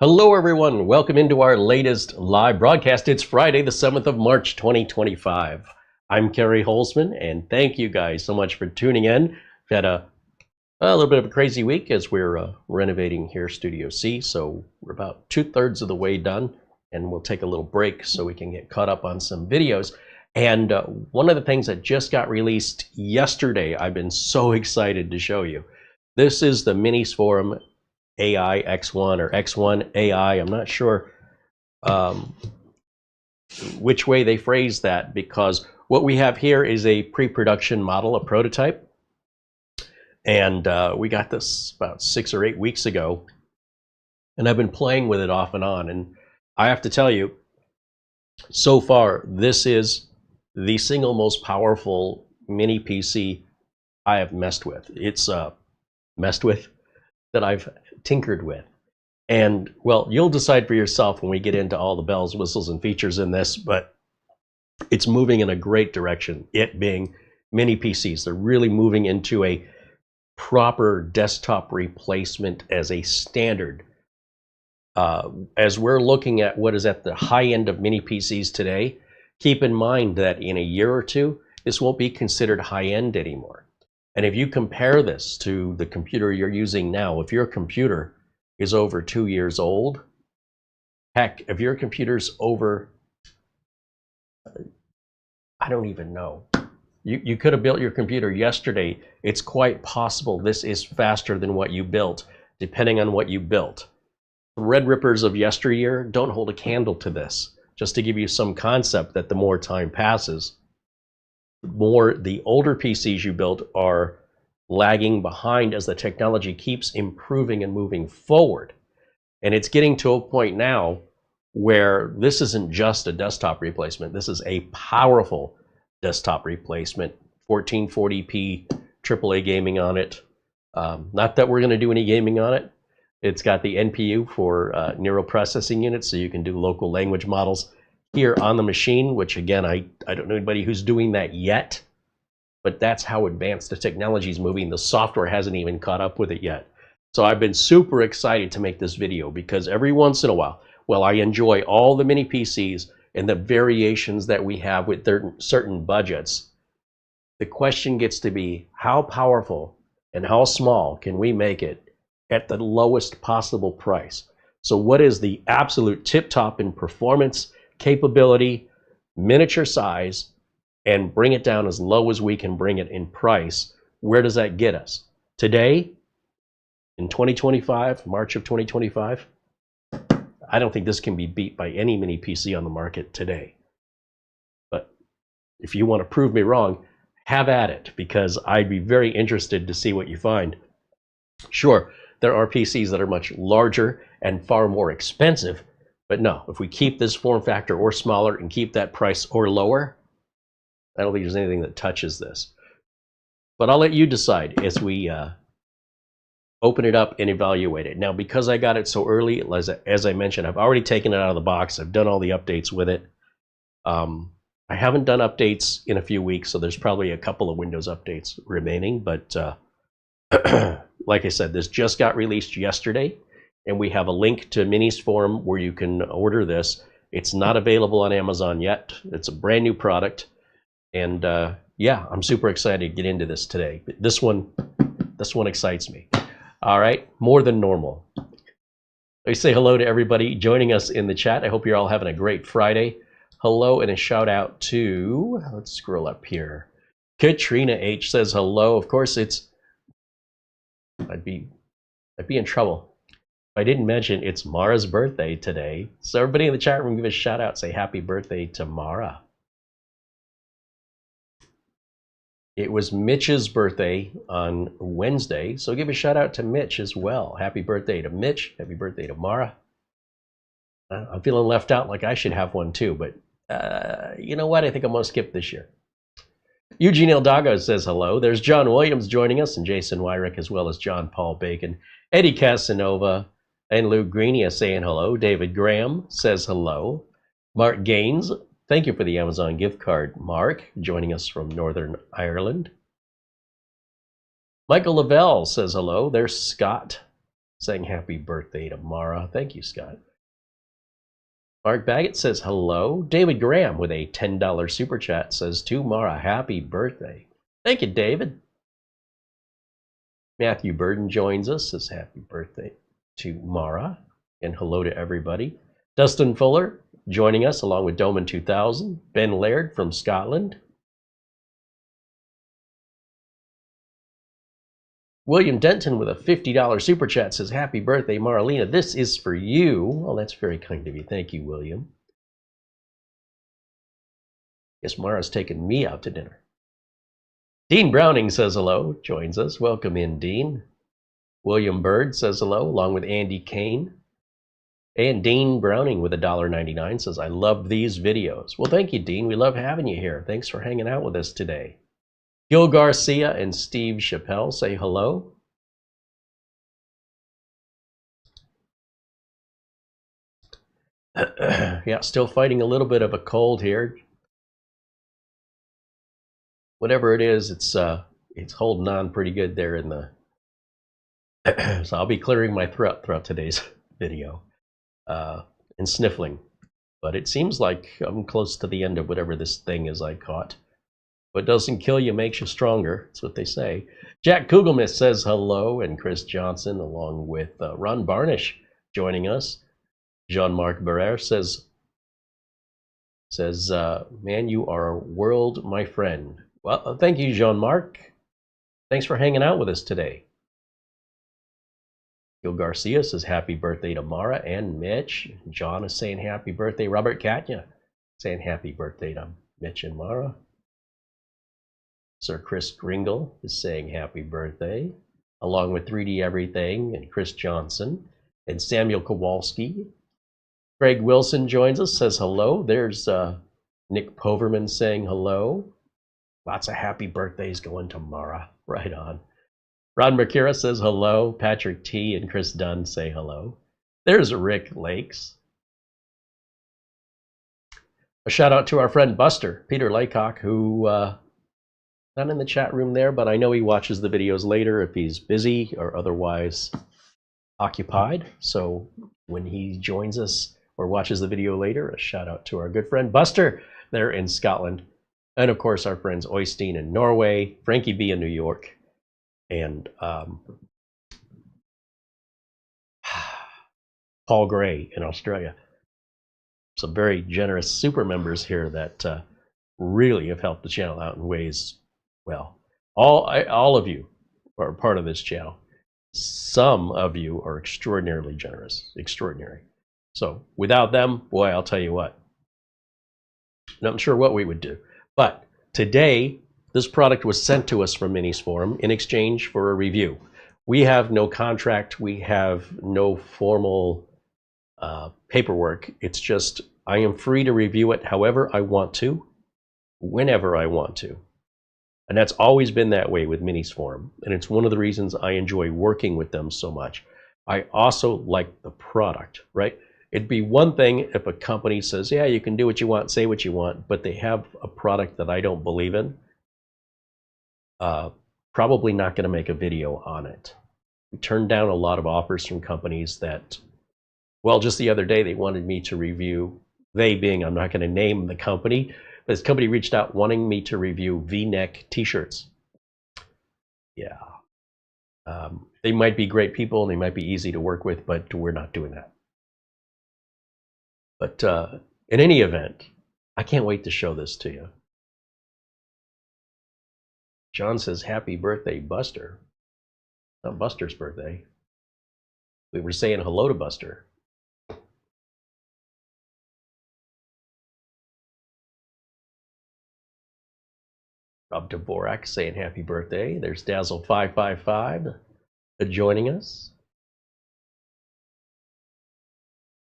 Hello everyone, welcome into our latest live broadcast. It's Friday the 7th of March 2025. I'm Carey Holzman and thank you guys so much for tuning in. We've had a little bit of a crazy week as we're renovating here Studio C, so we're about 2/3 of the way done and we'll take a little break so we can get caught up on some videos. And one of the things that just got released yesterday, I've been so excited to show you. This is the Minisforum AI X1 or X1 AI. I'm not sure which way they phrase that, because what we have here is a pre-production model, a prototype. And we got this about 6 or 8 weeks ago. And I've been playing with it off and on. And I have to tell you, so far, this is the single most powerful mini PC I have messed with. It's that I've tinkered with. And well, you'll decide for yourself when we get into all the bells, whistles, and features in this, but it's moving in a great direction. It being mini PCs, they're really moving into a proper desktop replacement as a standard. As we're looking at what is at the high end of mini PCs today, keep in mind that in a year or two, this won't be considered high end anymore. And if you compare this to the computer you're using now, if your computer is over 2 years old, heck, if your computer's over, I don't even know. You could have built your computer yesterday. It's quite possible this is faster than what you built, depending on what you built. The Red Rippers of yesteryear don't hold a candle to this. Just to give you some concept that the more time passes, the older PCs you built are lagging behind as the technology keeps improving and moving forward. And it's getting to a point now where this isn't just a desktop replacement. This is a powerful desktop replacement, 1440p AAA gaming on it. Not that we're going to do any gaming on it. It's got the NPU for neural processing units, so you can do local language models here on the machine, which again, I don't know anybody who's doing that yet, but that's how advanced the technology is moving. The software hasn't even caught up with it yet. So I've been super excited to make this video because every once in a while, I enjoy all the mini PCs and the variations that we have with certain budgets. The question gets to be, how powerful and how small can we make it at the lowest possible price? So what is the absolute tip top in performance, capability, miniature size, and bring it down as low as we can bring it in price? Where does that get us? Today, in 2025, March of 2025, I don't think this can be beat by any mini PC on the market today. But if you want to prove me wrong, have at it, because I'd be very interested to see what you find. Sure, there are PCs that are much larger and far more expensive, but no, if we keep this form factor or smaller and keep that price or lower, I don't think there's anything that touches this. But I'll let you decide as we open it up and evaluate it. Now, because I got it so early, as I mentioned, I've already taken it out of the box. I've done all the updates with it. I haven't done updates in a few weeks, so there's probably a couple of Windows updates remaining. But like I said, this just got released yesterday. And we have a link to Minisforum where you can order this. It's not available on Amazon yet. It's a brand new product. And yeah, I'm super excited to get into this today. This one excites me. All right, more than normal. Let me say hello to everybody joining us in the chat. I hope you're all having a great Friday. Hello and a shout out to, let's scroll up here. Katrina H says hello. Of course, I'd be in trouble if I didn't mention it's Mara's birthday today. So everybody in the chat room, give a shout out, say happy birthday to Mara. It was Mitch's birthday on Wednesday, so give a shout out to Mitch as well. Happy birthday to Mitch, happy birthday to Mara. I'm feeling left out, like I should have one too, but you know what? I think I'm gonna skip this year. Eugene Eldago says hello. There's John Williams joining us, and Jason Wyrick, as well as John Paul Bacon. Eddie Casanova and Lou Greenia saying hello. David Graham says hello. Mark Gaines, thank you for the Amazon gift card, Mark, joining us from Northern Ireland. Michael Lavelle says hello. There's Scott saying happy birthday to Mara. Thank you, Scott. Mark Baggett says hello. David Graham with a $10 super chat says to Mara, happy birthday. Thank you, David. Matthew Burden joins us, says happy birthday to Mara, and hello to everybody. Dustin Fuller joining us along with Doman 2000. Ben Laird from Scotland. William Denton with a $50 super chat says, happy birthday, Marlena. This is for you. Well, that's very kind of you. Thank you, William. Guess Mara's taking me out to dinner. Dean Browning says hello, joins us. Welcome in, Dean. William Bird says hello, along with Andy Kane. And Dean Browning with $1.99 says, I love these videos. Well, thank you, Dean. We love having you here. Thanks for hanging out with us today. Gil Garcia and Steve Chappelle say hello. Yeah, still fighting a little bit of a cold here. Whatever it is, it's holding on pretty good there in the. So I'll be clearing my throat throughout today's video and sniffling. But it seems like I'm close to the end of whatever this thing is I caught. What doesn't kill you makes you stronger. That's what they say. Jack Kugelmith says hello, and Chris Johnson, along with Ron Barnish, joining us. Jean-Marc Barrère says, man, you are a world, my friend. Well, thank you, Jean-Marc. Thanks for hanging out with us today. Gil Garcia says, happy birthday to Mara and Mitch. John is saying happy birthday. Robert Katya saying happy birthday to Mitch and Mara. Sir Chris Gringle is saying happy birthday, along with 3D Everything and Chris Johnson and Samuel Kowalski. Greg Wilson joins us, says hello. There's Nick Poverman saying hello. Lots of happy birthdays going to Mara. Right on. Ron Mercura says hello. Patrick T and Chris Dunn say hello. There's Rick Lakes. A shout out to our friend Buster, Peter Laycock, who not in the chat room there, but I know he watches the videos later if he's busy or otherwise occupied. So when he joins us or watches the video later, a shout out to our good friend Buster there in Scotland. And of course, our friends Oystein in Norway, Frankie B in New York, and Paul Gray in Australia. Some very generous super members here that really have helped the channel out in ways. Well, all of you are part of this channel. Some of you are extraordinarily generous, extraordinary. So without them, boy, I'll tell you what, I'm not sure what we would do. But today, this product was sent to us from Minisforum in exchange for a review. We have no contract. We have no formal paperwork. It's just I am free to review it however I want to, whenever I want to. And that's always been that way with Minisforum. And it's one of the reasons I enjoy working with them so much. I also like the product, right? It'd be one thing if a company says, yeah, you can do what you want, say what you want, but they have a product that I don't believe in. Probably not going to make a video on it. We turned down a lot of offers from companies that, well, just the other day they wanted me to review, they being, I'm not going to name the company, but this company reached out wanting me to review V-neck t-shirts. Yeah. They might be great people and they might be easy to work with, but we're not doing that. But in any event, I can't wait to show this to you. John says, happy birthday, Buster. Not Buster's birthday. We were saying hello to Buster. Rob Dvorak saying happy birthday. There's Dazzle555 joining us.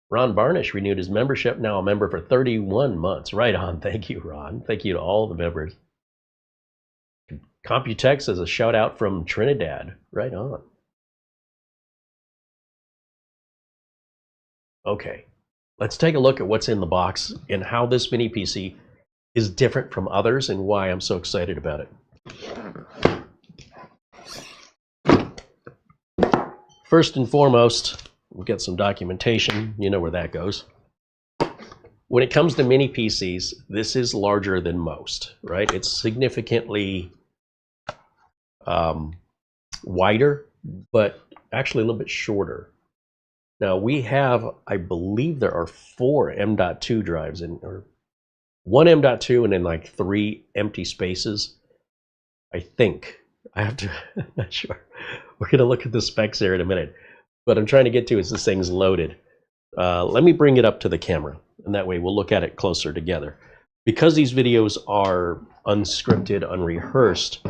Ron Barnish renewed his membership, now a member for 31 months. Right on. Thank you, Ron. Thank you to all the members. Computex says a shout out from Trinidad. Right on. Okay, let's take a look at what's in the box and how this mini PC is different from others and why I'm so excited about it. first and foremost, we'll get some documentation. You know where that goes. When it comes to mini PCs, this is larger than most, right? It's significantly wider, but actually a little bit shorter. Now we have, I believe there are 4 M.2 drives in, or 1 M.2 and then like 3 empty spaces. I think. I have to, I'm not sure. We're going to look at the specs here in a minute. What I'm trying to get to is this thing's loaded. Let me bring it up to the camera, and that way we'll look at it closer together. Because these videos are unscripted, unrehearsed,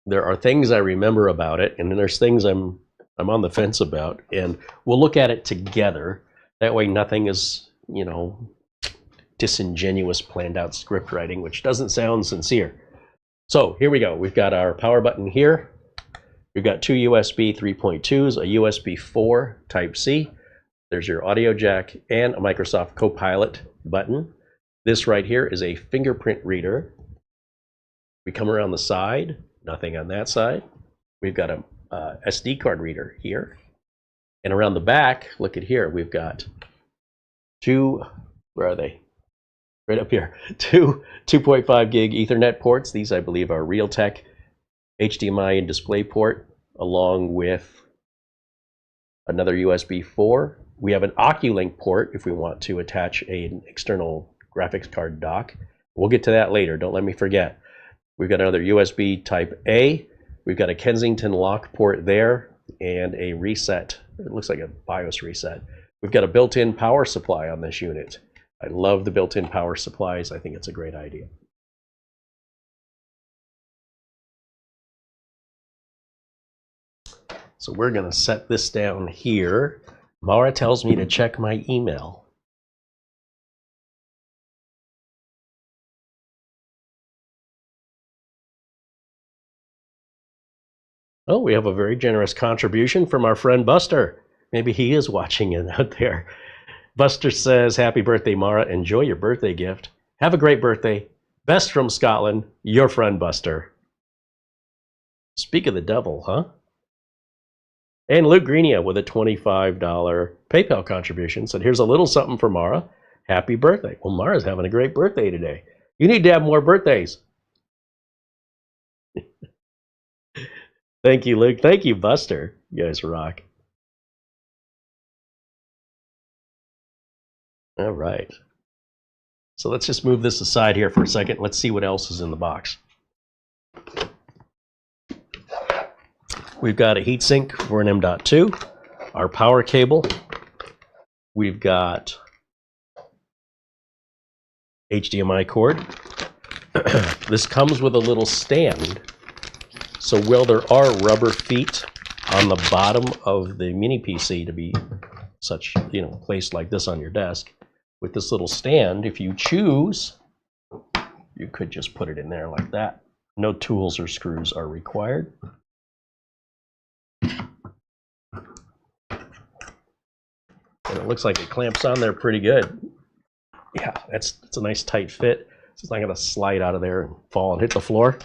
there are things I remember about it, and then there's things I'm on the fence about, and we'll look at it together. That way nothing is, you know, disingenuous planned out script writing, which doesn't sound sincere. So here we go. We've got our power button here. We've got 2 USB 3.2s, a USB 4 Type-C. There's your audio jack and a Microsoft Copilot button. This right here is a fingerprint reader. We come around the side, nothing on that side. We've got a SD card reader here. And around the back, look at here, we've got 2, where are they? Right up here, 2 2.5 gig Ethernet ports. These, I believe, are Realtek HDMI and DisplayPort, along with another USB 4. We have an Oculink port if we want to attach an external graphics card dock. We'll get to that later, don't let me forget. We've got another USB Type A. We've got a Kensington lock port there and a reset. It looks like a BIOS reset. We've got a built-in power supply on this unit. I love the built-in power supplies. I think it's a great idea. So we're going to set this down here. Mara tells me to check my email. Oh, we have a very generous contribution from our friend Buster. Maybe he is watching it out there. Buster says, happy birthday, Mara. Enjoy your birthday gift. Have a great birthday. Best from Scotland, your friend Buster. Speak of the devil, huh? And Luke Greenia with a $25 PayPal contribution said, here's a little something for Mara. Happy birthday. Well, Mara's having a great birthday today. You need to have more birthdays. Thank you, Luke. Thank you, Buster. You guys rock. All right. So let's just move this aside here for a second. Let's see what else is in the box. We've got a heatsink for an M.2, our power cable. We've got HDMI cord. This comes with a little stand. So while there are rubber feet on the bottom of the mini PC to be such, you know, placed like this on your desk, with this little stand, if you choose, you could just put it in there like that. No tools or screws are required. And it looks like it clamps on there pretty good. Yeah, it's a nice tight fit. It's not going to slide out of there and fall and hit the floor.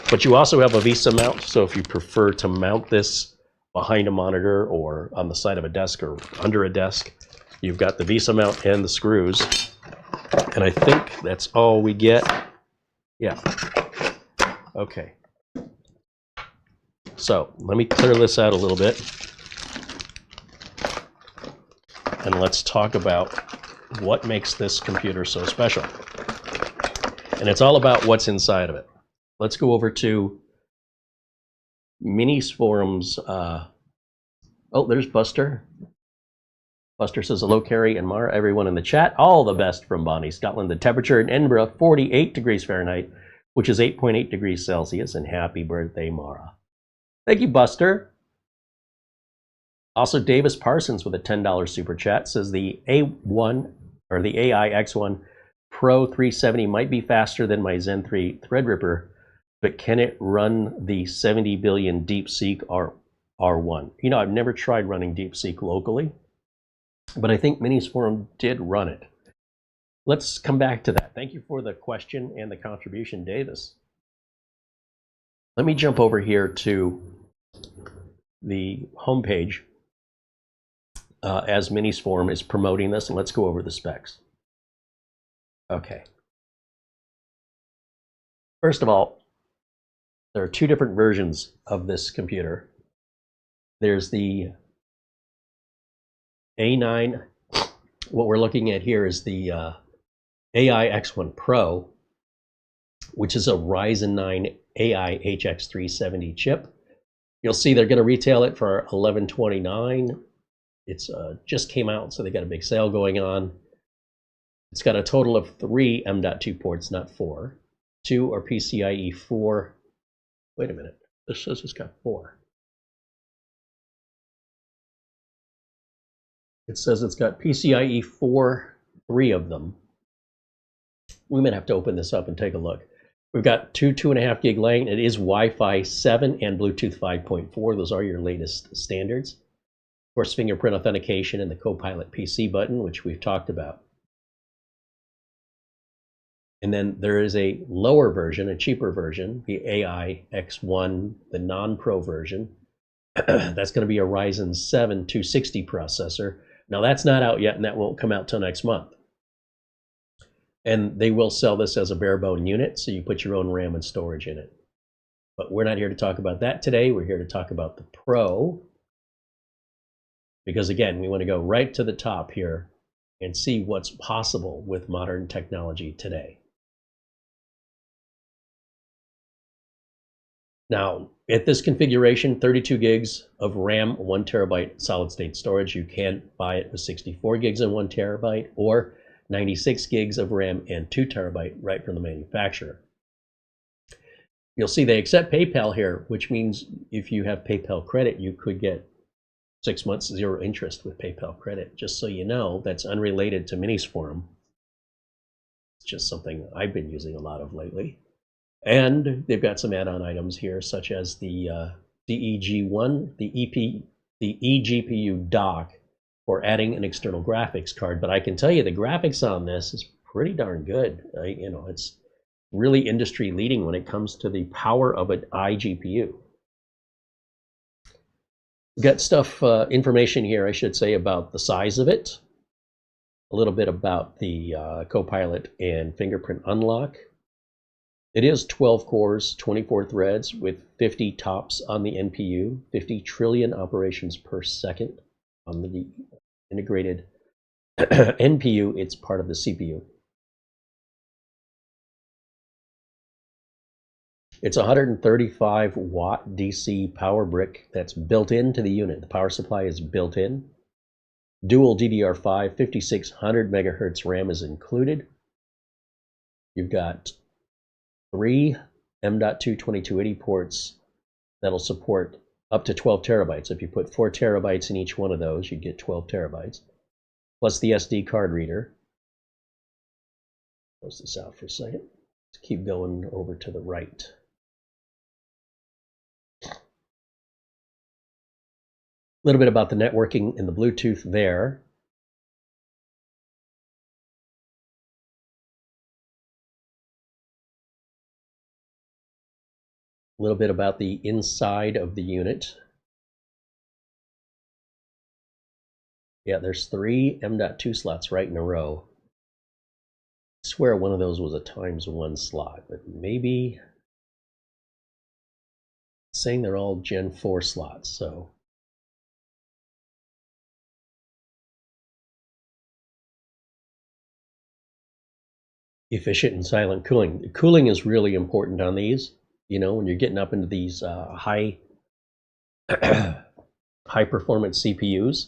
But you also have a VESA mount, so if you prefer to mount this behind a monitor or on the side of a desk or under a desk, you've got the VESA mount and the screws. And I think that's all we get. Yeah. Okay. So let me clear this out a little bit. And let's talk about what makes this computer so special. And it's all about what's inside of it. Let's go over to Minisforum's. Oh, there's Buster. Buster says, hello, Carey and Mara, everyone in the chat. All the best from Bonnie, Scotland. The temperature in Edinburgh, 48 degrees Fahrenheit, which is 8.8 degrees Celsius. And happy birthday, Mara. Thank you, Buster. Also, Davis Parsons with a $10 super chat says the A1 or the AI X1 Pro 370 might be faster than my Zen 3 Threadripper, but can it run the 70 billion DeepSeek R1? You know, I've never tried running DeepSeek locally, but I think Minisforum did run it. Let's come back to that. Thank you for the question and the contribution, Davis. Let me jump over here to the homepage as Minisforum is promoting this, and let's go over the specs. Okay. First of all, there are two different versions of this computer. There's the A9. What we're looking at here is the AI X1 Pro, which is a Ryzen 9 AI HX370 chip. You'll see they're going to retail it for $1129. It's just came out, so they got a big sale going on. It's got a total of 3 M.2 ports, not 4. 2 are PCIe 4. Wait a minute. This says it's got 4. It says it's got PCIe 4, 3 of them. We might have to open this up and take a look. We've got 2.5 gig lane. It is Wi-Fi 7 and Bluetooth 5.4. Those are your latest standards. Of course, fingerprint authentication and the Copilot PC button, which we've talked about. And then there is a lower version, a cheaper version, the AI X1, the non-Pro version. That's going to be a Ryzen 7 260 processor. Now that's not out yet, and that won't come out till next month. And they will sell this as a bare bone unit, so you put your own RAM and storage in it. But we're not here to talk about that today. We're here to talk about the Pro. Because again, we want to go right to the top here and see what's possible with modern technology today. Now, at this configuration, 32 gigs of RAM, 1 terabyte solid state storage. You can buy it with 64 gigs and 1 terabyte, or 96 gigs of RAM and 2 terabyte right from the manufacturer. You'll see they accept PayPal here, which means if you have PayPal credit, you could get 6 months 0 interest with PayPal credit. Just so you know, that's unrelated to Minisforum. It's just something I've been using a lot of lately. And they've got some add-on items here, such as the DEG1, the eGPU dock for adding an external graphics card. But I can tell you the graphics on this is pretty darn good. You know, it's really industry leading when it comes to the power of an iGPU. We've got stuff, information here, I should say, about the size of it, a little bit about the Copilot and fingerprint unlock. It is 12 cores, 24 threads with 50 TOPS on the NPU, 50 trillion operations per second on the integrated NPU. It's part of the CPU. It's a 135 watt DC power brick that's built into the unit. The power supply is built in. Dual DDR5, 5600 megahertz RAM is included. You've got 3 M.2 2280 ports that'll support up to 12 terabytes. If you put 4 terabytes in each one of those, you get 12 terabytes, plus the SD card reader. Close this out for a second. Let's keep going over to the right. A little bit about the networking and the Bluetooth there. A little bit about the inside of the unit. Yeah, there's 3 M.2 slots right in a row. I swear one of those was a ×1 slot, but maybe it's saying they're all Gen 4 slots, so. Efficient and silent cooling. The cooling is really important on these. You know, when you're getting up into these high performance CPUs.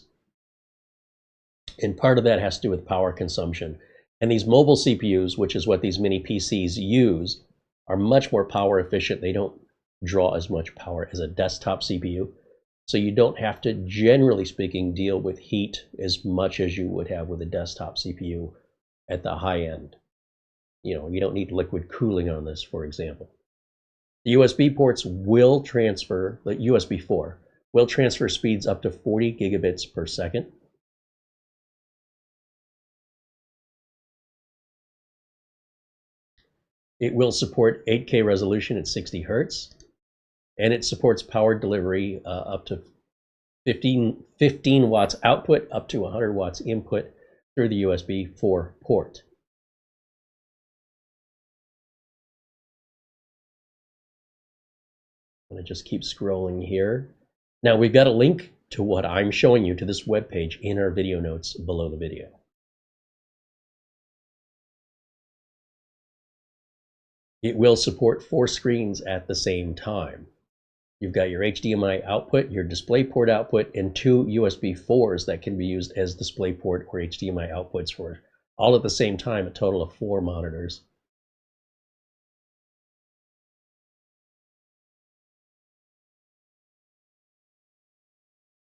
And part of that has to do with power consumption. And these mobile CPUs, which is what these mini PCs use, are much more power efficient. They don't draw as much power as a desktop CPU. So you don't have to, generally speaking, deal with heat as much as you would have with a desktop CPU at the high end. You know, you don't need liquid cooling on this, for example. The USB ports will transfer, the USB 4, will transfer speeds up to 40 gigabits per second. It will support 8K resolution at 60 hertz, and it supports power delivery up to 15 watts output up to 100 watts input through the USB 4 port. I'm going to just keep scrolling here. Now we've got a link to what I'm showing you to this web page in our video notes below the video. It will support 4 screens at the same time. You've got your HDMI output, your DisplayPort output, and 2 USB 4s that can be used as DisplayPort or HDMI outputs for all at the same time, a total of 4 monitors.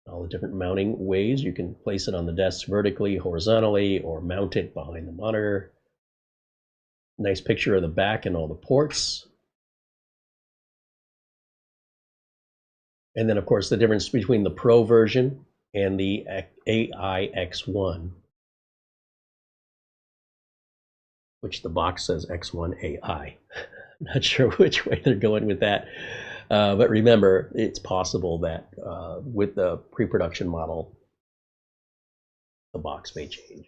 All the different mounting ways. You can place it on the desk vertically, horizontally, or mount it behind the monitor. Nice picture of the back and all the ports. And then, of course, the difference between the Pro version and the AI X1, which the box says X1 AI. I'm not sure which way they're going with that. But remember, it's possible that with the pre-production model, the box may change.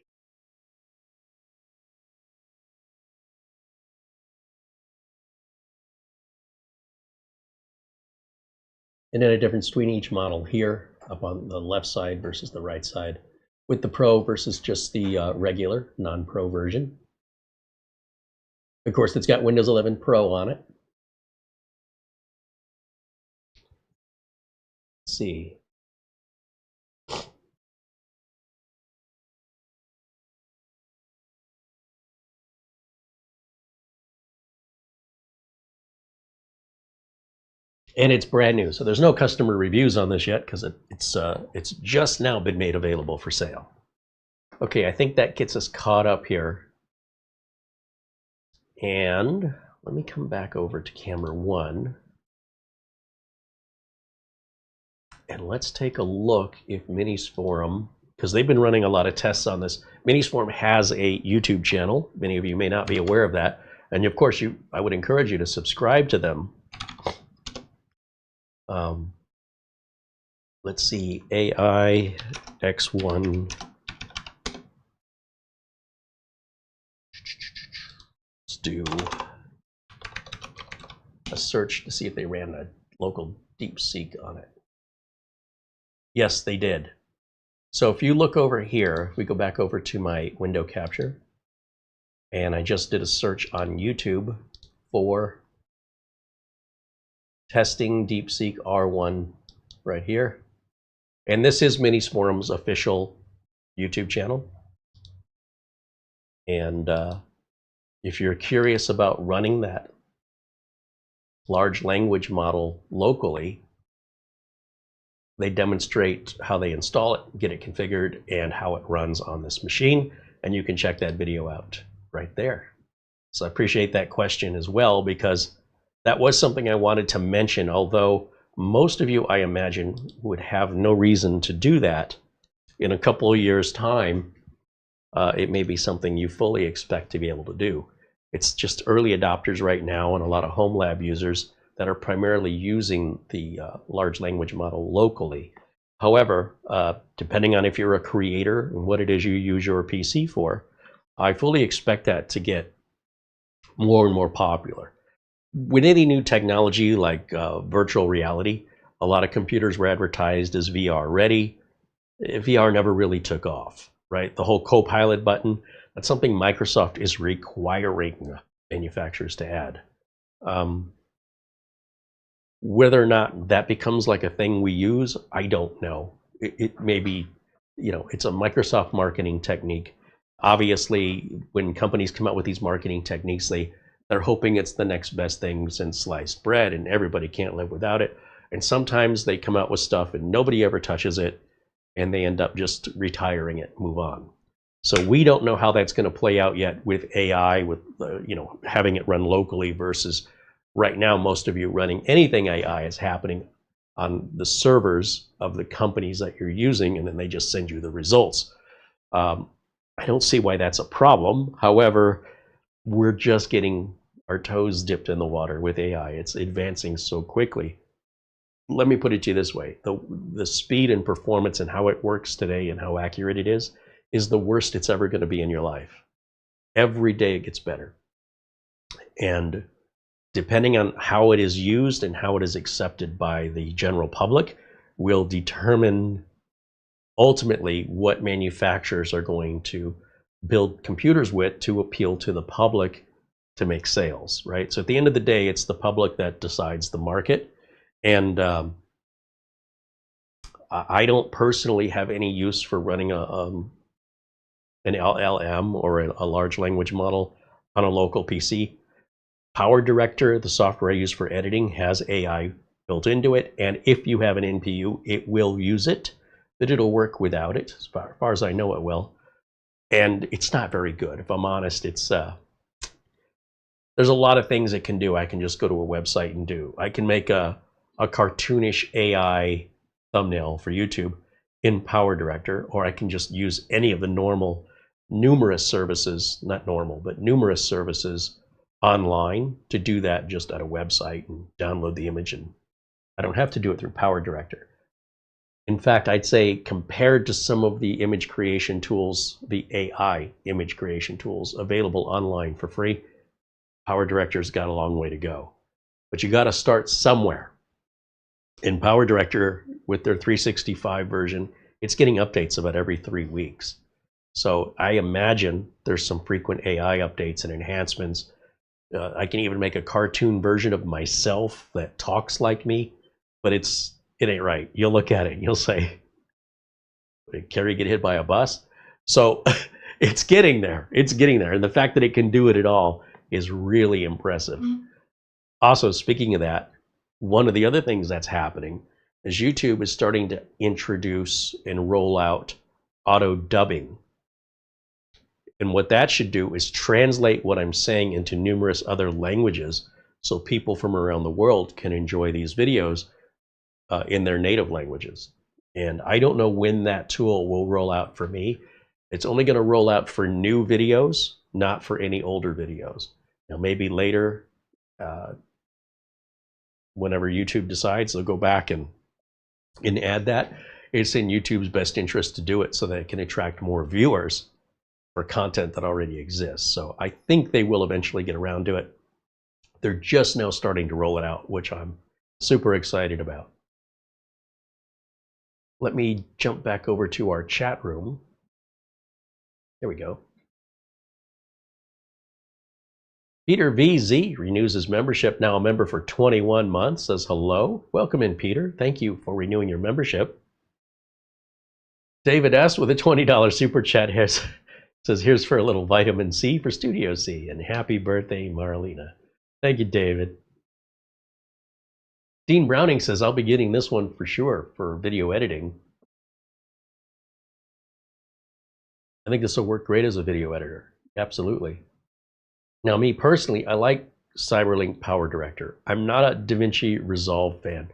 And then a difference between each model here, up on the left side versus the right side, with the Pro versus just the regular, non-Pro version. Of course, it's got Windows 11 Pro on it. Let's see. And it's brand new, so there's no customer reviews on this yet because it's just now been made available for sale. Okay, I think that gets us caught up here. And let me come back over to camera 1. And let's take a look if Minisforum, because they've been running a lot of tests on this. Minisforum has a YouTube channel. Many of you may not be aware of that. And of course, I would encourage you to subscribe to them. Let's see, AI X1. Let's do a search to see if they ran a local DeepSeek on it. Yes, they did. So if you look over here, we go back over to my window capture, and I just did a search on YouTube for testing DeepSeek R1 right here. And this is Minisforum's official YouTube channel. And if you're curious about running that large language model locally, they demonstrate how they install it, get it configured, and how it runs on this machine. And you can check that video out right there. So I appreciate that question as well, because that was something I wanted to mention, although most of you, I imagine, would have no reason to do that. In a couple of years' time, it may be something you fully expect to be able to do. It's just early adopters right now and a lot of home lab users that are primarily using the large language model locally. However, depending on if you're a creator and what it is you use your PC for, I fully expect that to get more and more popular. With any new technology like virtual reality, a lot of computers were advertised as VR ready. VR never really took off, right? The whole Copilot button, that's something Microsoft is requiring manufacturers to add. Whether or not that becomes like a thing we use, I don't know. It may be, it's a Microsoft marketing technique. Obviously, when companies come out with these marketing techniques, they're hoping it's the next best thing since sliced bread and everybody can't live without it. And sometimes they come out with stuff and nobody ever touches it and they end up just retiring it, move on. So we don't know how that's going to play out yet with AI, with having it run locally versus right now most of you running anything AI is happening on the servers of the companies that you're using, and then they just send you the results. I don't see why that's a problem. However, we're just getting our toes dipped in the water with AI. It's advancing so quickly. let me put it to you this way. The speed and performance and how it works today and how accurate it is the worst it's ever going to be in your life. Every day it gets better. And depending on how it is used and how it is accepted by the general public will determine ultimately what manufacturers are going to build computers with to appeal to the public to make sales, right? So at the end of the day, it's the public that decides the market. And I don't personally have any use for running an LLM or a large language model on a local PC. PowerDirector, the software I use for editing, has AI built into it, and if you have an NPU, it will use it, but it'll work without it. As far as I know, it will. And it's not very good. If I'm honest, it's there's a lot of things it can do. I can just go to a website and do. I can make a cartoonish AI thumbnail for YouTube in PowerDirector, or I can just use any of the numerous services, not normal, but numerous services online to do that just at a website and download the image, and I don't have to do it through PowerDirector. In fact, I'd say compared to some of the image creation tools, the AI image creation tools available online for free, PowerDirector's got a long way to go. But you got to start somewhere. In PowerDirector, with their 365 version, it's getting updates about every 3 weeks. So I imagine there's some frequent AI updates and enhancements. I can even make a cartoon version of myself that talks like me, but it ain't right. You'll look at it and you'll say, did Carey get hit by a bus? So it's getting there. It's getting there. And the fact that it can do it at all is really impressive. Mm-hmm. Also, speaking of that, one of the other things that's happening is YouTube is starting to introduce and roll out auto dubbing. And what that should do is translate what I'm saying into numerous other languages so people from around the world can enjoy these videos in their native languages. And I don't know when that tool will roll out for me. It's only going to roll out for new videos, not for any older videos. Now, maybe later, whenever YouTube decides, they'll go back and add that. It's in YouTube's best interest to do it so that it can attract more viewers for content that already exists. So I think they will eventually get around to it. They're just now starting to roll it out, which I'm super excited about. Let me jump back over to our chat room. There we go. Peter VZ renews his membership, now a member for 21 months, says hello. Welcome in, Peter. Thank you for renewing your membership. David S. with a $20 super chat says, here's for a little vitamin C for Studio C, and happy birthday, Marlena. Thank you, David. Dean Browning says, I'll be getting this one for sure for video editing. I think this will work great as a video editor. Absolutely. Now, me personally, I like Cyberlink PowerDirector. I'm not a DaVinci Resolve fan.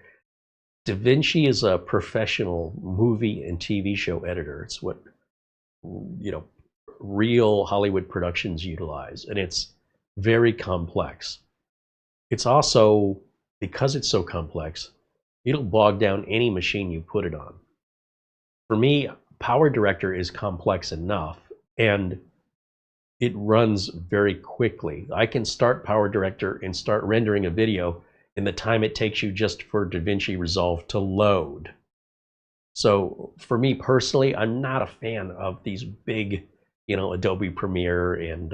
DaVinci is a professional movie and TV show editor. It's what, real Hollywood productions utilize, and it's very complex. It's also, because it's so complex, it'll bog down any machine you put it on. For me, PowerDirector is complex enough, and it runs very quickly. I can start PowerDirector and start rendering a video in the time it takes you just for DaVinci Resolve to load. So for me personally, I'm not a fan of these big, Adobe Premiere and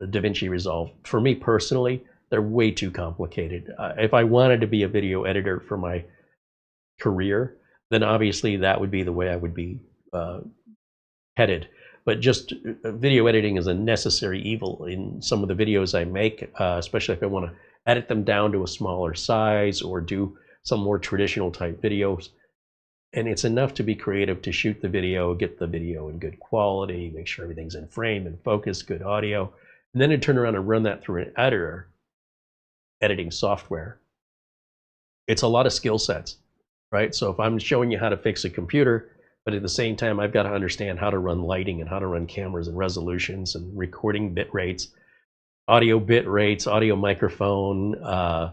DaVinci Resolve. For me personally, they're way too complicated. If I wanted to be a video editor for my career, then obviously that would be the way I would be headed. But just video editing is a necessary evil in some of the videos I make, especially if I want to edit them down to a smaller size or do some more traditional type videos. And it's enough to be creative to shoot the video, get the video in good quality, make sure everything's in frame and focus, good audio, and then to turn around and run that through an editor, editing software. It's a lot of skill sets, right? So if I'm showing you how to fix a computer, but at the same time, I've got to understand how to run lighting and how to run cameras and resolutions and recording bit rates, audio bit rates, audio microphone,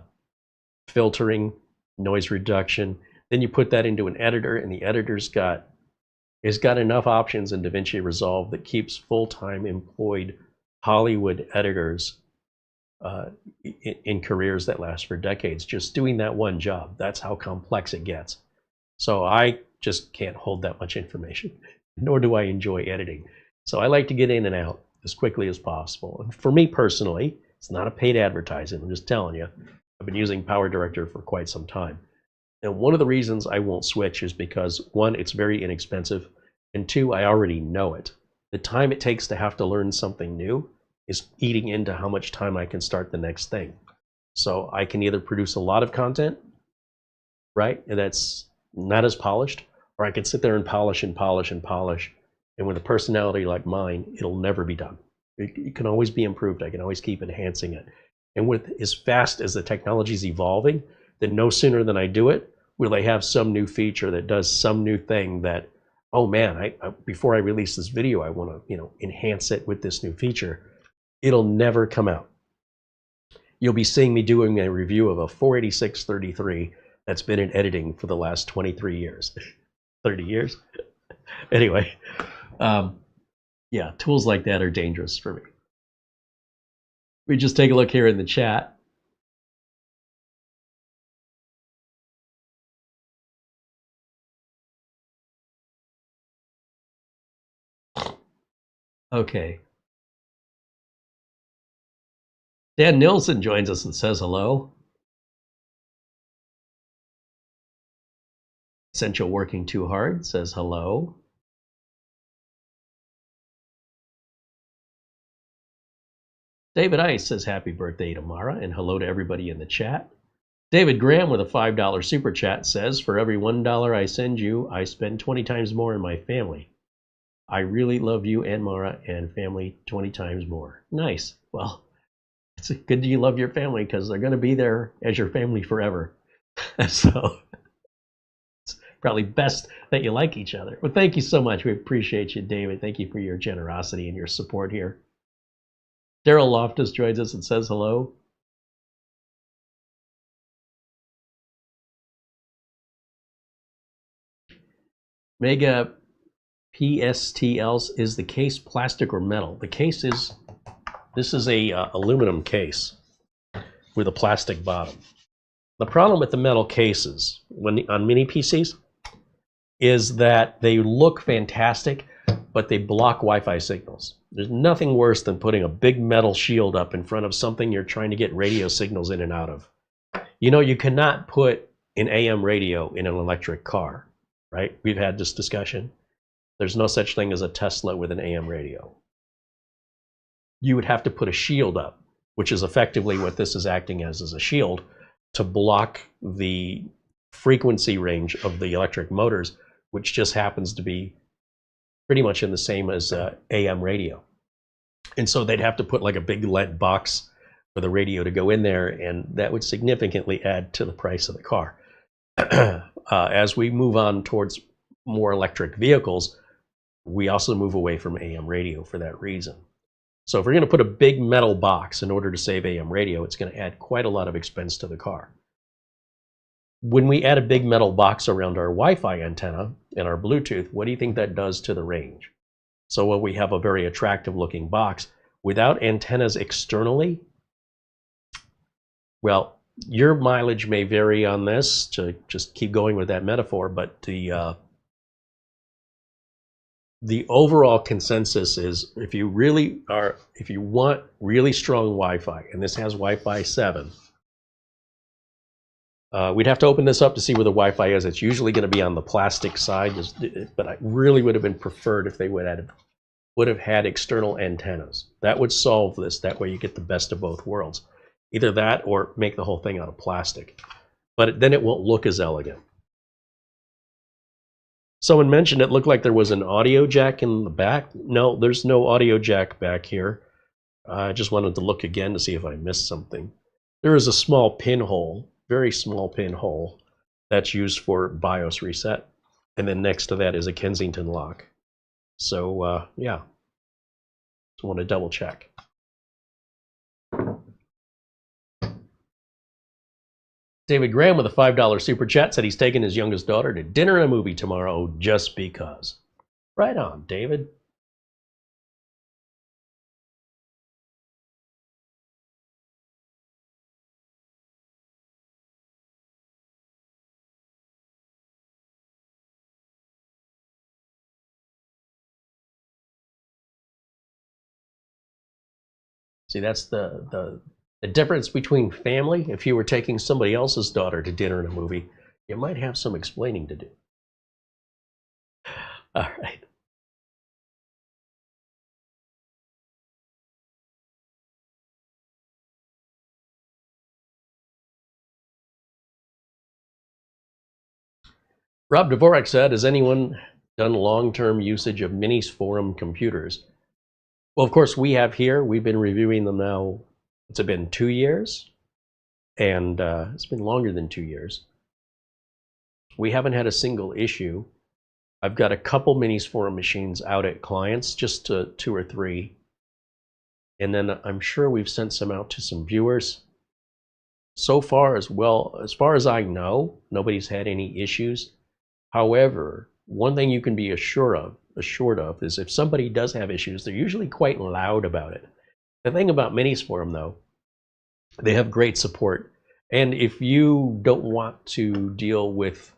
filtering, noise reduction. Then you put that into an editor, and the editor's got enough options in DaVinci Resolve that keeps full-time employed Hollywood editors in careers that last for decades, just doing that one job. That's how complex it gets. So I just can't hold that much information, nor do I enjoy editing. So I like to get in and out as quickly as possible. And for me personally, it's not a paid advertising, I'm just telling you. I've been using PowerDirector for quite some time. And one of the reasons I won't switch is because, one, it's very inexpensive, and two, I already know it. The time it takes to have to learn something new is eating into how much time I can start the next thing. So I can either produce a lot of content, right, and that's not as polished, or I can sit there and polish and polish and polish, and with a personality like mine, it'll never be done. It can always be improved. I can always keep enhancing it. And with as fast as the technology is evolving, then no sooner than I do it will they have some new feature that does some new thing that, oh man, before I release this video, I want to enhance it with this new feature. It'll never come out. You'll be seeing me doing a review of a 486-33 that's been in editing for the last 23 years. 30 years? Anyway, yeah, tools like that are dangerous for me. We just take a look here in the chat. Okay. Dan Nilsson joins us and says hello. Essential Working Too Hard says hello. David Ice says happy birthday to Mara, and hello to everybody in the chat. David Graham with a $5 super chat says, for every $1 I send you, I spend 20 times more in my family. I really love you and Mara and family 20 times more. Nice. Well, it's good that you love your family, because they're going to be there as your family forever. So it's probably best that you like each other. Well, thank you so much. We appreciate you, David. Thank you for your generosity and your support here. Daryl Loftus joins us and says hello. Mega PSTLs, is the case plastic or metal? The case is, this is a aluminum case with a plastic bottom. The problem with the metal cases on mini PCs is that they look fantastic, but they block Wi-Fi signals. There's nothing worse than putting a big metal shield up in front of something you're trying to get radio signals in and out of. You know, you cannot put an AM radio in an electric car, right? We've had this discussion. There's no such thing as a Tesla with an AM radio. You would have to put a shield up, which is effectively what this is acting as a shield, to block the frequency range of the electric motors, which just happens to be pretty much in the same as AM radio. And so they'd have to put like a big lead box for the radio to go in there, and that would significantly add to the price of the car. As we move on towards more electric vehicles, we also move away from AM radio for that reason. So if we're going to put a big metal box in order to save AM radio, it's going to add quite a lot of expense to the car. When we add a big metal box around our Wi-Fi antenna and our Bluetooth, what do you think that does to the range? So while we have a very attractive looking box, without antennas externally, well, your mileage may vary on this, to just keep going with that metaphor, but the overall consensus is, if you want really strong Wi-Fi, and this has Wi-Fi 7, we'd have to open this up to see where the Wi-Fi is. It's usually going to be on the plastic side, but I really would have been preferred if they would have had external antennas. That would solve this. That way you get the best of both worlds. Either that or make the whole thing out of plastic. But then it won't look as elegant. Someone mentioned it looked like there was an audio jack in the back. No, there's no audio jack back here. I just wanted to look again to see if I missed something. There is a small pinhole, very small pinhole, that's used for BIOS reset. And then next to that is a Kensington lock. So, yeah. Just want to double check. David Graham with a $5 super chat said he's taking his youngest daughter to dinner and a movie tomorrow just because. Right on, David. See, that's the difference between family. If you were taking somebody else's daughter to dinner and a movie, you might have some explaining to do. All right. Rob Dvorak said, has anyone done long-term usage of Minisforum computers? Well, of course, we have here. We've been reviewing them now. It's been 2 years, and it's been longer than 2 years. We haven't had a single issue. I've got a couple Minisforum machines out at clients, just 2 or 3. And then I'm sure we've sent some out to some viewers. So far, as far as I know, nobody's had any issues. However, one thing you can be assured of is if somebody does have issues, they're usually quite loud about it. The thing about Minisforum, though, they have great support. And if you don't want to deal with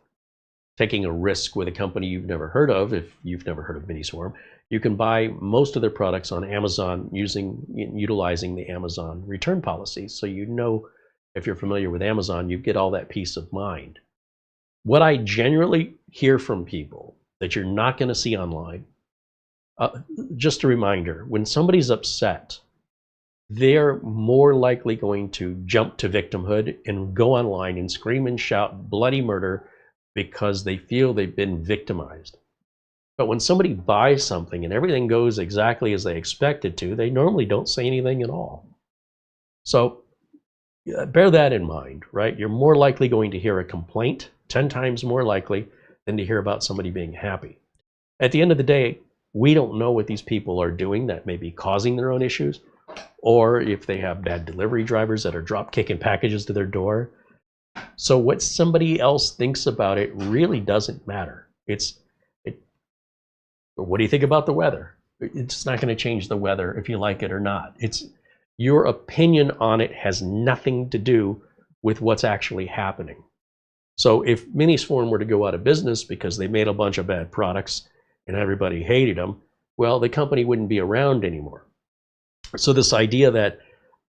taking a risk with a company you've never heard of, if you've never heard of Minisforum, you can buy most of their products on Amazon utilizing the Amazon return policy. So you know, if you're familiar with Amazon, you get all that peace of mind. What I generally hear from people that you're not going to see online, just a reminder, when somebody's upset, they're more likely going to jump to victimhood and go online and scream and shout bloody murder because they feel they've been victimized. But when somebody buys something and everything goes exactly as they expect it to, they normally don't say anything at all. So bear that in mind, right? You're more likely going to hear a complaint, 10 times more likely than to hear about somebody being happy. At the end of the day, we don't know what these people are doing that may be causing their own issues, or if they have bad delivery drivers that are drop kicking packages to their door. So what somebody else thinks about it really doesn't matter. What do you think about the weather? It's not going to change the weather if you like it or not. It's your opinion on it has nothing to do with what's actually happening. So if Minisforum were to go out of business because they made a bunch of bad products and everybody hated them, well, the company wouldn't be around anymore. So this idea that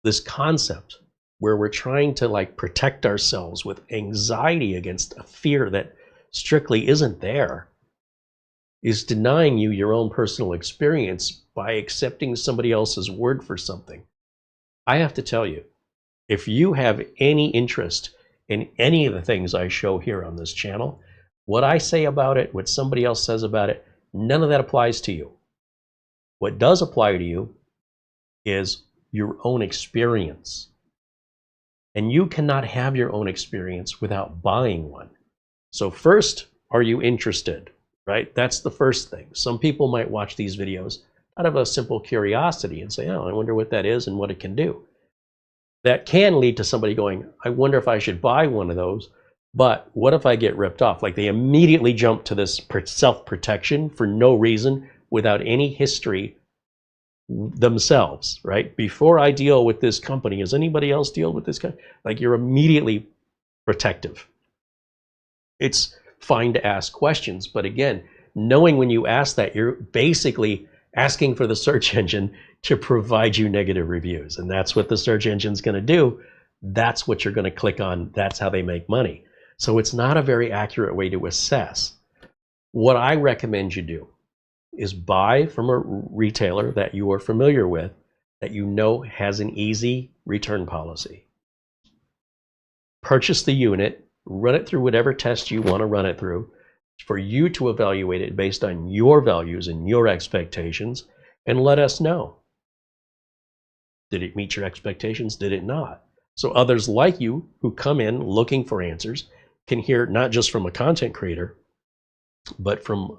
this concept where we're trying to like protect ourselves with anxiety against a fear that strictly isn't there is denying you your own personal experience by accepting somebody else's word for something. I have to tell you, if you have any interest in any of the things I show here on this channel, what I say about it, what somebody else says about it, none of that applies to you. What does apply to you is your own experience. And you cannot have your own experience without buying one. So first, are you interested, right? That's the first thing. Some people might watch these videos out of a simple curiosity and say, oh, I wonder what that is and what it can do. That can lead to somebody going, I wonder if I should buy one of those, but what if I get ripped off? Like they immediately jump to this self-protection for no reason, without any history themselves, right? Before I deal with this company, has anybody else deal with this company? Like you're immediately protective. It's fine to ask questions, but again, knowing when you ask that, you're basically asking for the search engine to provide you negative reviews. And that's what the search engine's going to do. That's what you're going to click on. That's how they make money. So it's not a very accurate way to assess. What I recommend you do is buy from a retailer that you are familiar with, that you know has an easy return policy. Purchase the unit, run it through whatever test you want to run it through for you to evaluate it based on your values and your expectations, and let us know. Did it meet your expectations? Did it not? So others like you who come in looking for answers can hear not just from a content creator, but from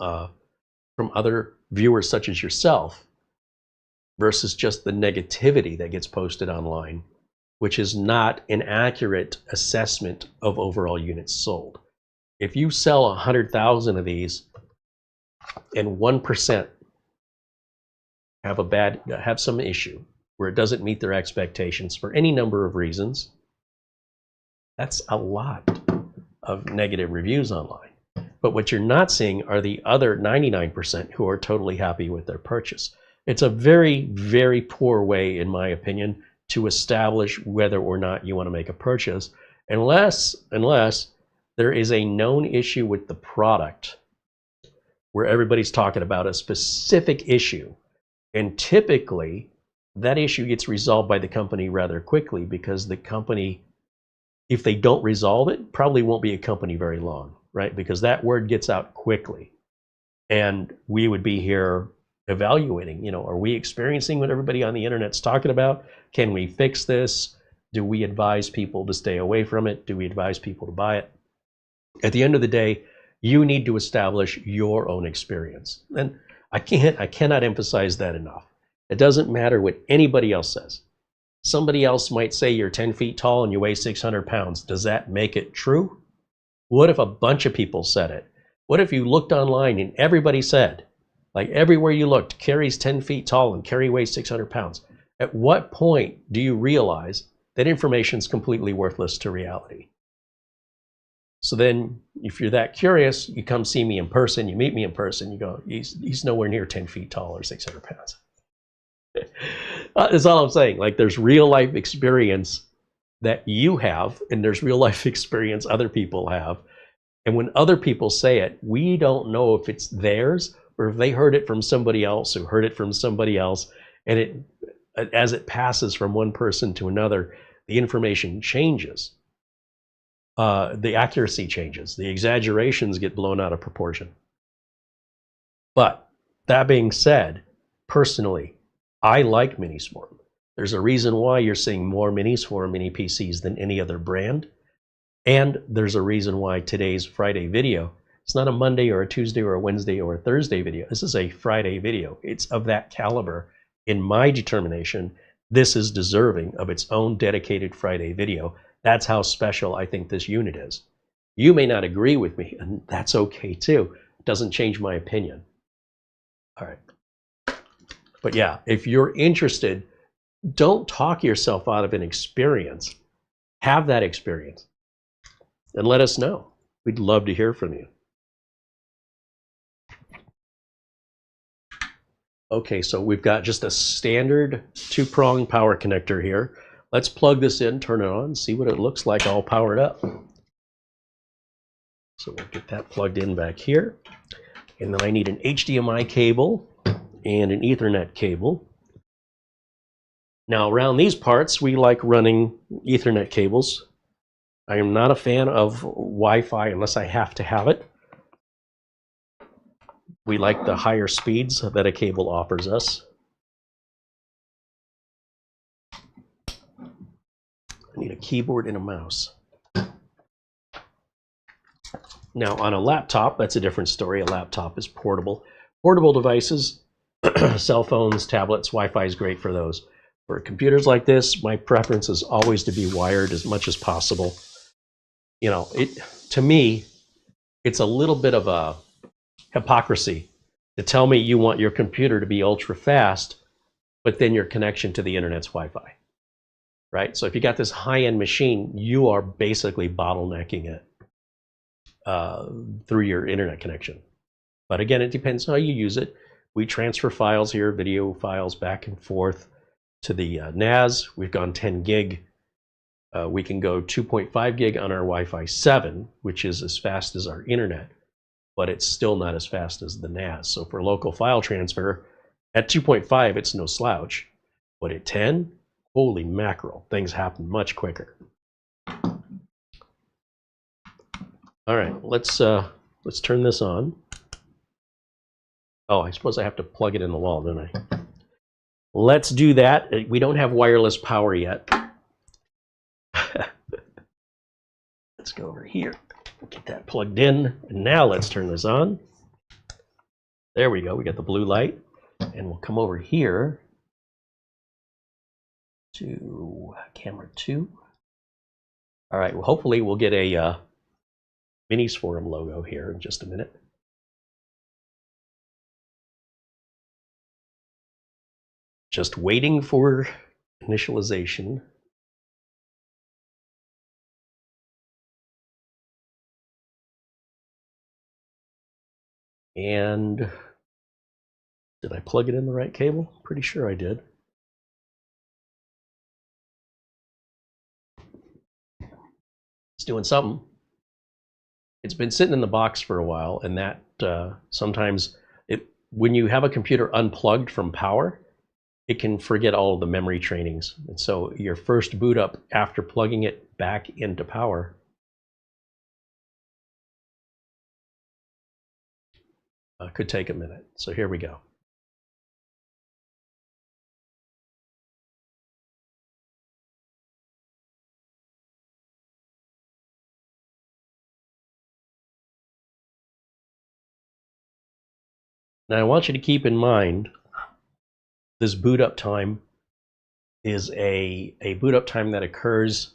other viewers such as yourself, versus just the negativity that gets posted online which is not an accurate assessment of overall units sold. If you sell 100,000 of these and 1% have some issue where it doesn't meet their expectations for any number of reasons, that's a lot of negative reviews online. But what you're not seeing are the other 99% who are totally happy with their purchase. It's a very, very poor way, in my opinion, to establish whether or not you want to make a purchase, unless there is a known issue with the product where everybody's talking about a specific issue. And typically, that issue gets resolved by the company rather quickly, because the company, if they don't resolve it, probably won't be a company very long, right? Because that word gets out quickly. And we would be here evaluating, you know, are we experiencing what everybody on the internet's talking about? Can we fix this? Do we advise people to stay away from it? Do we advise people to buy it? At the end of the day, you need to establish your own experience. And I cannot emphasize that enough. It doesn't matter what anybody else says. Somebody else might say you're 10 feet tall and you weigh 600 pounds. Does that make it true? What if a bunch of people said it? What if you looked online and everybody said, like everywhere you looked, Carey's 10 feet tall and Carey weighs 600 pounds. At what point do you realize that information is completely worthless to reality? So then if you're that curious, you come see me in person, you meet me in person, you go, he's nowhere near 10 feet tall or 600 pounds. That's all I'm saying. Like, there's real life experience that you have, and there's real life experience other people have. And when other people say it, we don't know if it's theirs or if they heard it from somebody else who heard it from somebody else. And as it passes from one person to another, the information changes. The accuracy changes. The exaggerations get blown out of proportion. But that being said, personally, I like Minisforum. There's a reason why you're seeing more Minisforum mini PCs than any other brand. And there's a reason why today's Friday video, it's not a Monday or a Tuesday or a Wednesday or a Thursday video. This is a Friday video. It's of that caliber. In my determination, this is deserving of its own dedicated Friday video. That's how special I think this unit is. You may not agree with me, and that's okay too. It doesn't change my opinion. All right. But yeah, if you're interested, don't talk yourself out of an experience. Have that experience and let us know. We'd love to hear from you. Okay, so we've got just a standard 2-prong power connector here. Let's plug this in, turn it on, see what it looks like all powered up. So we'll get that plugged in back here. And then I need an HDMI cable and an Ethernet cable. Now around these parts, we like running Ethernet cables. I am not a fan of Wi-Fi unless I have to have it. We like the higher speeds that a cable offers us. I need a keyboard and a mouse. Now on a laptop, that's a different story. A laptop is portable. Portable devices, cell phones, tablets, Wi-Fi is great for those. For computers like this, my preference is always to be wired as much as possible. You know, to me, it's a little bit of a hypocrisy to tell me you want your computer to be ultra fast, but then your connection to the internet's Wi-Fi, right? So if you got this high-end machine, you are basically bottlenecking it through your internet connection. But again, it depends how you use it. We transfer files here, video files back and forth to the NAS. We've gone 10 gig. We can go 2.5 gig on our Wi-Fi 7, which is as fast as our internet, but it's still not as fast as the NAS. So for local file transfer, at 2.5, it's no slouch, but at 10, holy mackerel, things happen much quicker. All right, let's turn this on. Oh, I suppose I have to plug it in the wall, don't I? Let's do that. We don't have wireless power yet. Let's go over here, get that plugged in, and now let's turn this on. There we go, we got the blue light, and we'll come over here to camera 2. All right, well, hopefully we'll get a Minisforum logo here in just a minute. Just waiting for initialization. And did I plug it in the right cable? Pretty sure I did. It's doing something. It's been sitting in the box for a while, and that sometimes when you have a computer unplugged from power, it can forget all of the memory trainings. And so your first boot up after plugging it back into power could take a minute. So here we go. Now I want you to keep in mind this boot up time is a boot up time that occurs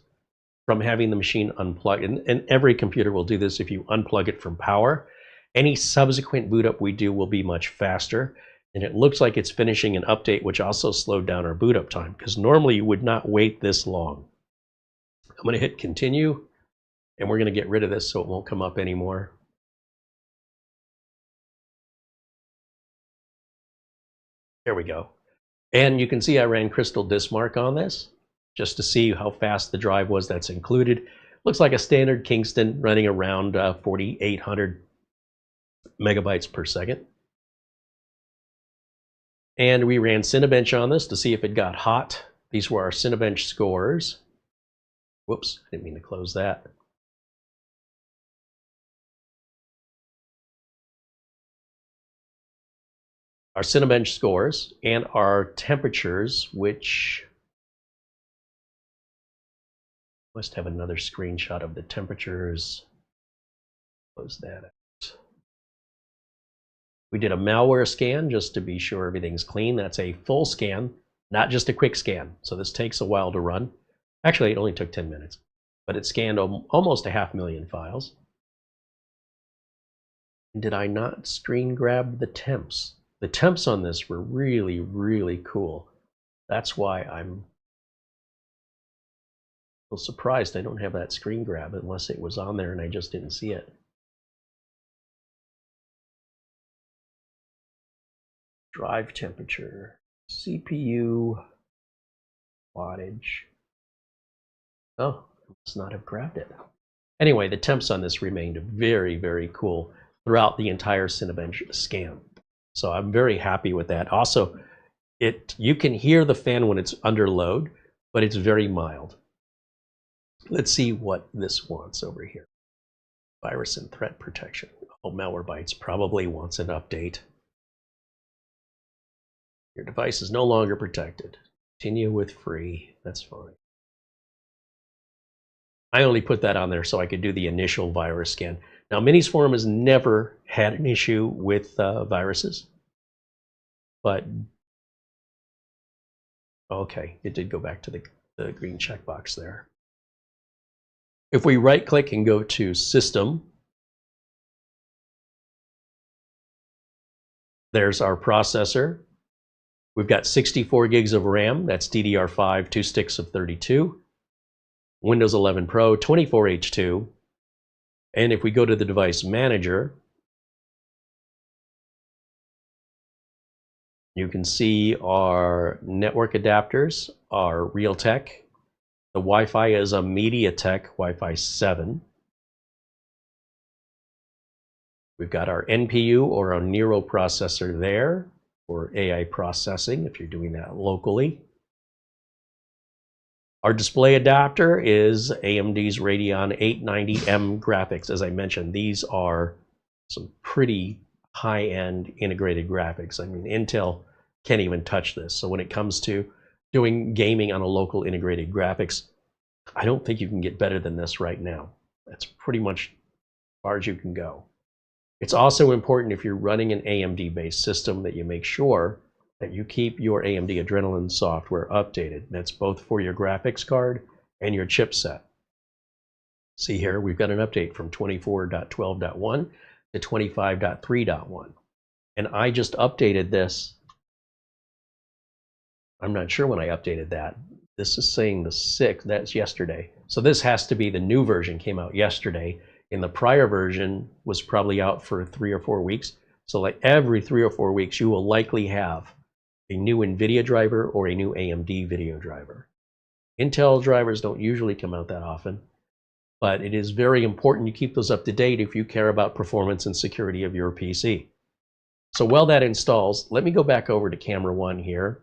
from having the machine unplugged. And every computer will do this if you unplug it from power. Any subsequent boot up we do will be much faster. And it looks like it's finishing an update, which also slowed down our boot up time, because normally you would not wait this long. I'm going to hit continue, and we're going to get rid of this so it won't come up anymore. There we go. And you can see I ran Crystal Dismark on this just to see how fast the drive was that's included. Looks like a standard Kingston running around 4,800 megabytes per second. And we ran Cinebench on this to see if it got hot. These were our Cinebench scores. Whoops, I didn't mean to close that. Our Cinebench scores and our temperatures, which must have another screenshot of the temperatures. Close that out. We did a malware scan just to be sure everything's clean. That's a full scan, not just a quick scan. So this takes a while to run. Actually, it only took 10 minutes, but it scanned almost 500,000 files. Did I not screen grab the temps? The temps on this were really, really cool. That's why I'm a little surprised I don't have that screen grab unless it was on there and I just didn't see it. Drive temperature, CPU, wattage. Oh, I must not have grabbed it. Anyway, the temps on this remained very, very cool throughout the entire Cinebench scan. So I'm very happy with that. Also, you can hear the fan when it's under load, but it's very mild. Let's see what this wants over here. Virus and threat protection. Oh, Malwarebytes probably wants an update. Your device is no longer protected. Continue with free. That's fine. I only put that on there so I could do the initial virus scan. Now, Minisforum has never had an issue with viruses, but okay, it did go back to the green checkbox there. If we right-click and go to System, there's our processor. We've got 64 gigs of RAM. That's DDR5, 2 sticks of 32. Windows 11 Pro, 24H2. And if we go to the device manager, you can see our network adapters are Realtek. The Wi-Fi is a MediaTek Wi-Fi 7. We've got our NPU or our Nero processor there for AI processing if you're doing that locally. Our display adapter is AMD's Radeon 890M graphics. As I mentioned, these are some pretty high-end integrated graphics. I mean, Intel can't even touch this. So when it comes to doing gaming on a local integrated graphics, I don't think you can get better than this right now. That's pretty much as far as you can go. It's also important if you're running an AMD-based system that you make sure that you keep your AMD Adrenalin software updated. That's both for your graphics card and your chipset. See here, we've got an update from 24.12.1 to 25.3.1. And I just updated this. I'm not sure when I updated that. This is saying the 6th, that's yesterday. So this has to be the new version, came out yesterday. And the prior version was probably out for 3 or 4 weeks. So like every 3 or 4 weeks, you will likely have a new NVIDIA driver or a new AMD video driver. Intel drivers don't usually come out that often, but it is very important you keep those up to date if you care about performance and security of your PC. So while that installs, let me go back over to camera 1 here.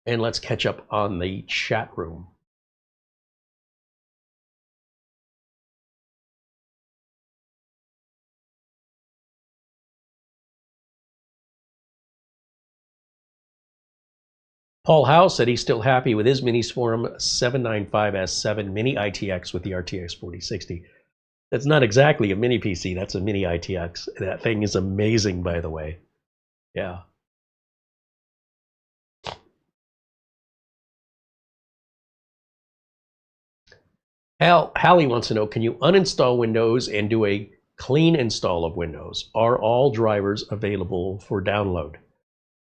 And let's catch up on the chat room. Paul Howe said he's still happy with his Minisforum 795S7 Mini ITX with the RTX 4060. That's not exactly a mini PC, that's a mini ITX. That thing is amazing, by the way. Yeah. Hallie wants to know, can you uninstall Windows and do a clean install of Windows? Are all drivers available for download?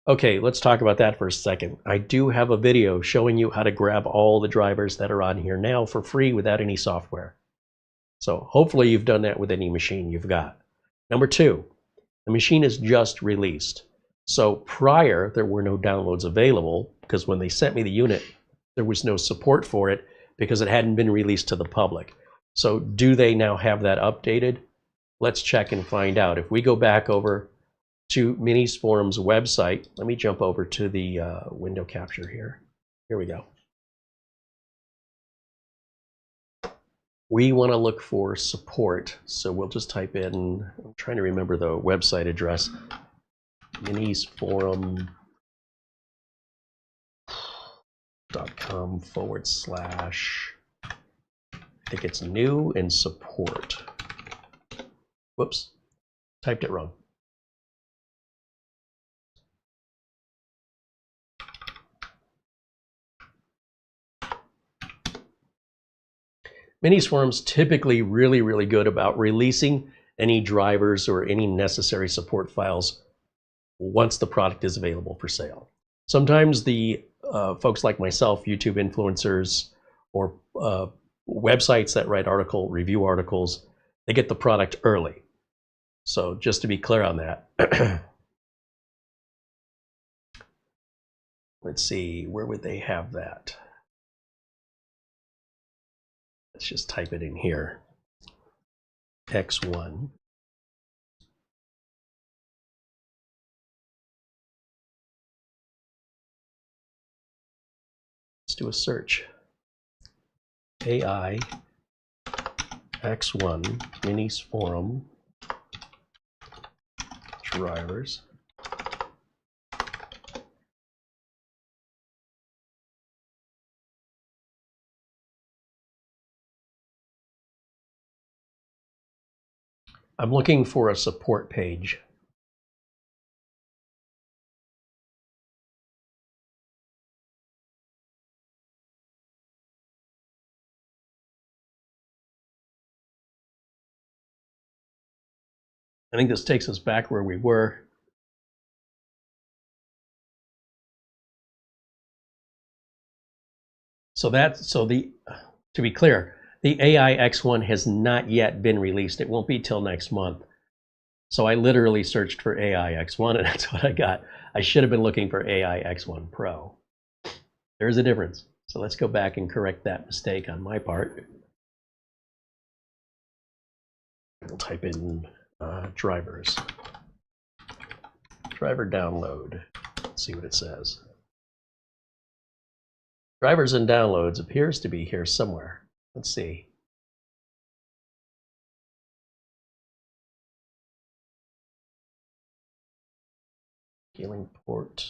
Okay, let's talk about that for a second. I do have a video showing you how to grab all the drivers that are on here now for free without any software. So hopefully you've done that with any machine you've got. Number 2, the machine is just released. So prior, there were no downloads available because when they sent me the unit, there was no support for it because it hadn't been released to the public. So do they now have that updated? Let's check and find out. If we go back over to Minisforum's website, let me jump over to the window capture here. Here we go. We want to look for support, so we'll just type in, I'm trying to remember the website address, minisforum.com/. I think it's new and support. Whoops, typed it wrong. Minisforum's typically really good about releasing any drivers or any necessary support files once the product is available for sale. Sometimes the folks like myself, YouTube influencers, or websites that write review articles, they get the product early. So just to be clear on that. Let's see, where would they have that? Let's just type it in here. X1. Let's do a search. AI X1 Minisforum drivers. I'm looking for a support page. I think this takes us back where we were. To be clear, the AI X1 has not yet been released. It won't be till next month. So I literally searched for AI X1 and that's what I got. I should have been looking for AI X1 Pro. There's a difference. So let's go back and correct that mistake on my part. We'll type in drivers. Driver download. Let's see what it says. Drivers and downloads appears to be here somewhere. Let's see. Healing port.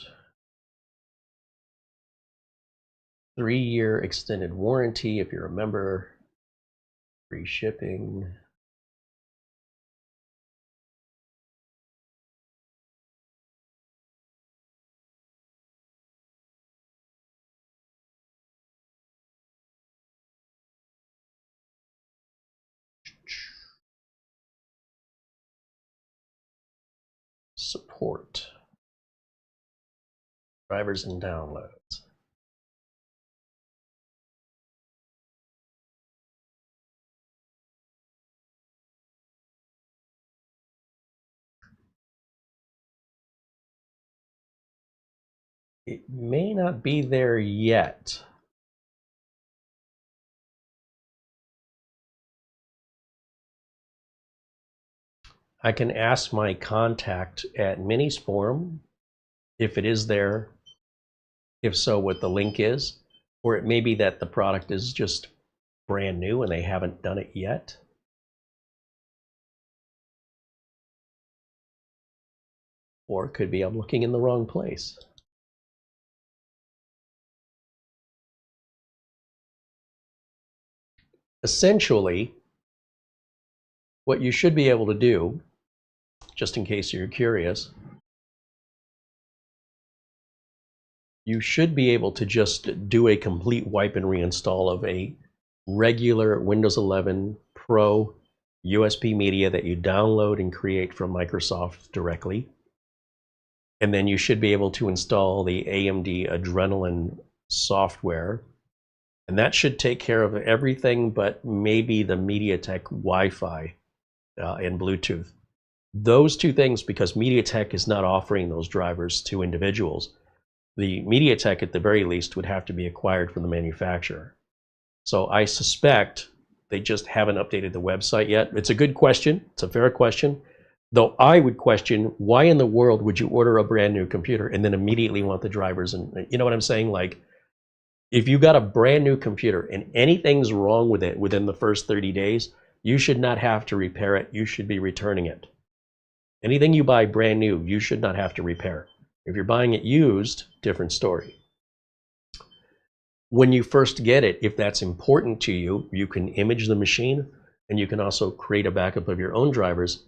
3-year extended warranty if you're a member. Free shipping. Support. Drivers and downloads. It may not be there yet. I can ask my contact at Minisforum if it is there, if so, what the link is, or it may be that the product is just brand new and they haven't done it yet. Or it could be I'm looking in the wrong place. Essentially, what you should be able to do, just in case you're curious, you should be able to just do a complete wipe and reinstall of a regular Windows 11 Pro USB media that you download and create from Microsoft directly. And then you should be able to install the AMD Adrenalin software. And that should take care of everything but maybe the MediaTek Wi-Fi and Bluetooth. Those two things, because MediaTek is not offering those drivers to individuals, the MediaTek at the very least would have to be acquired from the manufacturer. So I suspect they just haven't updated the website yet. It's a good question. It's a fair question. Though I would question, why in the world would you order a brand new computer and then immediately want the drivers? And you know what I'm saying? Like, if you got a brand new computer and anything's wrong with it within the first 30 days, you should not have to repair it. You should be returning it. Anything you buy brand new, you should not have to repair. If you're buying it used, different story. When you first get it, if that's important to you, you can image the machine and you can also create a backup of your own drivers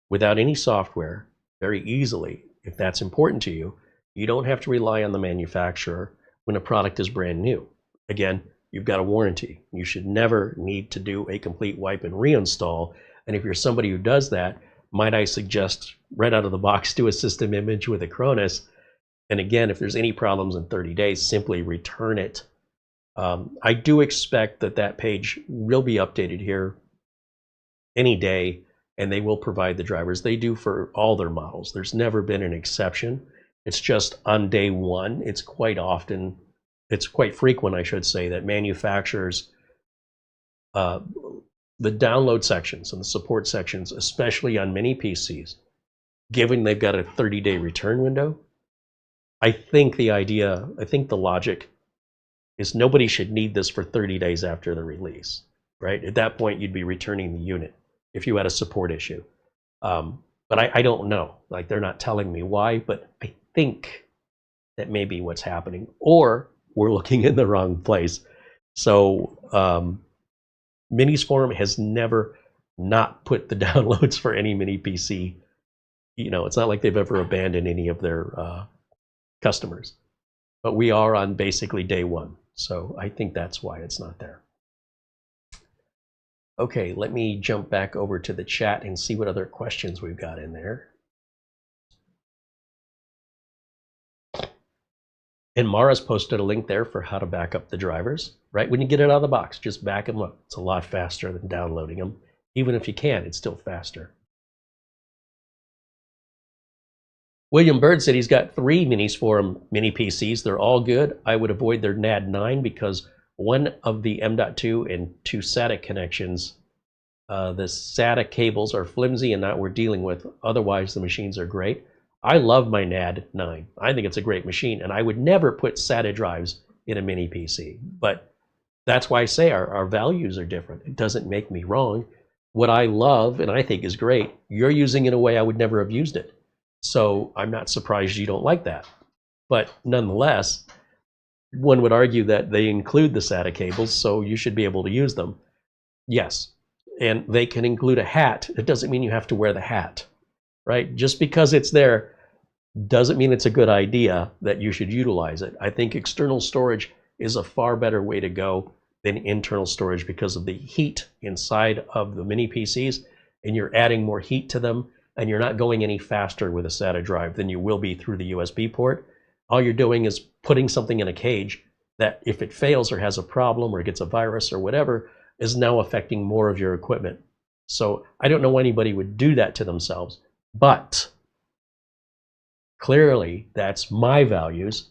without any software very easily. If that's important to you, you don't have to rely on the manufacturer when a product is brand new. Again, you've got a warranty. You should never need to do a complete wipe and reinstall. And if you're somebody who does that, might I suggest right out of the box, do a system image with Acronis. And again, if there's any problems in 30 days, simply return it. I do expect that that page will be updated here any day, and they will provide the drivers. They do for all their models. There's never been an exception. It's just on day one, it's quite frequent, I should say, that manufacturers, the download sections and the support sections, especially on mini PCs, given they've got a 30-day return window, I think the logic is nobody should need this for 30 days after the release, right? At that point, you'd be returning the unit if you had a support issue. But I don't know. Like, they're not telling me why, but I think that may be what's happening. Or we're looking in the wrong place. So Minisforum has never not put the downloads for any mini PC. You know, it's not like they've ever abandoned any of their customers. But we are on basically day one. So I think that's why it's not there. Okay, let me jump back over to the chat and see what other questions we've got in there. And Mara's posted a link there for how to back up the drivers, right? When you get it out of the box, just back them up. It's a lot faster than downloading them. Even if you can, it's still faster. William Bird said he's got 3 Minisforum mini PCs. They're all good. I would avoid their NAD 9 because one of the M.2 and 2 SATA connections, the SATA cables are flimsy and not worth dealing with. Otherwise, the machines are great. I love my NAD 9. I think it's a great machine, and I would never put SATA drives in a mini PC. But that's why I say our values are different. It doesn't make me wrong. What I love and I think is great, you're using it in a way I would never have used it. So I'm not surprised you don't like that. But nonetheless, one would argue that they include the SATA cables, so you should be able to use them. Yes, and they can include a hat. It doesn't mean you have to wear the hat, right? Just because it's there doesn't mean it's a good idea that you should utilize it. I think external storage is a far better way to go than internal storage because of the heat inside of the mini PCs, and you're adding more heat to them. and you're not going any faster with a SATA drive than you will be through the USB port. All you're doing is putting something in a cage that, if it fails or has a problem or gets a virus or whatever, is now affecting more of your equipment. So I don't know why anybody would do that to themselves, but clearly that's my values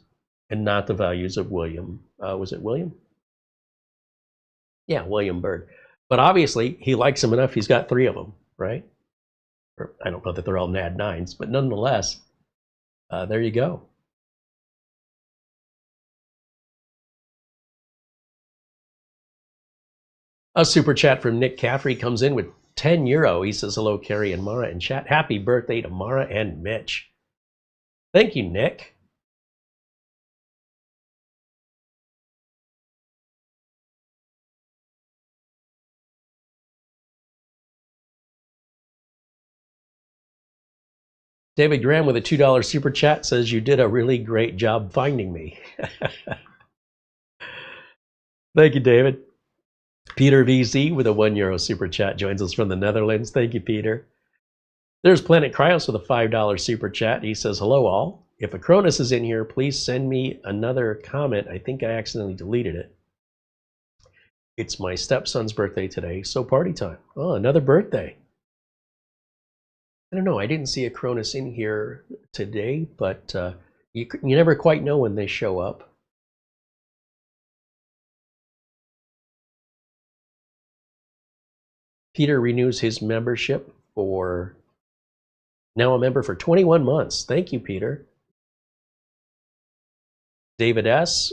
and not the values of William. Was it William? Yeah, William Bird. But obviously he likes them enough, he's got 3 of them, right? Or, I don't know that they're all NAD 9s, but nonetheless, there you go. A super chat from Nick Caffrey comes in with 10 euro. He says, hello, Carey and Mara in chat. Happy birthday to Mara and Mitch. Thank you, Nick. David Graham with a $2 super chat says, you did a really great job finding me. Thank you, David. Peter VZ with a €1 super chat joins us from the Netherlands. Thank you, Peter. There's Planet Cryos with a $5 super chat. He says, hello all. If Acronis is in here, please send me another comment. I think I accidentally deleted it. It's my stepson's birthday today, so party time. Oh, another birthday. I don't know. I didn't see Acronis in here today, but you never quite know when they show up. Peter renews his membership for, now a member for 21 months. Thank you, Peter. David S.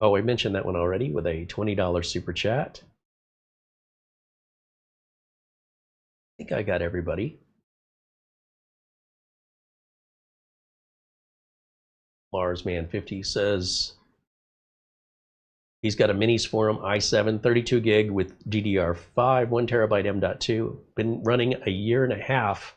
Oh, I mentioned that one already with a $20 super chat. I think I got everybody. Marsman50 says he's got a Minisforum i7 32 gig with DDR5, 1 terabyte M.2. Been running a year and a half,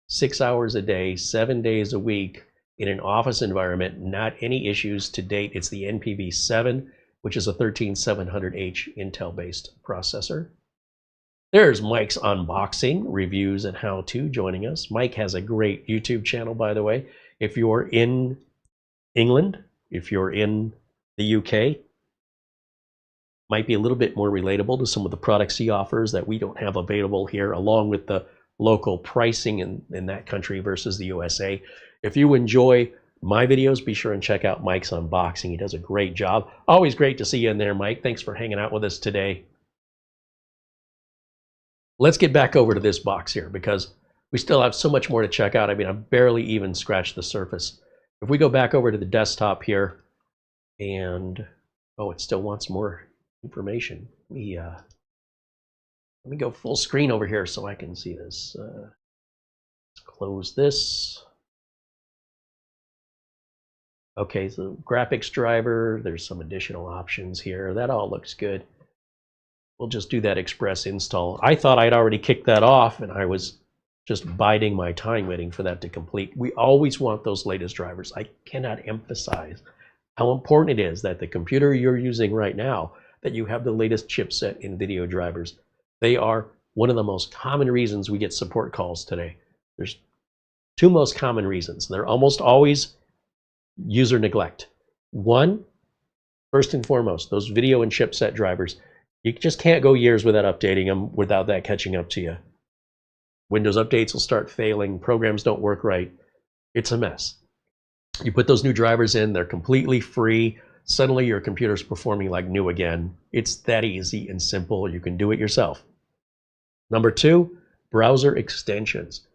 6 hours a day, 7 days a week in an office environment. Not any issues to date. It's the NPV7, which is a 13700H Intel-based processor. There's Mike's unboxing, reviews, and how-to joining us. Mike has a great YouTube channel, by the way. If you're in England, if you're in the UK, might be a little bit more relatable to some of the products he offers that we don't have available here, along with the local pricing in that country versus the USA. If you enjoy my videos, be sure and check out Mike's unboxing. He does a great job. Always great to see you in there, Mike. Thanks for hanging out with us today. Let's get back over to this box here because we still have so much more to check out. I mean, I've barely even scratched the surface. If we go back over to the desktop here and, oh, it still wants more information. Let me go full screen over here so I can see this. Let's close this. Okay, so graphics driver, there's some additional options here. That all looks good. We'll just do that express install. I thought I'd already kicked that off and I was just biding my time waiting for that to complete. We always want those latest drivers. I cannot emphasize how important it is that the computer you're using right now, that you have the latest chipset in video drivers. They are one of the most common reasons we get support calls today. There's 2 most common reasons. They're almost always user neglect. One, first and foremost, those video and chipset drivers. You just can't go years without updating them without that catching up to you. Windows updates will start failing. Programs don't work right. It's a mess. You put those new drivers in, they're completely free. Suddenly your computer's performing like new again. It's that easy and simple. You can do it yourself. Number 2, browser extensions.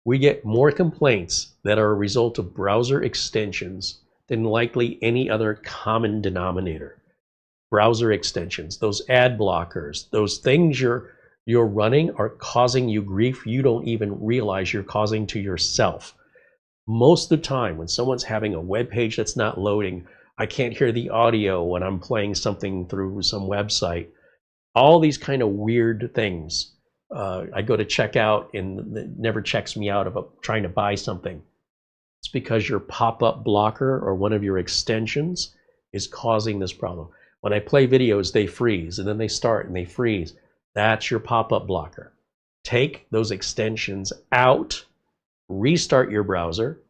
We get more complaints that are a result of browser extensions than likely any other common denominator. Browser extensions, those ad blockers, those things you're running are causing you grief you don't even realize you're causing to yourself. Most of the time when someone's having a web page that's not loading, I can't hear the audio when I'm playing something through some website. All these kind of weird things. I go to check out and it never checks me out of trying to buy something. It's because your pop-up blocker or one of your extensions is causing this problem. When I play videos, they freeze and then they start and they freeze. That's your pop-up blocker. Take those extensions out, restart your browser,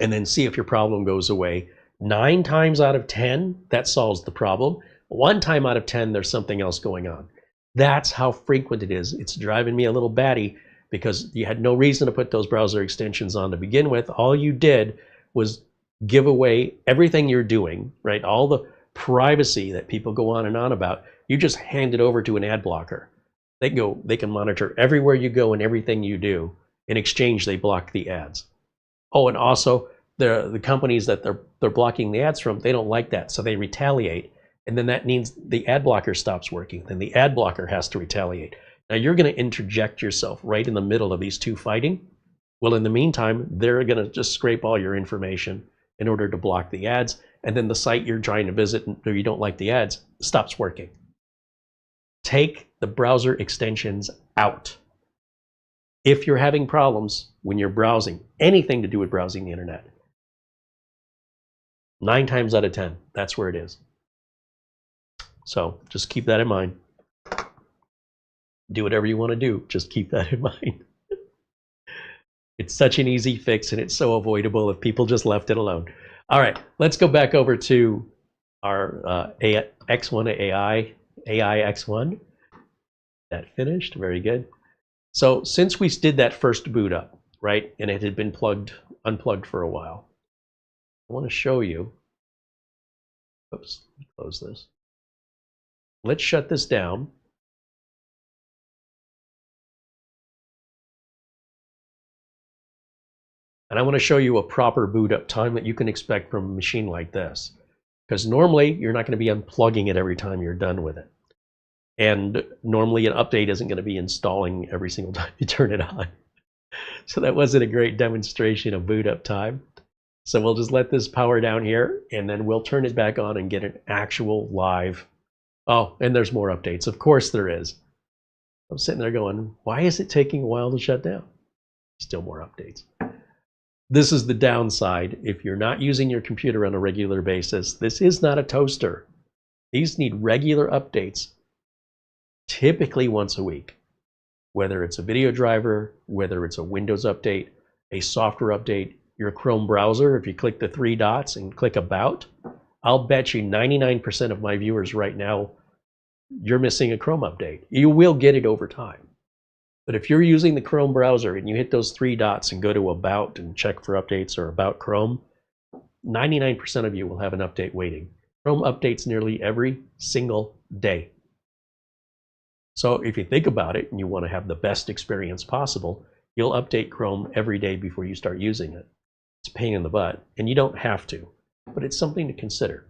and then see if your problem goes away. 9 times out of 10, that solves the problem. 1 time out of 10, there's something else going on. That's how frequent it is. It's driving me a little batty because you had no reason to put those browser extensions on to begin with. All you did was give away everything you're doing, right? All the privacy that people go on and on about, you just hand it over to an ad blocker. They can monitor everywhere you go and everything you do. In exchange, they block the ads. Oh, and also the companies that they're blocking the ads from, they don't like that, so they retaliate. And then that means the ad blocker stops working. Then the ad blocker has to retaliate. Now you're going to interject yourself right in the middle of these two fighting. Well, in the meantime, they're going to just scrape all your information in order to block the ads. And then the site you're trying to visit or you don't like the ads stops working. Take the browser extensions out. If you're having problems when you're browsing, anything to do with browsing the internet, 9 times out of 10, that's where it is. So just keep that in mind. Do whatever you want to do. Just keep that in mind. It's such an easy fix and it's so avoidable if people just left it alone. All right, let's go back over to our X1 AI X1. That finished, very good. So since we did that first boot up, right, and it had been unplugged for a while, I want to show you, oops, let me close this. Let's shut this down. And I want to show you a proper boot up time that you can expect from a machine like this. Because normally you're not going to be unplugging it every time you're done with it. And normally an update isn't going to be installing every single time you turn it on. So that wasn't a great demonstration of boot up time. So we'll just let this power down here and then we'll turn it back on and get an actual live. Oh, and there's more updates. Of course there is. I'm sitting there going, why is it taking a while to shut down? Still more updates. This is the downside. If you're not using your computer on a regular basis, this is not a toaster. These need regular updates, typically once a week. Whether it's a video driver, whether it's a Windows update, a software update, your Chrome browser, if you click the 3 dots and click About, I'll bet you 99% of my viewers right now, you're missing a Chrome update. You will get it over time. But if you're using the Chrome browser and you hit those 3 dots and go to About and check for updates or About Chrome, 99% of you will have an update waiting. Chrome updates nearly every single day. So if you think about it and you want to have the best experience possible, you'll update Chrome every day before you start using it. It's a pain in the butt, and you don't have to, but it's something to consider.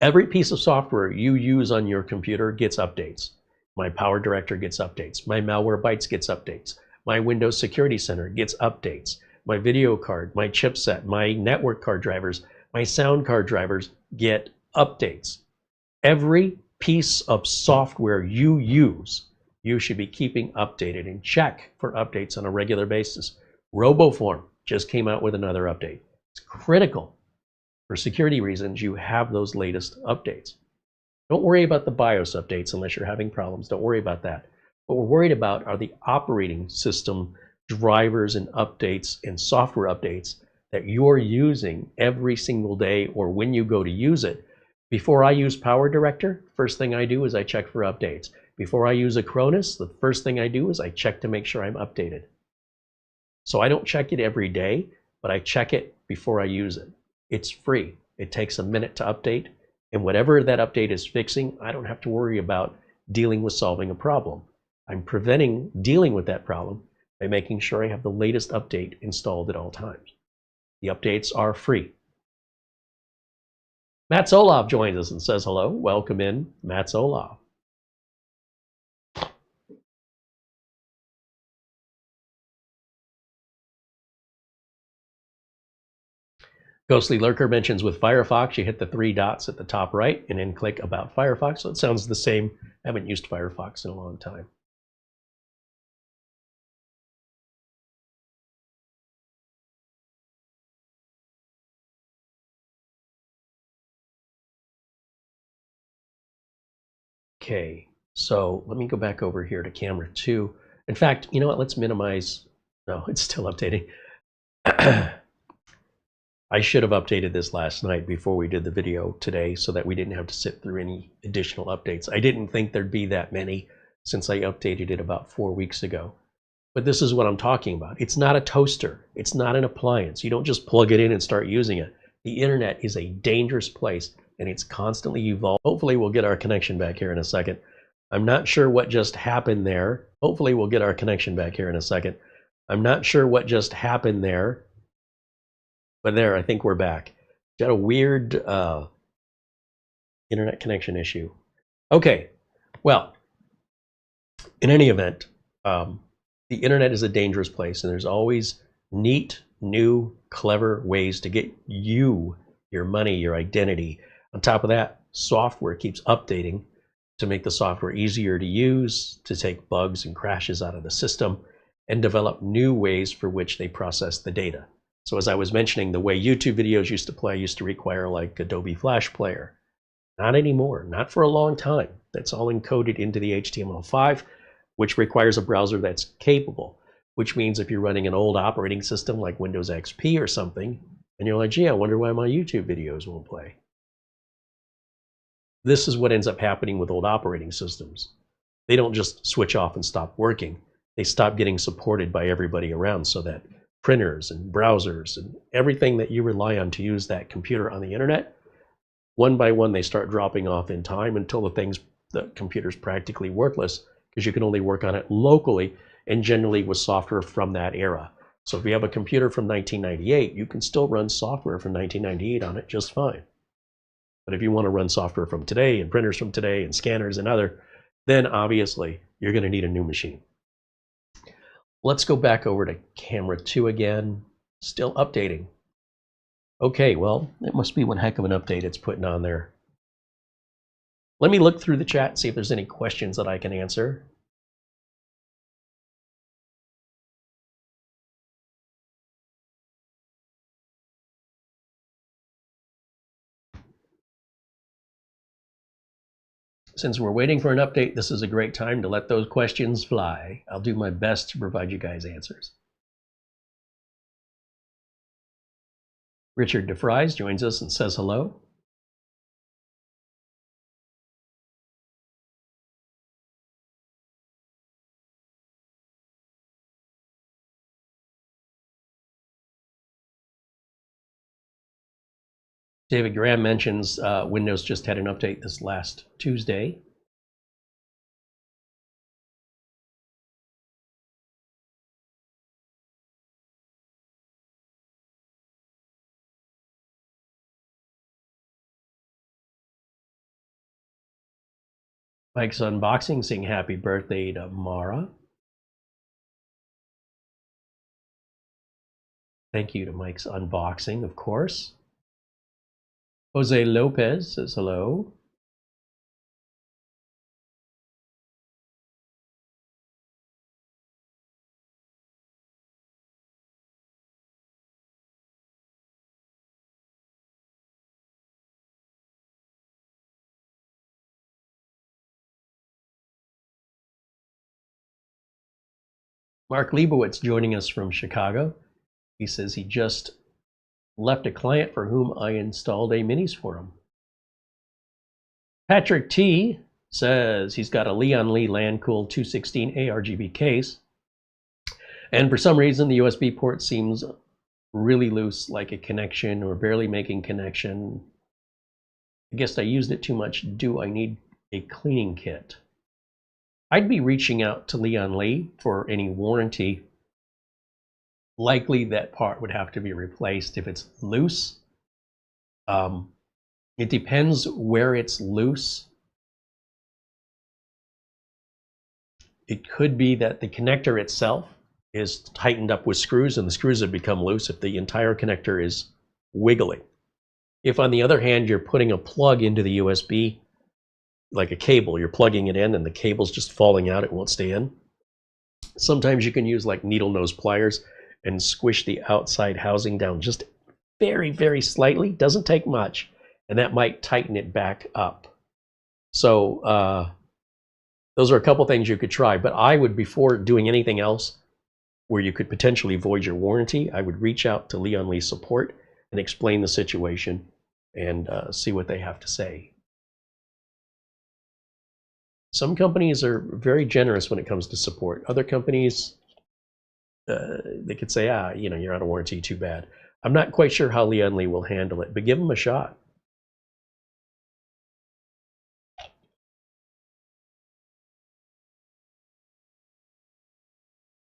Every piece of software you use on your computer gets updates. My Power Director gets updates. My Malwarebytes gets updates. My Windows Security Center gets updates. My video card, my chipset, my network card drivers, my sound card drivers get updates. Every piece of software you use, you should be keeping updated and check for updates on a regular basis. RoboForm just came out with another update. It's critical. For security reasons, you have those latest updates. Don't worry about the BIOS updates unless you're having problems. Don't worry about that. What we're worried about are the operating system drivers and updates and software updates that you're using every single day or when you go to use it. Before I use Power Director, first thing I do is I check for updates. Before I use Acronis, the first thing I do is I check to make sure I'm updated. So I don't check it every day, but I check it before I use it. It's free. It takes a minute to update. And whatever that update is fixing, I don't have to worry about dealing with solving a problem. I'm preventing dealing with that problem by making sure I have the latest update installed at all times. The updates are free. Matt Olaf joins us and says hello. Welcome in, Matt Olaf. Ghostly Lurker mentions with Firefox, you hit the 3 dots at the top right and then click About Firefox. So it sounds the same. I haven't used Firefox in a long time. Okay, So let me go back over here to camera 2. In fact, you know what? Let's minimize. No, it's still updating. I should have updated this last night before we did the video today so that we didn't have to sit through any additional updates. I didn't think there'd be that many since I updated it about 4 weeks ago. But this is what I'm talking about. It's not a toaster. It's not an appliance. You don't just plug it in and start using it. The internet is a dangerous place and it's constantly evolving. Hopefully we'll get our connection back here in a second. I'm not sure what just happened there. Hopefully we'll get our connection back here in a second. I'm not sure what just happened there. But there, I think we're back. Got a weird internet connection issue. Okay, well, in any event, the internet is a dangerous place, and there's always neat, new, clever ways to get you, your money, your identity. On top of that, software keeps updating to make the software easier to use, to take bugs and crashes out of the system, and develop new ways for which they process the data. So as I was mentioning, the way YouTube videos used to play used to require like Adobe Flash Player. Not anymore, not for a long time. That's all encoded into the HTML5, which requires a browser that's capable, which means if you're running an old operating system like Windows XP or something, and you're like, gee, I wonder why my YouTube videos won't play. This is what ends up happening with old operating systems. They don't just switch off and stop working. They stop getting supported by everybody around so that printers and browsers and everything that you rely on to use that computer on the internet, one by one they start dropping off in time until the computer's practically worthless because you can only work on it locally and generally with software from that era. So if you have a computer from 1998, you can still run software from 1998 on it just fine. But if you want to run software from today and printers from today and scanners and other, then obviously you're going to need a new machine. Let's go back over to camera 2 again. Still updating. Okay, well, it must be one heck of an update it's putting on there. Let me look through the chat and see if there's any questions that I can answer. Since we're waiting for an update, this is a great time to let those questions fly. I'll do my best to provide you guys answers. Richard DeFries joins us and says hello. David Graham mentions Windows just had an update this last Tuesday. Mike's Unboxing saying happy birthday to Mara. Thank you to Mike's Unboxing, of course. Jose Lopez says hello. Mark Leibowitz joining us from Chicago. He says he just left a client for whom I installed a Minisforum. Patrick T says he's got a Leon Lee LandCool 216 ARGB case, and for some reason the USB port seems really loose, like a connection or barely making connection. I guess I used it too much. Do I need a cleaning kit? I'd be reaching out to Leon Lee for any warranty. Likely that part would have to be replaced if it's loose. It depends where it's loose. It could be that the connector itself is tightened up with screws and the screws have become loose if the entire connector is wiggling. If on the other hand you're putting a plug into the USB, like a cable, you're plugging it in and the cable's just falling out, it won't stay in. Sometimes you can use like needle nose pliers and squish the outside housing down just very, very slightly. Doesn't take much, and that might tighten it back up. So Those are a couple things you could try, but I would, before doing anything else where you could potentially void your warranty, I would reach out to Leon Lee support and explain the situation and see what they have to say. Some companies are very generous when it comes to support. Other companies, they could say, you know, you're out of warranty, too bad. I'm not quite sure how Leon Lee will handle it, but give him a shot.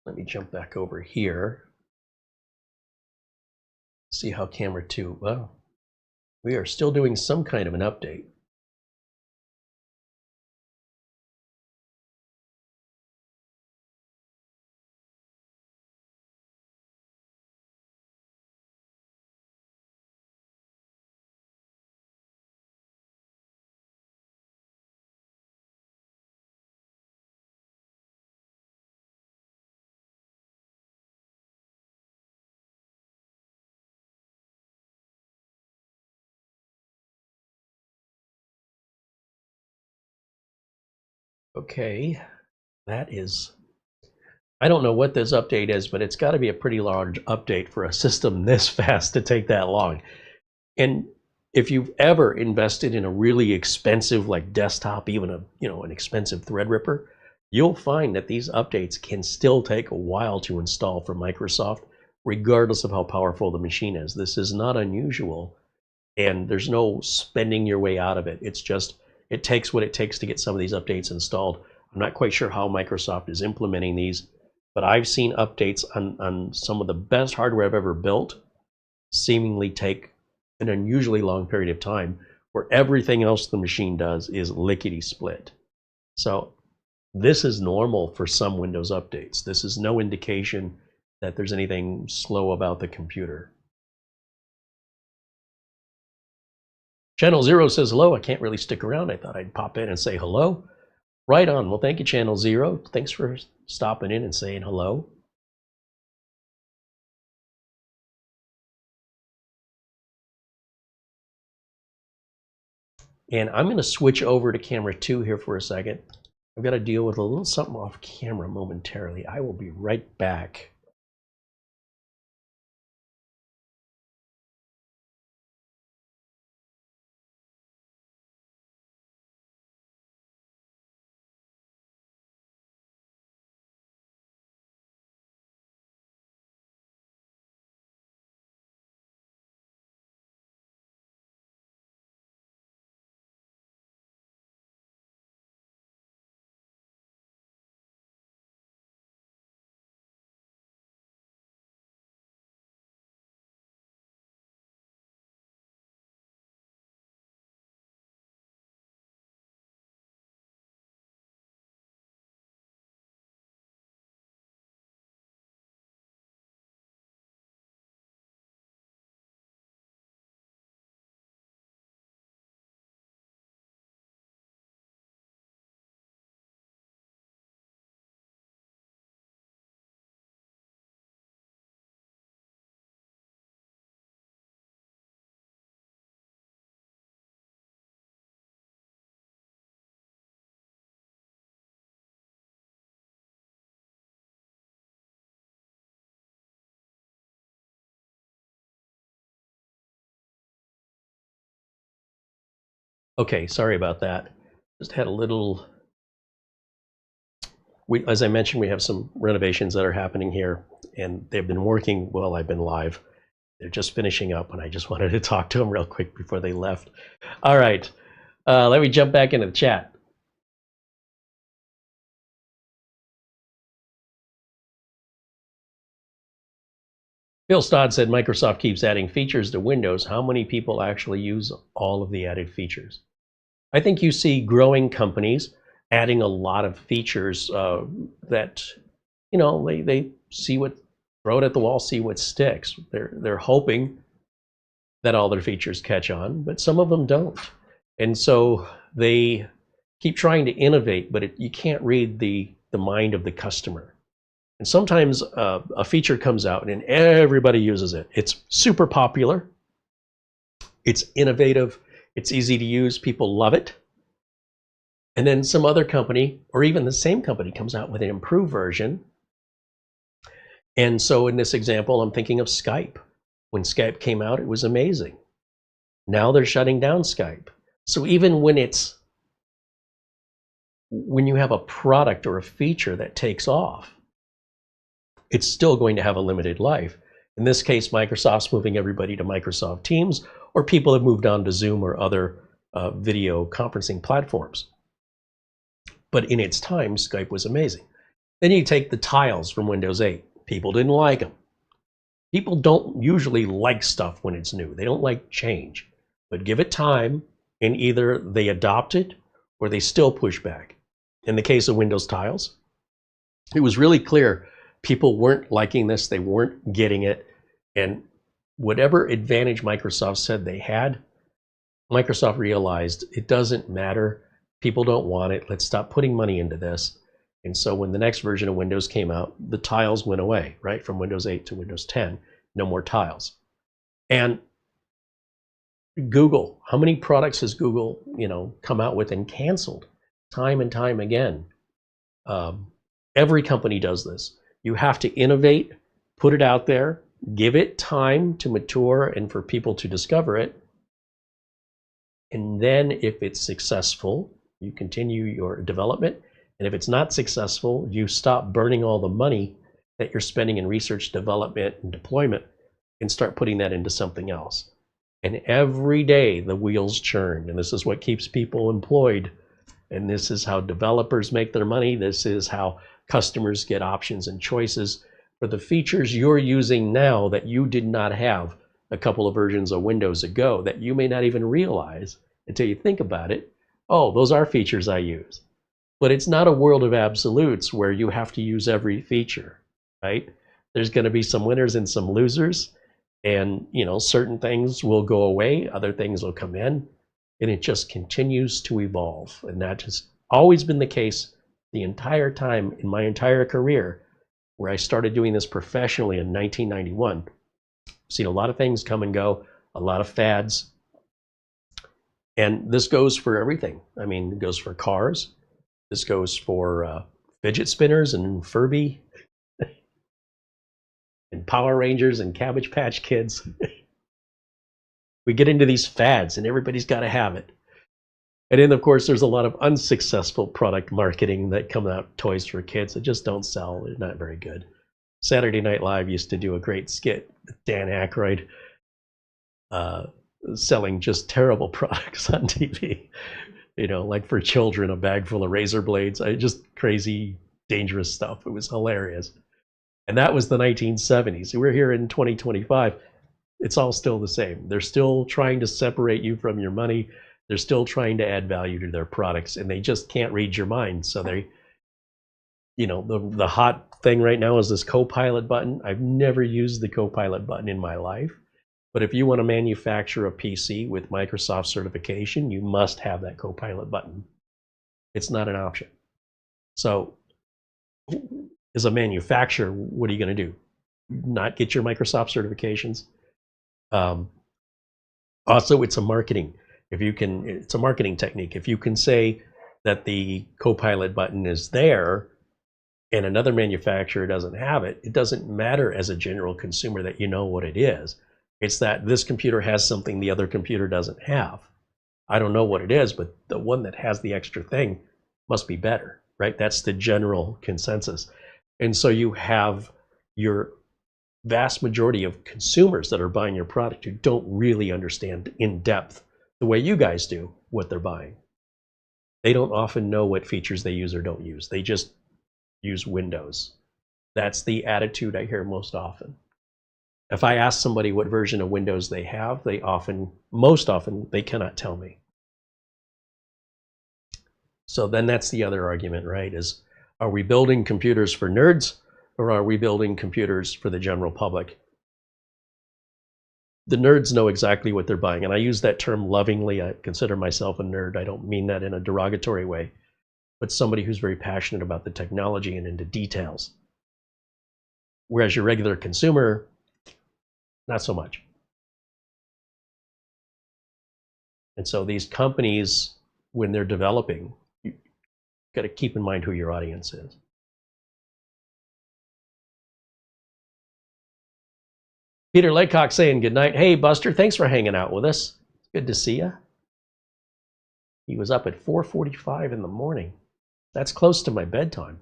Let me jump back over here. See how camera 2, well, we are still doing some kind of an update. Okay, that is, I don't know what this update is, but it's got to be a pretty large update for a system this fast to take that long. And if you've ever invested in a really expensive, like desktop, even an expensive Threadripper, you'll find that these updates can still take a while to install from Microsoft, regardless of how powerful the machine is. This is not unusual, and there's no spending your way out of it. It's just, it takes what it takes to get some of these updates installed. I'm not quite sure how Microsoft is implementing these, but I've seen updates on some of the best hardware I've ever built seemingly take an unusually long period of time, where everything else the machine does is lickety split. So this is normal for some Windows updates. This is no indication that there's anything slow about the computer. Channel 0 says hello. I can't really stick around. I thought I'd pop in and say hello. Right on. Well, thank you, Channel 0. Thanks for stopping in and saying hello. And I'm going to switch over to camera 2 here for a second. I've got to deal with a little something off camera momentarily. I will be right back. Okay, sorry about that. Just had a little, as I mentioned, we have some renovations that are happening here, and they've been working while I've been live. They're just finishing up, and I just wanted to talk to them real quick before they left. All right, let me jump back into the chat. Bill Stodd said Microsoft keeps adding features to Windows. How many people actually use all of the added features? I think you see growing companies adding a lot of features that, you know, they see what, throw it at the wall, see what sticks. They're hoping that all their features catch on, but some of them don't. And so they keep trying to innovate, but you can't read the mind of the customer. And sometimes a feature comes out and everybody uses it. It's super popular. It's innovative. It's easy to use. People love it. And then some other company, or even the same company, comes out with an improved version. And so in this example, I'm thinking of Skype. When Skype came out, it was amazing. Now they're shutting down Skype. So even when you have a product or a feature that takes off, it's still going to have a limited life. In this case, Microsoft's moving everybody to Microsoft Teams, or people have moved on to Zoom or other video conferencing platforms. But in its time, Skype was amazing. Then you take the tiles from Windows 8. People didn't like them. People don't usually like stuff when it's new. They don't like change. But give it time, and either they adopt it or they still push back. In the case of Windows tiles, it was really clear people weren't liking this. They weren't getting it. And whatever advantage Microsoft said they had, Microsoft realized it doesn't matter. People don't want it. Let's stop putting money into this. And so when the next version of Windows came out, the tiles went away, right? From Windows 8 to Windows 10, no more tiles. And Google, how many products has Google, come out with and canceled time and time again? Every company does this. You have to innovate, put it out there, give it time to mature and for people to discover it. And then if it's successful, you continue your development. And if it's not successful, you stop burning all the money that you're spending in research, development, and deployment and start putting that into something else. And every day the wheels churn, and this is what keeps people employed. And this is how developers make their money. This is how customers get options and choices for the features you're using now that you did not have a couple of versions of Windows ago, that you may not even realize until you think about it. Oh, those are features I use. But it's not a world of absolutes where you have to use every feature, right? There's going to be some winners and some losers. And, certain things will go away, other things will come in, and it just continues to evolve. And that has always been the case the entire time in my entire career, where I started doing this professionally in 1991. I've seen a lot of things come and go, a lot of fads. And this goes for everything. I mean, it goes for cars. This goes for fidget spinners and Furby and Power Rangers and Cabbage Patch Kids. We get into these fads and everybody's got to have it. And then, of course, there's a lot of unsuccessful product marketing that come out, toys for kids that just don't sell. They're not very good. Saturday Night Live used to do a great skit with Dan Aykroyd selling just terrible products on TV. Like for children, a bag full of razor blades. Just crazy, dangerous stuff. It was hilarious. And that was the 1970s. We're here in 2025. It's all still the same. They're still trying to separate you from your money. They're still trying to add value to their products, and they just can't read your mind. So they, the hot thing right now is this Copilot button. I've never used the Copilot button in my life. But if you want to manufacture a PC with Microsoft certification, you must have that Copilot button. It's not an option. So as a manufacturer, what are you going to do? Not get your Microsoft certifications? Also, it's a marketing. It's a marketing technique. If you can say that the Copilot button is there and another manufacturer doesn't have it, it doesn't matter as a general consumer that you know what it is. It's that this computer has something the other computer doesn't have. I don't know what it is, but the one that has the extra thing must be better, right? That's the general consensus. And so you have your vast majority of consumers that are buying your product who don't really understand in depth the way you guys do what they're buying. They don't often know what features they use or don't use. They just use Windows. That's the attitude I hear most often. If I ask somebody what version of Windows they have, most often, they cannot tell me. So then that's the other argument, right? Is, are we building computers for nerds, or are we building computers for the general public? The nerds know exactly what they're buying, and I use that term lovingly. I consider myself a nerd. I don't mean that in a derogatory way, but somebody who's very passionate about the technology and into details. Whereas your regular consumer, not so much. And so these companies, when they're developing, Got to keep in mind who your audience is. Peter Laycock saying good night. Hey, Buster, thanks for hanging out with us. Good to see you. He was up at 4:45 in the morning. That's close to my bedtime.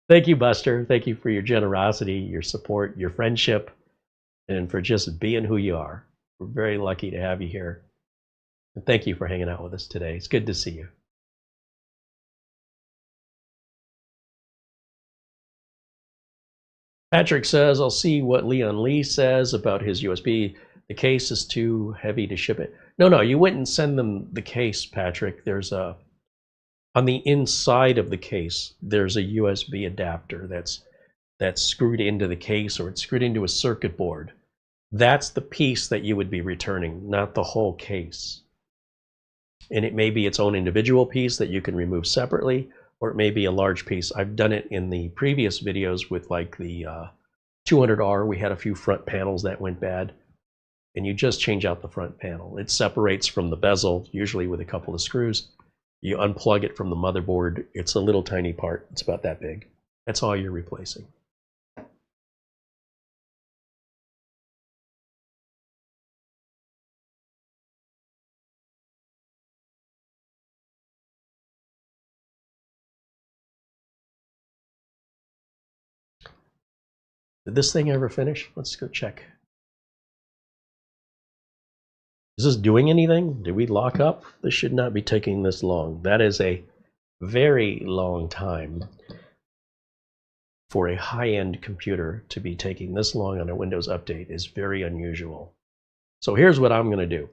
Thank you, Buster. Thank you for your generosity, your support, your friendship, and for just being who you are. We're very lucky to have you here. And thank you for hanging out with us today. It's good to see you. Patrick says, I'll see what Leon Lee says about his USB. The case is too heavy to ship it. No, you wouldn't send them the case, Patrick. There's a, on the inside of the case, there's a USB adapter that's screwed into the case, or it's screwed into a circuit board. That's the piece that you would be returning, not the whole case. And it may be its own individual piece that you can remove separately, or it may be a large piece. I've done it in the previous videos with like the 200R. We had a few front panels that went bad, and you just change out the front panel. It separates from the bezel, usually with a couple of screws. You unplug it from the motherboard. It's a little tiny part. It's about that big. That's all you're replacing. Did this thing ever finish? Let's go check. Is this doing anything? Did we lock up? This should not be taking this long. That is a very long time for a high-end computer to be taking this long on a Windows update. Is very unusual. So here's what I'm going to do.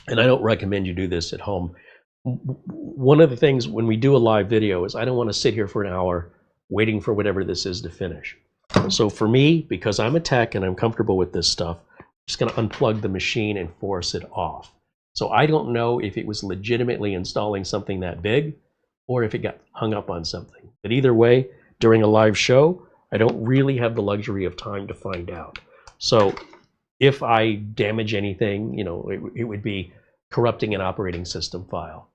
And I don't recommend you do this at home. One of the things when we do a live video is I don't want to sit here for an hour waiting for whatever this is to finish. So for me, because I'm a tech and I'm comfortable with this stuff, I'm just going to unplug the machine and force it off. So I don't know if it was legitimately installing something that big or if it got hung up on something. But either way, during a live show, I don't really have the luxury of time to find out. So if I damage anything, you know, it would be corrupting an operating system file.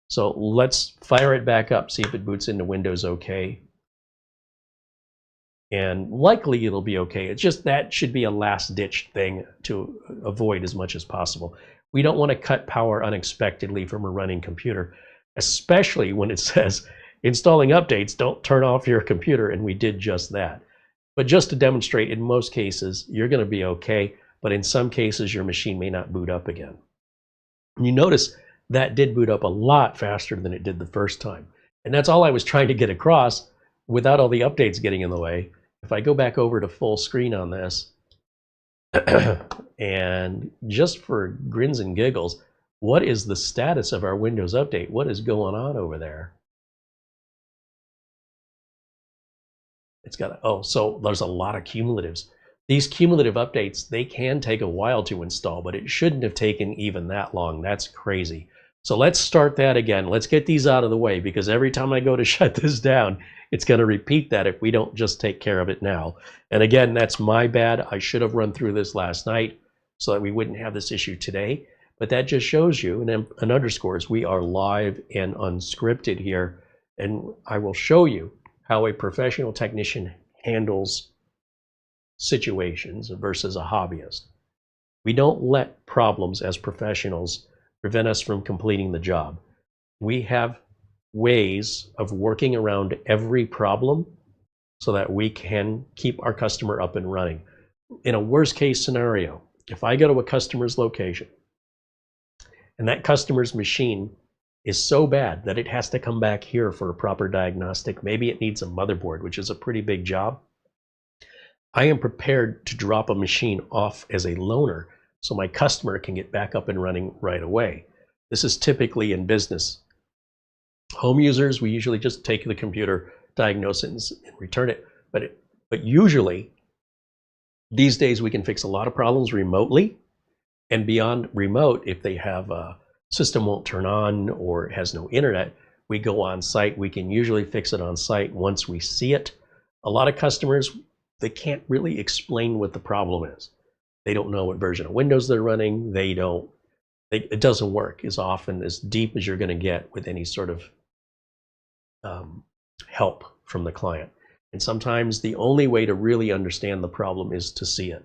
So let's fire it back up, see if it boots into Windows okay. And likely it'll be okay. It's just that should be a last-ditch thing to avoid as much as possible. We don't want to cut power unexpectedly from a running computer, especially when it says installing updates, don't turn off your computer, and we did just that. But just to demonstrate, in most cases, you're going to be okay, but in some cases, your machine may not boot up again. You notice that did boot up a lot faster than it did the first time. And that's all I was trying to get across without all the updates getting in the way. If I go back over to full screen on this, and just for grins and giggles, what is the status of our Windows update? What is going on over there? It's got, oh, so there's a lot of cumulatives. These cumulative updates, they can take a while to install, but it shouldn't have taken even that long. That's crazy. So let's start that again. Let's get these out of the way, because every time I go to shut this down, it's going to repeat that if we don't just take care of it now. And again, that's my bad. I should have run through this last night so that we wouldn't have this issue today. But that just shows you and underscores we are live and unscripted here. And I will show you how a professional technician handles situations versus a hobbyist. We don't let problems as professionals prevent us from completing the job. We have ways of working around every problem so that we can keep our customer up and running. In a worst case scenario, if I go to a customer's location and that customer's machine is so bad that it has to come back here for a proper diagnostic, maybe it needs a motherboard, which is a pretty big job, I am prepared to drop a machine off as a loaner so my customer can get back up and running right away. This is typically in business. Home users, we usually just take the computer, diagnose it, and return it. But usually, these days we can fix a lot of problems remotely. And beyond remote, if they have a system won't turn on or has no internet, we go on site. We can usually fix it on site once we see it. A lot of customers, they can't really explain what the problem is. They don't know what version of Windows they're running. They don't it doesn't work as often, as deep as you're going to get with any sort of help from the client. And sometimes the only way to really understand the problem is to see it.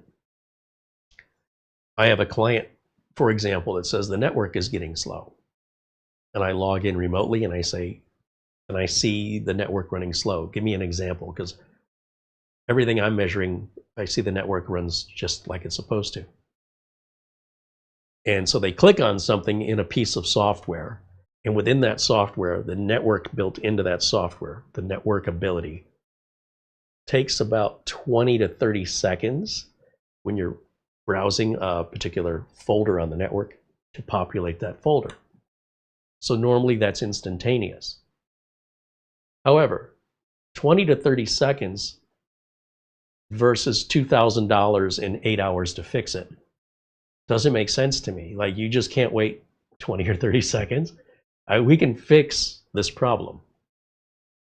I have a client, for example, that says the network is getting slow. And I log in remotely and I say, and I see the network running slow. Give me an example, because everything I'm measuring, I see the network runs just like it's supposed to. And so they click on something in a piece of software, and within that software, the network built into that software, the network ability, takes about 20 to 30 seconds when you're browsing a particular folder on the network to populate that folder. So normally that's instantaneous. However, 20 to 30 seconds versus $2,000 and 8 hours to fix it doesn't make sense to me. Like, you just can't wait 20 or 30 seconds. We can fix this problem.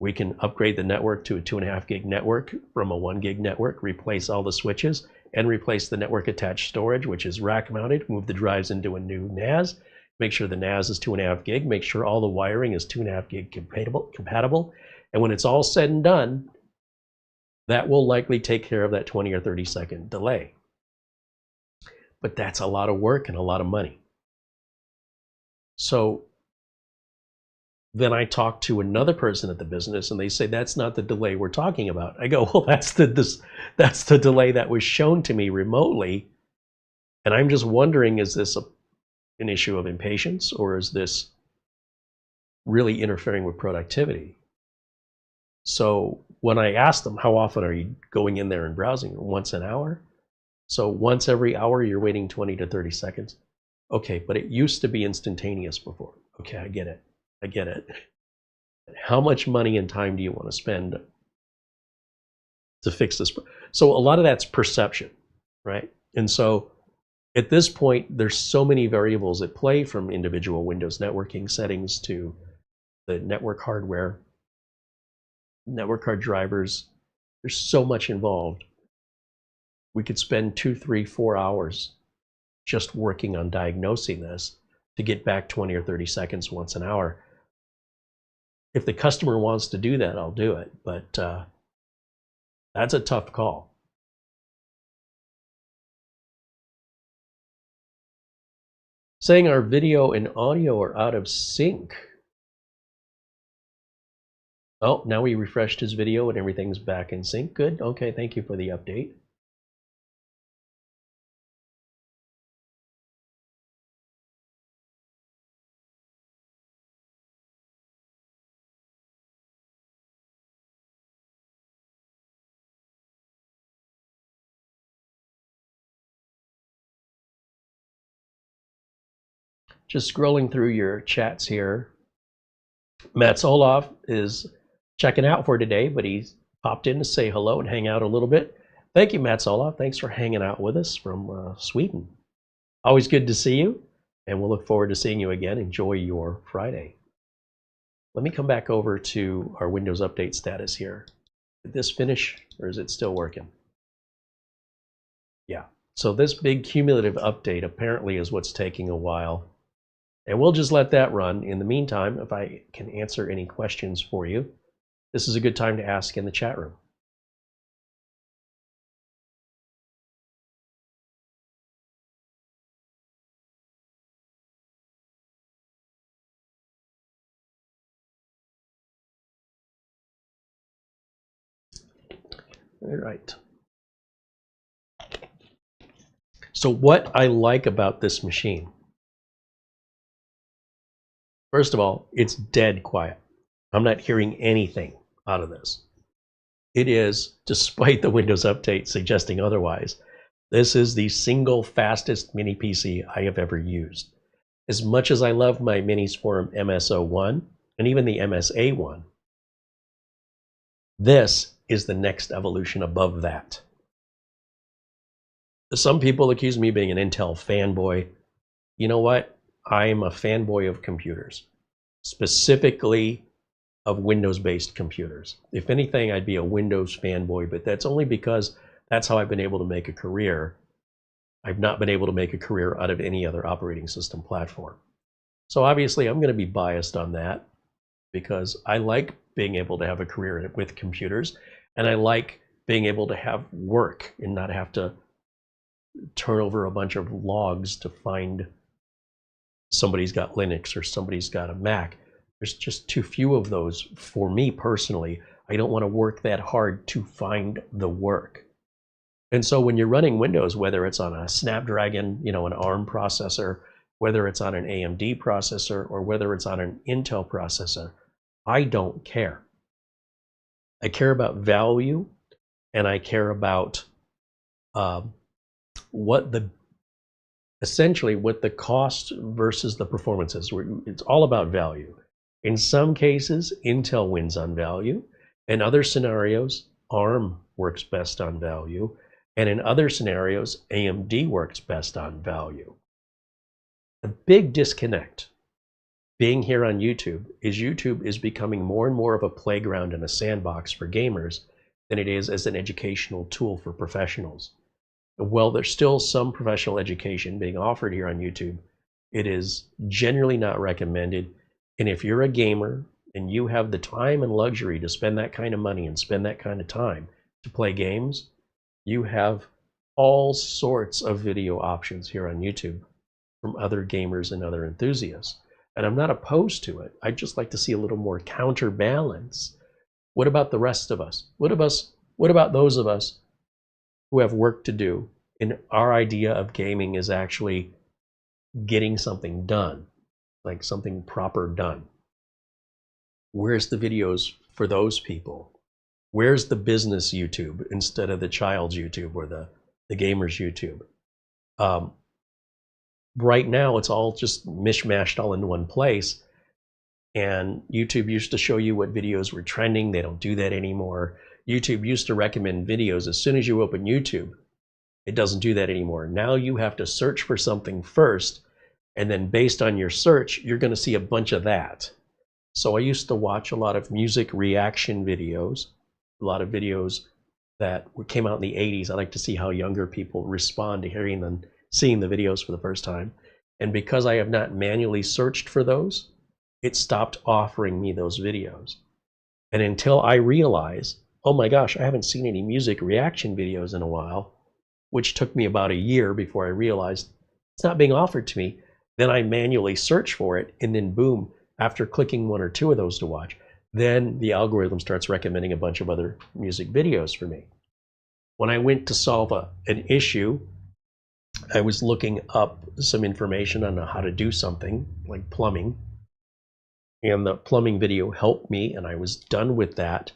We can upgrade the network to a 2.5 gig network from a 1 gig network, replace all the switches, and replace the network attached storage, which is rack mounted, move the drives into a new NAS, make sure the NAS is 2.5 gig, make sure all the wiring is 2.5 gig compatible. And when it's all said and done, that will likely take care of that 20 or 30 second delay. But that's a lot of work and a lot of money. So then I talk to another person at the business and they say, that's not the delay we're talking about. I go, well, that's the delay that was shown to me remotely. And I'm just wondering, is this an issue of impatience, or is this really interfering with productivity? So when I asked them, how often are you going in there and browsing? Once an hour? So once every hour, you're waiting 20 to 30 seconds. Okay, but it used to be instantaneous before. Okay, I get it. I get it. How much money and time do you want to spend to fix this? So a lot of that's perception, right? And so at this point, there's so many variables at play, from individual Windows networking settings to the network hardware, network card drivers. There's so much involved. We could spend 2, 3, 4 hours just working on diagnosing this to get back 20 or 30 seconds once an hour. If the customer wants to do that, I'll do it, but that's a tough call. Saying our video and audio are out of sync. Oh, now we refreshed his video and everything's back in sync. Good. Okay, thank you for the update. Just scrolling through your chats here. Matt Olaf is checking out for today, but he's popped in to say hello and hang out a little bit. Thank you, Matt Olaf. Thanks for hanging out with us from Sweden. Always good to see you, and we'll look forward to seeing you again. Enjoy your Friday. Let me come back over to our Windows Update status here. Did this finish, or is it still working? Yeah. So this big cumulative update apparently is what's taking a while. And we'll just let that run. In the meantime, if I can answer any questions for you, this is a good time to ask in the chat room. All right. So what I like about this machine, first of all, it's dead quiet. I'm not hearing anything out of this. It is, despite the Windows Update suggesting otherwise, this is the single fastest mini PC I have ever used. As much as I love my Minisforum MS01 and even the MSA1, this is the next evolution above that. Some people accuse me of being an Intel fanboy. You know what? I'm a fanboy of computers, specifically of Windows-based computers. If anything, I'd be a Windows fanboy, but that's only because that's how I've been able to make a career. I've not been able to make a career out of any other operating system platform. So obviously I'm going to be biased on that because I like being able to have a career with computers, and I like being able to have work and not have to turn over a bunch of logs to find somebody's got Linux or somebody's got a Mac. There's just too few of those for me personally. I don't want to work that hard to find the work. And so when you're running Windows, whether it's on a Snapdragon, an ARM processor, whether it's on an AMD processor, or whether it's on an Intel processor, I don't care. I care about value, and I care about essentially what the cost versus the performance is. It's all about value. In some cases, Intel wins on value. In other scenarios, ARM works best on value. And in other scenarios, AMD works best on value. The big disconnect being here on YouTube is becoming more and more of a playground and a sandbox for gamers than it is as an educational tool for professionals. While there's still some professional education being offered here on YouTube, it is generally not recommended. And if you're a gamer and you have the time and luxury to spend that kind of money and spend that kind of time to play games, you have all sorts of video options here on YouTube from other gamers and other enthusiasts. And I'm not opposed to it. I'd just like to see a little more counterbalance. What about the rest of us? What about those of us who have work to do, and our idea of gaming is actually getting something done, like something proper done? Where's the videos for those people? Where's the business YouTube instead of the child's YouTube or the gamer's YouTube? Right now, it's all just mishmashed all in one place. And YouTube used to show you what videos were trending. They don't do that anymore. YouTube used to recommend videos as soon as you open YouTube. It doesn't do that anymore. Now you have to search for something first, and then based on your search, you're going to see a bunch of that. So I used to watch a lot of music reaction videos, a lot of videos that came out in the 80s. I like to see how younger people respond to hearing them, seeing the videos for the first time. And because I have not manually searched for those, it stopped offering me those videos. And until I realize, oh my gosh, I haven't seen any music reaction videos in a while, which took me about a year before I realized it's not being offered to me, then I manually search for it, and then boom, after clicking one or two of those to watch, then the algorithm starts recommending a bunch of other music videos for me. When I went to solve an issue, I was looking up some information on how to do something like plumbing, and the plumbing video helped me, and I was done with that.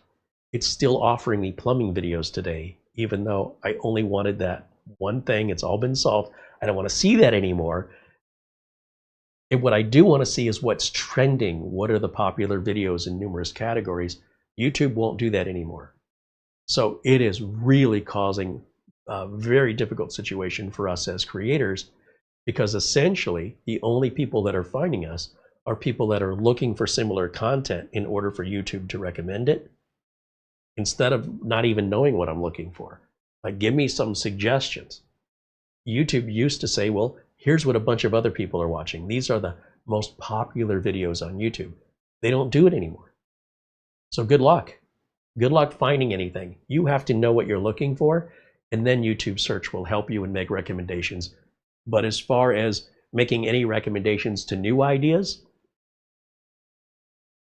It's still offering me plumbing videos today, even though I only wanted that one thing. It's all been solved. I don't want to see that anymore. And what I do want to see is what's trending. What are the popular videos in numerous categories? YouTube won't do that anymore. So it is really causing a very difficult situation for us as creators, because essentially the only people that are finding us are people that are looking for similar content in order for YouTube to recommend it, instead of not even knowing what I'm looking for. Like, give me some suggestions. YouTube used to say, well, here's what a bunch of other people are watching. These are the most popular videos on YouTube. They don't do it anymore. So good luck. Good luck finding anything. You have to know what you're looking for, and then YouTube search will help you and make recommendations. But as far as making any recommendations to new ideas,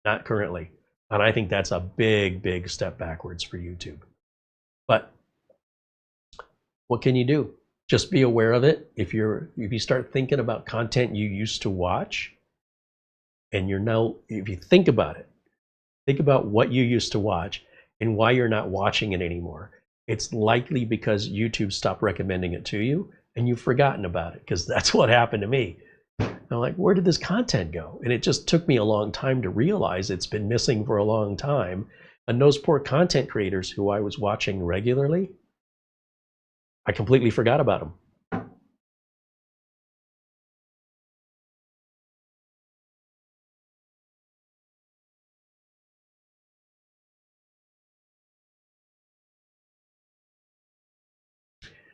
not currently. And I think that's a big, big step backwards for YouTube. But what can you do? Just be aware of it. If you start thinking about content you used to watch, and if you think about it, think about what you used to watch and why you're not watching it anymore. It's likely because YouTube stopped recommending it to you and you've forgotten about it, because that's what happened to me. I'm like, where did this content go? And it just took me a long time to realize it's been missing for a long time. And those poor content creators who I was watching regularly, I completely forgot about them.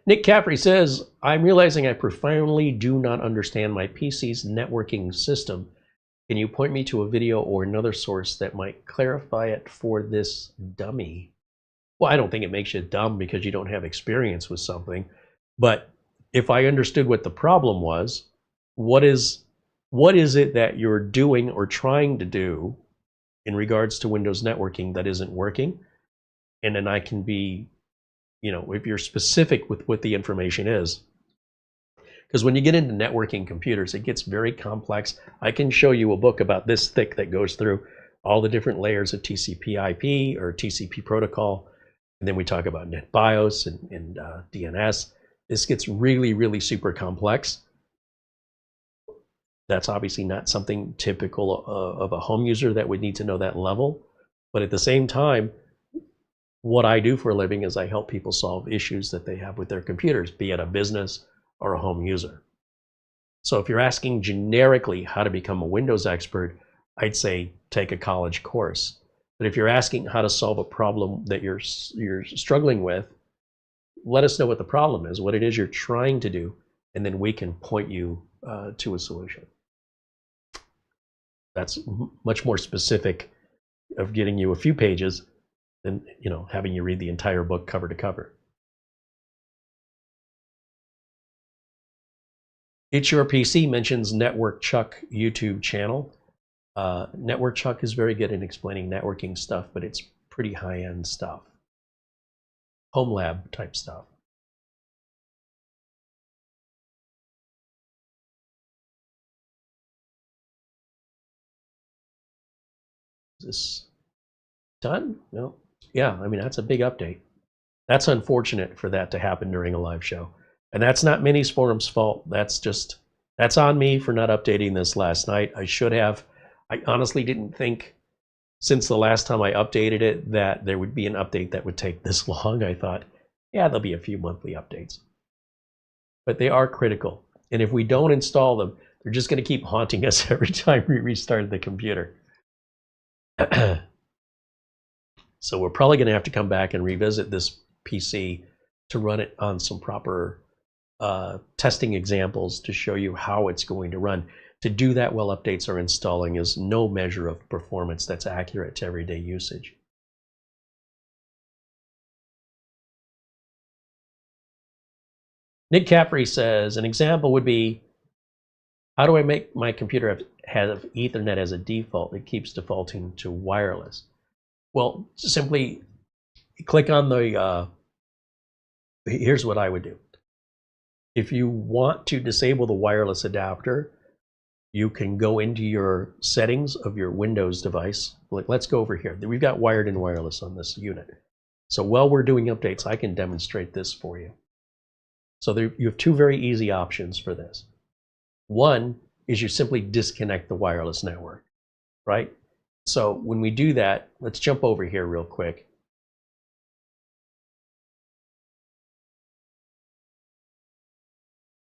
Nick Caffrey says, I'm realizing I profoundly do not understand my PC's networking system. Can you point me to a video or another source that might clarify it for this dummy? Well, I don't think it makes you dumb because you don't have experience with something. But if I understood what the problem was, what is it that you're doing or trying to do in regards to Windows networking that isn't working? And then I can be, if you're specific with what the information is. Because when you get into networking computers, it gets very complex. I can show you a book about this thick that goes through all the different layers of TCP/IP or TCP protocol. And then we talk about NetBIOS and DNS. This gets really, really super complex. That's obviously not something typical of a home user that would need to know that level. But at the same time, what I do for a living is I help people solve issues that they have with their computers, be it a business or a home user. So if you're asking generically how to become a Windows expert, I'd say take a college course. But if you're asking how to solve a problem that you're struggling with, let us know what the problem is, what it is you're trying to do, and then we can point you to a solution. That's much more specific of getting you a few pages than having you read the entire book cover to cover. It's Your PC mentions Network Chuck YouTube channel. Network Chuck is very good at explaining networking stuff, but it's pretty high-end stuff. Home lab type stuff. Is this done? No. Yeah, I mean, that's a big update. That's unfortunate for that to happen during a live show. And that's not Minisforum's fault. That's on me for not updating this last night. I should have. I honestly didn't think since the last time I updated it that there would be an update that would take this long. I thought, yeah, there'll be a few monthly updates. But they are critical. And if we don't install them, they're just going to keep haunting us every time we restart the computer. So we're probably going to have to come back and revisit this PC to run it on some proper testing examples to show you how it's going to run. To do that while updates are installing is no measure of performance that's accurate to everyday usage. Nick Caffrey says, an example would be, how do I make my computer have Ethernet as a default? It keeps defaulting to wireless. Well, simply click on the, here's what I would do. If you want to disable the wireless adapter, you can go into your settings of your Windows device. Let's go over here. We've got wired and wireless on this unit. So while we're doing updates, I can demonstrate this for you. So there, you have two very easy options for this. One is you simply disconnect the wireless network, right? So when we do that, let's jump over here real quick.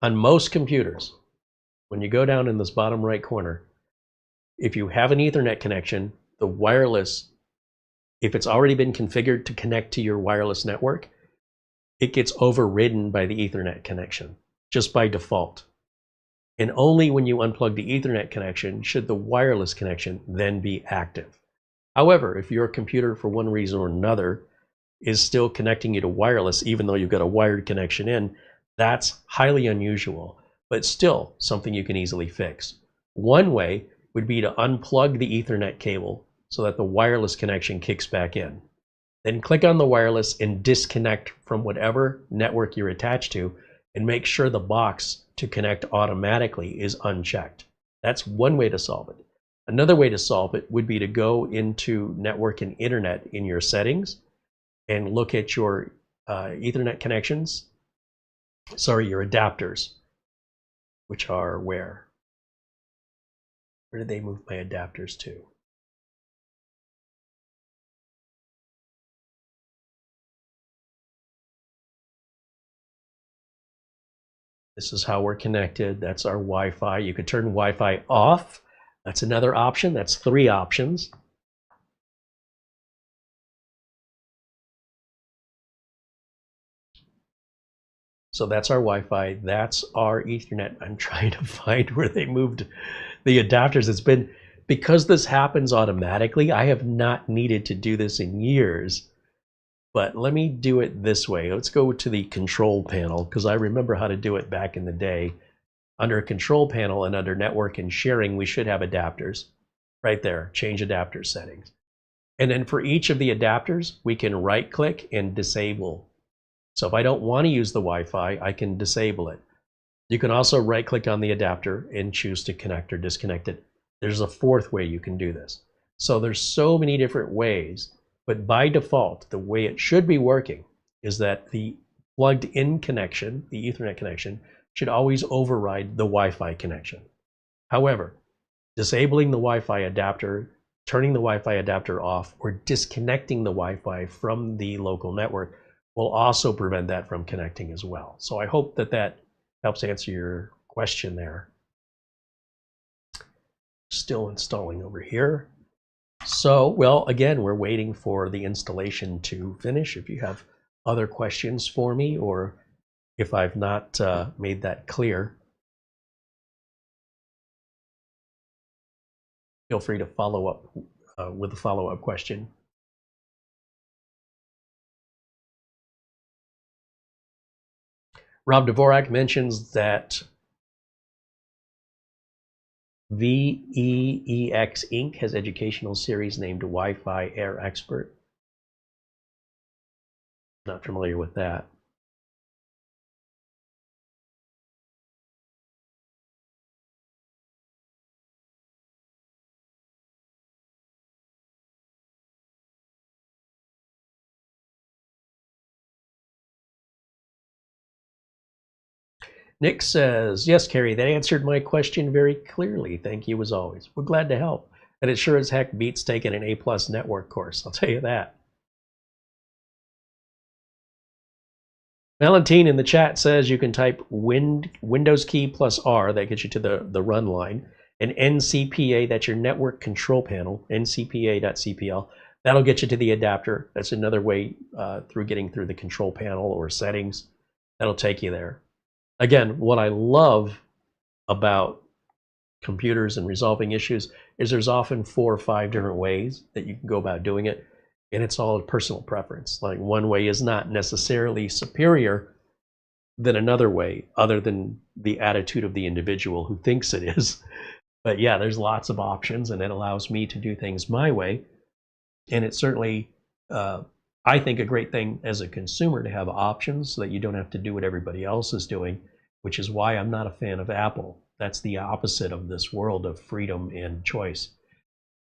On most computers, when you go down in this bottom right corner, if you have an Ethernet connection, the wireless, if it's already been configured to connect to your wireless network, it gets overridden by the Ethernet connection, just by default. And only when you unplug the Ethernet connection should the wireless connection then be active. However, if your computer, for one reason or another, is still connecting you to wireless, even though you've got a wired connection in, that's highly unusual, but still something you can easily fix. One way would be to unplug the Ethernet cable so that the wireless connection kicks back in. Then click on the wireless and disconnect from whatever network you're attached to, and make sure the box to connect automatically is unchecked. That's one way to solve it. Another way to solve it would be to go into network and internet in your settings and look at your Ethernet connections, your adapters, which are where? Where did they move my adapters to? This is how we're connected. That's our Wi-Fi. You could turn Wi-Fi off. That's another option. That's 3 options. So that's our Wi-Fi, that's our Ethernet. I'm trying to find where they moved the adapters. It's been, because this happens automatically, I have not needed to do this in years. But let me do it this way. Let's go to the control panel, because I remember how to do it back in the day. Under control panel and under network and sharing, we should have adapters right there, change adapter settings. And then for each of the adapters, we can right click and disable. So if I don't want to use the Wi-Fi, I can disable it. You can also right click on the adapter and choose to connect or disconnect it. There's a fourth way you can do this. So there's so many different ways, but by default, the way it should be working is that the plugged in connection, the Ethernet connection, should always override the Wi-Fi connection. However, disabling the Wi-Fi adapter, turning the Wi-Fi adapter off, or disconnecting the Wi-Fi from the local network will also prevent that from connecting as well. So I hope that that helps answer your question there. Still installing over here. So, well, again, we're waiting for the installation to finish. If you have other questions for me, or if I've not made that clear, feel free to follow up with a follow-up question. Rob Dvorak mentions that VEEX Inc. has educational series named Wi-Fi Air Expert. Not familiar with that. Nick says, yes, Carey, that answered my question very clearly. Thank you as always. We're glad to help. And it sure as heck beats taking an A+ network course, I'll tell you that. Valentine in the chat says you can type Windows key plus R, that gets you to the run line, and NCPA, that's your network control panel, ncpa.cpl. That'll get you to the adapter. That's another way through getting through the control panel or settings. That'll take you there. Again, what I love about computers and resolving issues is there's often 4 or 5 different ways that you can go about doing it, and it's all a personal preference. Like, one way is not necessarily superior than another way, other than the attitude of the individual who thinks it is. But yeah, there's lots of options, and it allows me to do things my way. And it's certainly, I think, a great thing as a consumer to have options so that you don't have to do what everybody else is doing, which is why I'm not a fan of Apple. That's the opposite of this world of freedom and choice.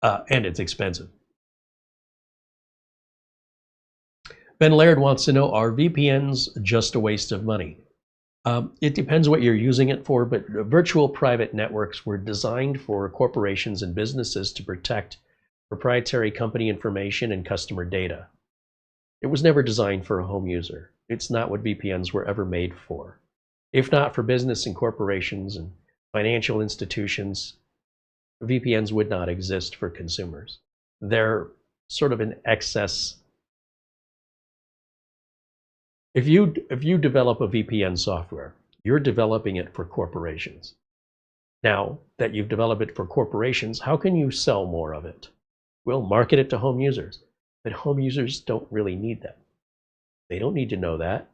And it's expensive. Ben Laird wants to know, are VPNs just a waste of money? It depends what you're using it for, but virtual private networks were designed for corporations and businesses to protect proprietary company information and customer data. It was never designed for a home user. It's not what VPNs were ever made for. If not for business and corporations and financial institutions, VPNs would not exist for consumers. They're sort of an excess. If you develop a VPN software, you're developing it for corporations. Now that you've developed it for corporations, how can you sell more of it? Well, market it to home users. But home users don't really need that. They don't need to know that.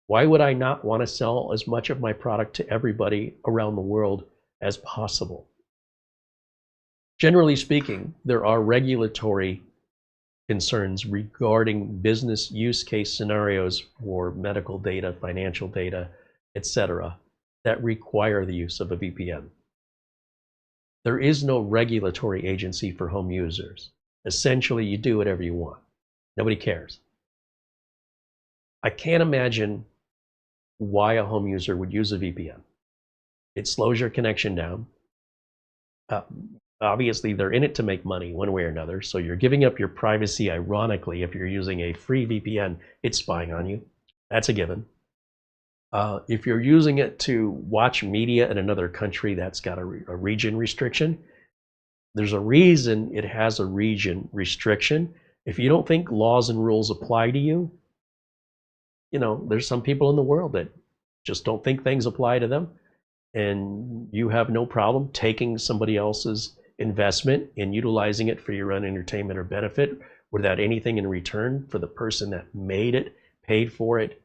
Why would I not want to sell as much of my product to everybody around the world as possible? Generally speaking, there are regulatory concerns regarding business use case scenarios for medical data, financial data, etc., that require the use of a VPN. There is no regulatory agency for home users. Essentially, you do whatever you want. Nobody cares. I can't imagine why a home user would use a VPN. It slows your connection down. Obviously, they're in it to make money one way or another, so you're giving up your privacy. Ironically, if you're using a free VPN, it's spying on you. That's a given. If you're using it to watch media in another country that's got a region restriction, there's a reason it has a region restriction. If you don't think laws and rules apply to you, you know, there's some people in the world that just don't think things apply to them, and you have no problem taking somebody else's investment and utilizing it for your own entertainment or benefit without anything in return for the person that made it, paid for it,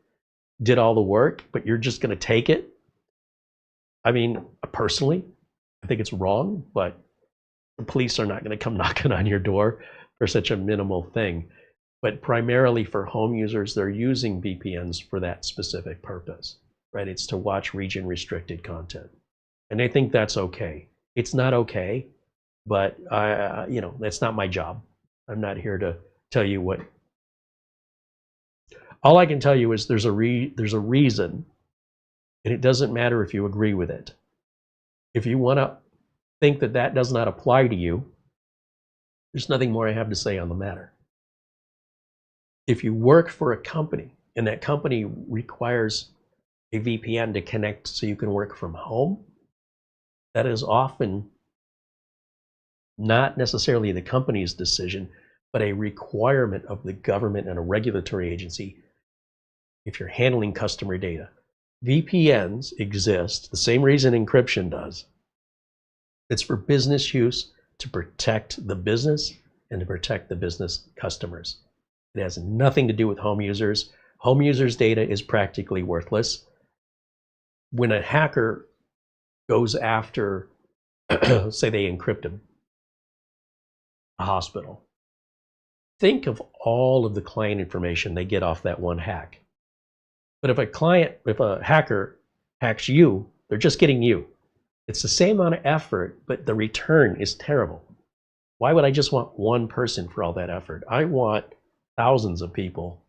did all the work, but you're just going to take it. I mean, personally, I think it's wrong, but the police are not going to come knocking on your door for such a minimal thing. But primarily for home users, they're using VPNs for that specific purpose, right? It's to watch region restricted content. And I think that's okay. It's not okay, but you know, that's not my job. I'm not here to tell you what. All I can tell you is there's a reason, and it doesn't matter if you agree with it. If you want to think that that does not apply to you, there's nothing more I have to say on the matter. If you work for a company and that company requires a VPN to connect so you can work from home, that is often not necessarily the company's decision, but a requirement of the government and a regulatory agency if you're handling customer data. VPNs exist, the same reason encryption does. It's for business use, to protect the business and to protect the business customers. It has nothing to do with home users. Home users' data is practically worthless. When a hacker goes after, say they encrypt a hospital, think of all of the client information they get off that one hack. But if a hacker hacks you, they're just getting you. It's the same amount of effort, but the return is terrible. Why would I just want one person for all that effort? I want thousands of people,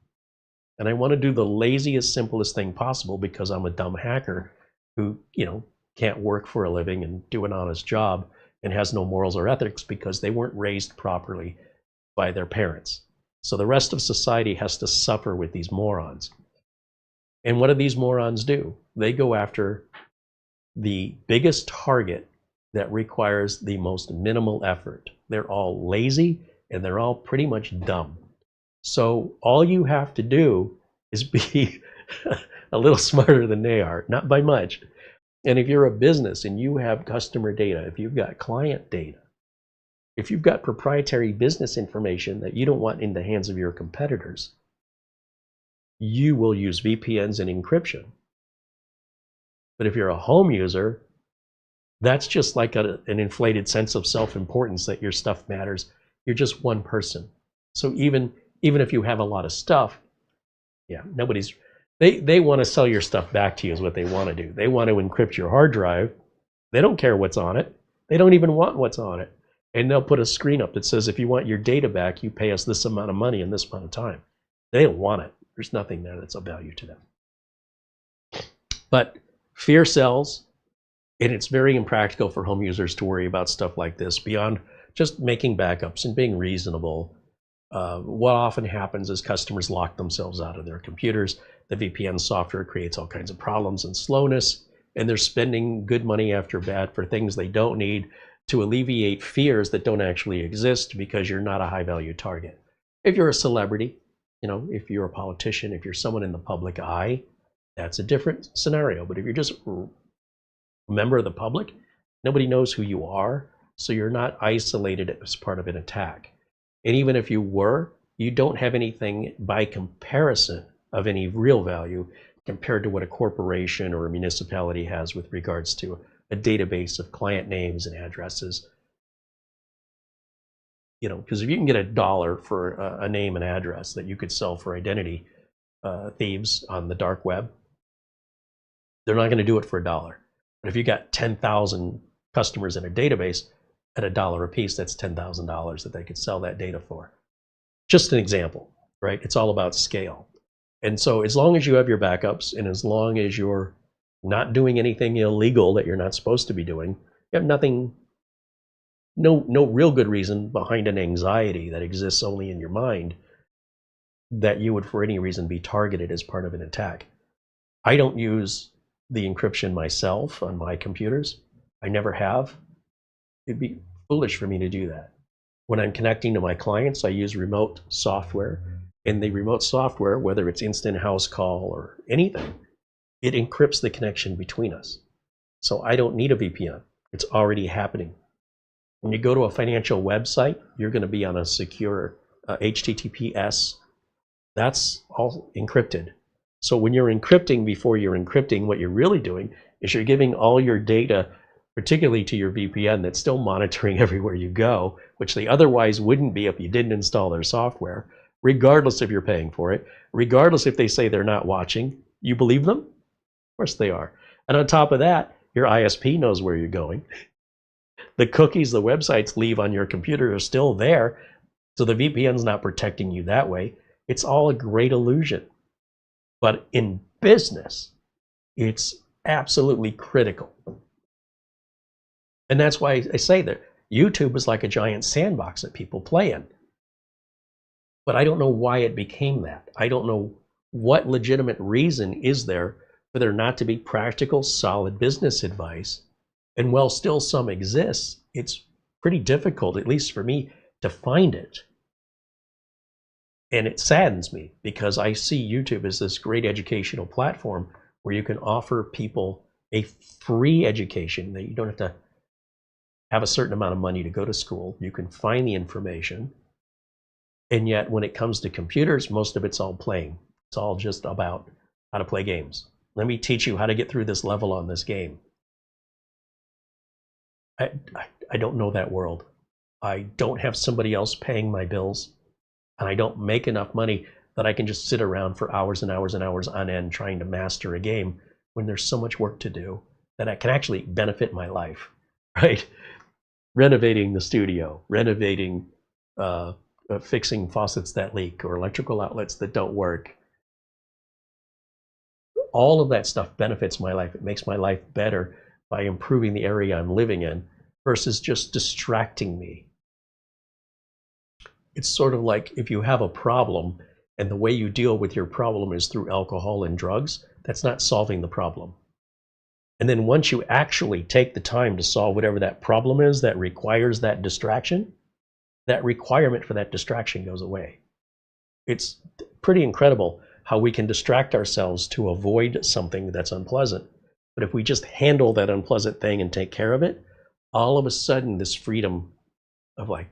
and I want to do the laziest, simplest thing possible because I'm a dumb hacker who, you know, can't work for a living and do an honest job and has no morals or ethics because they weren't raised properly by their parents. So the rest of society has to suffer with these morons. And what do these morons do? They go after the biggest target that requires the most minimal effort. They're all lazy and they're all pretty much dumb. So all you have to do is be a little smarter than they are, not by much. And if you're a business and you have customer data, if you've got client data, if you've got proprietary business information that you don't want in the hands of your competitors, you will use VPNs and encryption. But if you're a home user, that's just like an inflated sense of self-importance that your stuff matters. You're just one person. So even if you have a lot of stuff, yeah, they want to sell your stuff back to you is what they want to do. They want to encrypt your hard drive. They don't care what's on it. They don't even want what's on it. And they'll put a screen up that says, if you want your data back, you pay us this amount of money in this amount of time. They don't want it. There's nothing there that's of value to them. But fear sells, and it's very impractical for home users to worry about stuff like this beyond just making backups and being reasonable. What often happens is customers lock themselves out of their computers. The VPN software creates all kinds of problems and slowness, and they're spending good money after bad for things they don't need to alleviate fears that don't actually exist because you're not a high-value target. If you're a celebrity, you know, if you're a politician, if you're someone in the public eye, that's a different scenario. But if you're just a member of the public, nobody knows who you are, so you're not isolated as part of an attack. And even if you were, you don't have anything by comparison of any real value compared to what a corporation or a municipality has with regards to a database of client names and addresses. You know, because if you can get $1 for a name and address that you could sell for identity thieves on the dark web, they're not going to do it for $1. But if you got 10,000 customers in a database at $1 a piece, that's $10,000 that they could sell that data for. Just an example, right? It's all about scale. And so as long as you have your backups and as long as you're not doing anything illegal that you're not supposed to be doing, you have nothing, no real good reason behind an anxiety that exists only in your mind that you would for any reason be targeted as part of an attack. I don't use the encryption myself on my computers. I never have. It'd be foolish for me to do that. When I'm connecting to my clients, I use remote software. And the remote software, whether it's instant house call or anything, it encrypts the connection between us. So I don't need a VPN. It's already happening. When you go to a financial website, you're going to be on a secure HTTPS. That's all encrypted. So when you're encrypting before you're encrypting, what you're really doing is you're giving all your data, particularly to your VPN, that's still monitoring everywhere you go, which they otherwise wouldn't be if you didn't install their software, regardless if you're paying for it, regardless if they say they're not watching. You believe them? Of course they are. And on top of that, your ISP knows where you're going. The cookies the websites leave on your computer are still there, so the VPN's not protecting you that way. It's all a great illusion. But in business, it's absolutely critical. And that's why I say that YouTube is like a giant sandbox that people play in. But I don't know why it became that. I don't know what legitimate reason is there for there not to be practical, solid business advice. And while still some exists, it's pretty difficult, at least for me, to find it. And it saddens me because I see YouTube as this great educational platform where you can offer people a free education that you don't have to have a certain amount of money to go to school. You can find the information. And yet when it comes to computers, most of it's all playing. It's all just about how to play games. Let me teach you how to get through this level on this game. I don't know that world. I don't have somebody else paying my bills, and I don't make enough money that I can just sit around for hours and hours and hours on end trying to master a game when there's so much work to do that I can actually benefit my life, right? Renovating the studio, renovating, fixing faucets that leak or electrical outlets that don't work. All of that stuff benefits my life. It makes my life better by improving the area I'm living in versus just distracting me. It's sort of like if you have a problem and the way you deal with your problem is through alcohol and drugs, that's not solving the problem. And then once you actually take the time to solve whatever that problem is that requires that distraction, that requirement for that distraction goes away. It's pretty incredible how we can distract ourselves to avoid something that's unpleasant. But if we just handle that unpleasant thing and take care of it, all of a sudden this freedom of like,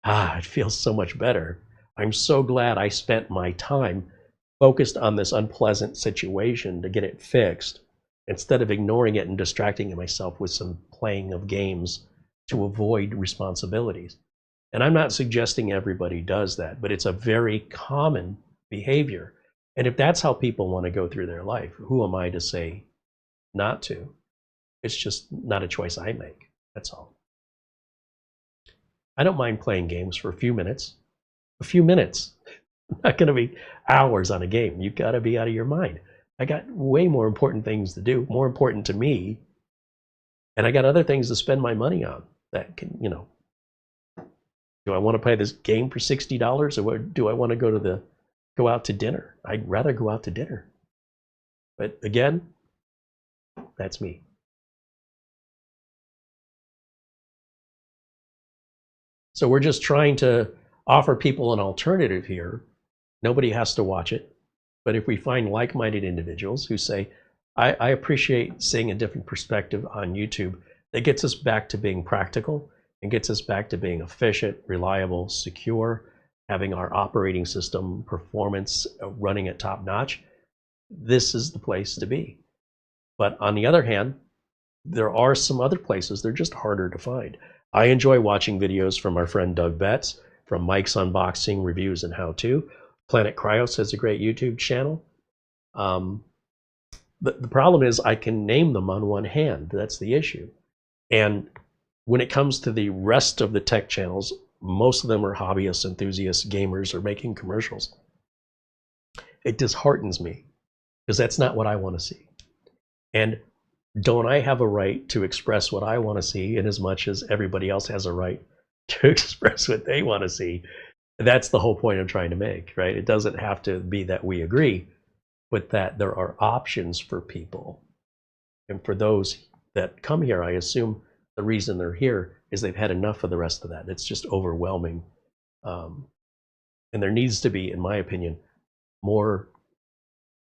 it feels so much better. I'm so glad I spent my time focused on this unpleasant situation to get it fixed, instead of ignoring it and distracting myself with some playing of games to avoid responsibilities. And I'm not suggesting everybody does that, but it's a very common behavior. And if that's how people want to go through their life, who am I to say not to? It's just not a choice I make. That's all. I don't mind playing games for a few minutes. A few minutes. Not going to be hours on a game. You've got to be out of your mind. I got way more important things to do, more important to me. And I got other things to spend my money on that can, do I want to play this game for $60 or do I want to go out to dinner? I'd rather go out to dinner. But again, that's me. So we're just trying to offer people an alternative here. Nobody has to watch it. But if we find like-minded individuals who say, I appreciate seeing a different perspective on YouTube that gets us back to being practical and gets us back to being efficient, reliable, secure, having our operating system performance running at top notch, this is the place to be. But on the other hand, there are some other places they're just harder to find. I enjoy watching videos from our friend Doug Betts, from Mike's Unboxing, Reviews, and How To. Planet Cryos has a great YouTube channel. The problem is I can name them on one hand. That's the issue. And when it comes to the rest of the tech channels, most of them are hobbyists, enthusiasts, gamers, or making commercials. It disheartens me because that's not what I want to see. And don't I have a right to express what I want to see in as much as everybody else has a right to express what they want to see? That's the whole point I'm trying to make, right? It doesn't have to be that we agree, but that there are options for people. And for those that come here, I assume the reason they're here is they've had enough of the rest of that. It's just overwhelming. And there needs to be, in my opinion, more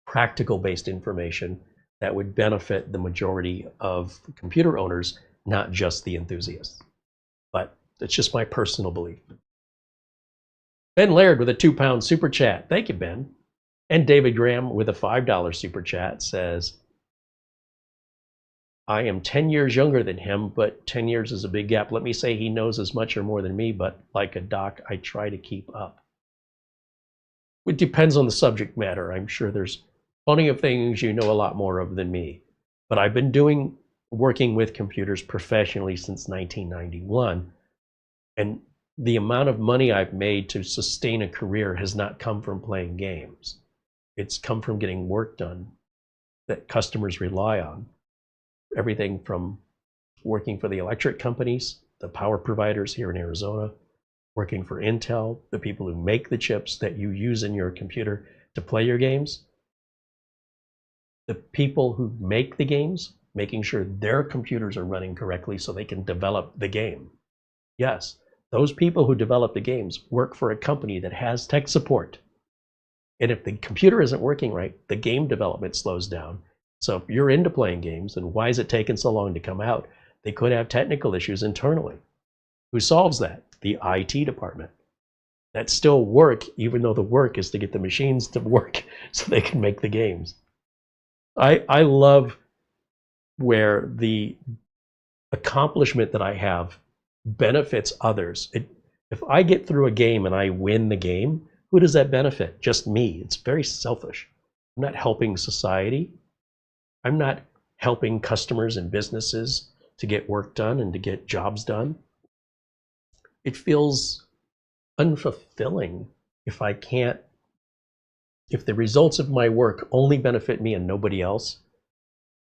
practical-based information that would benefit the majority of computer owners, not just the enthusiasts. But it's just my personal belief. Ben Laird with a £2 super chat. Thank you, Ben. And David Graham with a $5 super chat says, I am 10 years younger than him, but 10 years is a big gap. Let me say he knows as much or more than me, but like a doc, I try to keep up. It depends on the subject matter. I'm sure there's plenty of things you know a lot more of than me. But I've been working with computers professionally since 1991. And the amount of money I've made to sustain a career has not come from playing games. It's come from getting work done that customers rely on. Everything from working for the electric companies, the power providers here in Arizona, working for Intel, the people who make the chips that you use in your computer to play your games, the people who make the games, making sure their computers are running correctly so they can develop the game. Yes, those people who develop the games work for a company that has tech support. And if the computer isn't working right, the game development slows down. So if you're into playing games, then why is it taking so long to come out? They could have technical issues internally. Who solves that? The IT department. That's still work, even though the work is to get the machines to work so they can make the games. I love where the accomplishment that I have benefits others. If I get through a game and I win the game, who does that benefit? Just me. It's very selfish. I'm not helping society. I'm not helping customers and businesses to get work done and to get jobs done. It feels unfulfilling if the results of my work only benefit me and nobody else.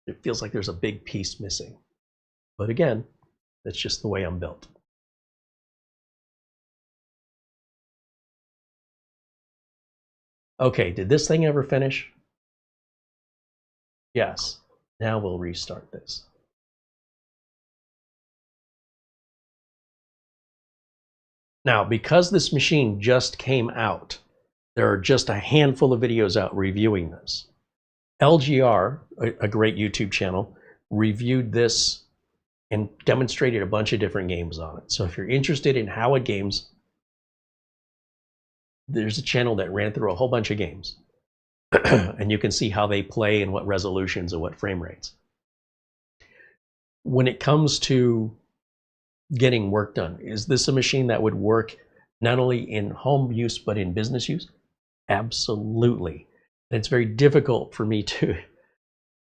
It feels like there's a big piece missing. But again, that's just the way I'm built. Okay, did this thing ever finish? Yes. Now we'll restart this. Now, because this machine just came out, there are just a handful of videos out reviewing this. LGR, a great YouTube channel, reviewed this and demonstrated a bunch of different games on it. So if you're interested in how it games, there's a channel that ran through a whole bunch of games. And you can see how they play and what resolutions and what frame rates. When it comes to getting work done, is this a machine that would work not only in home use but in business use? Absolutely. And it's very difficult for me to,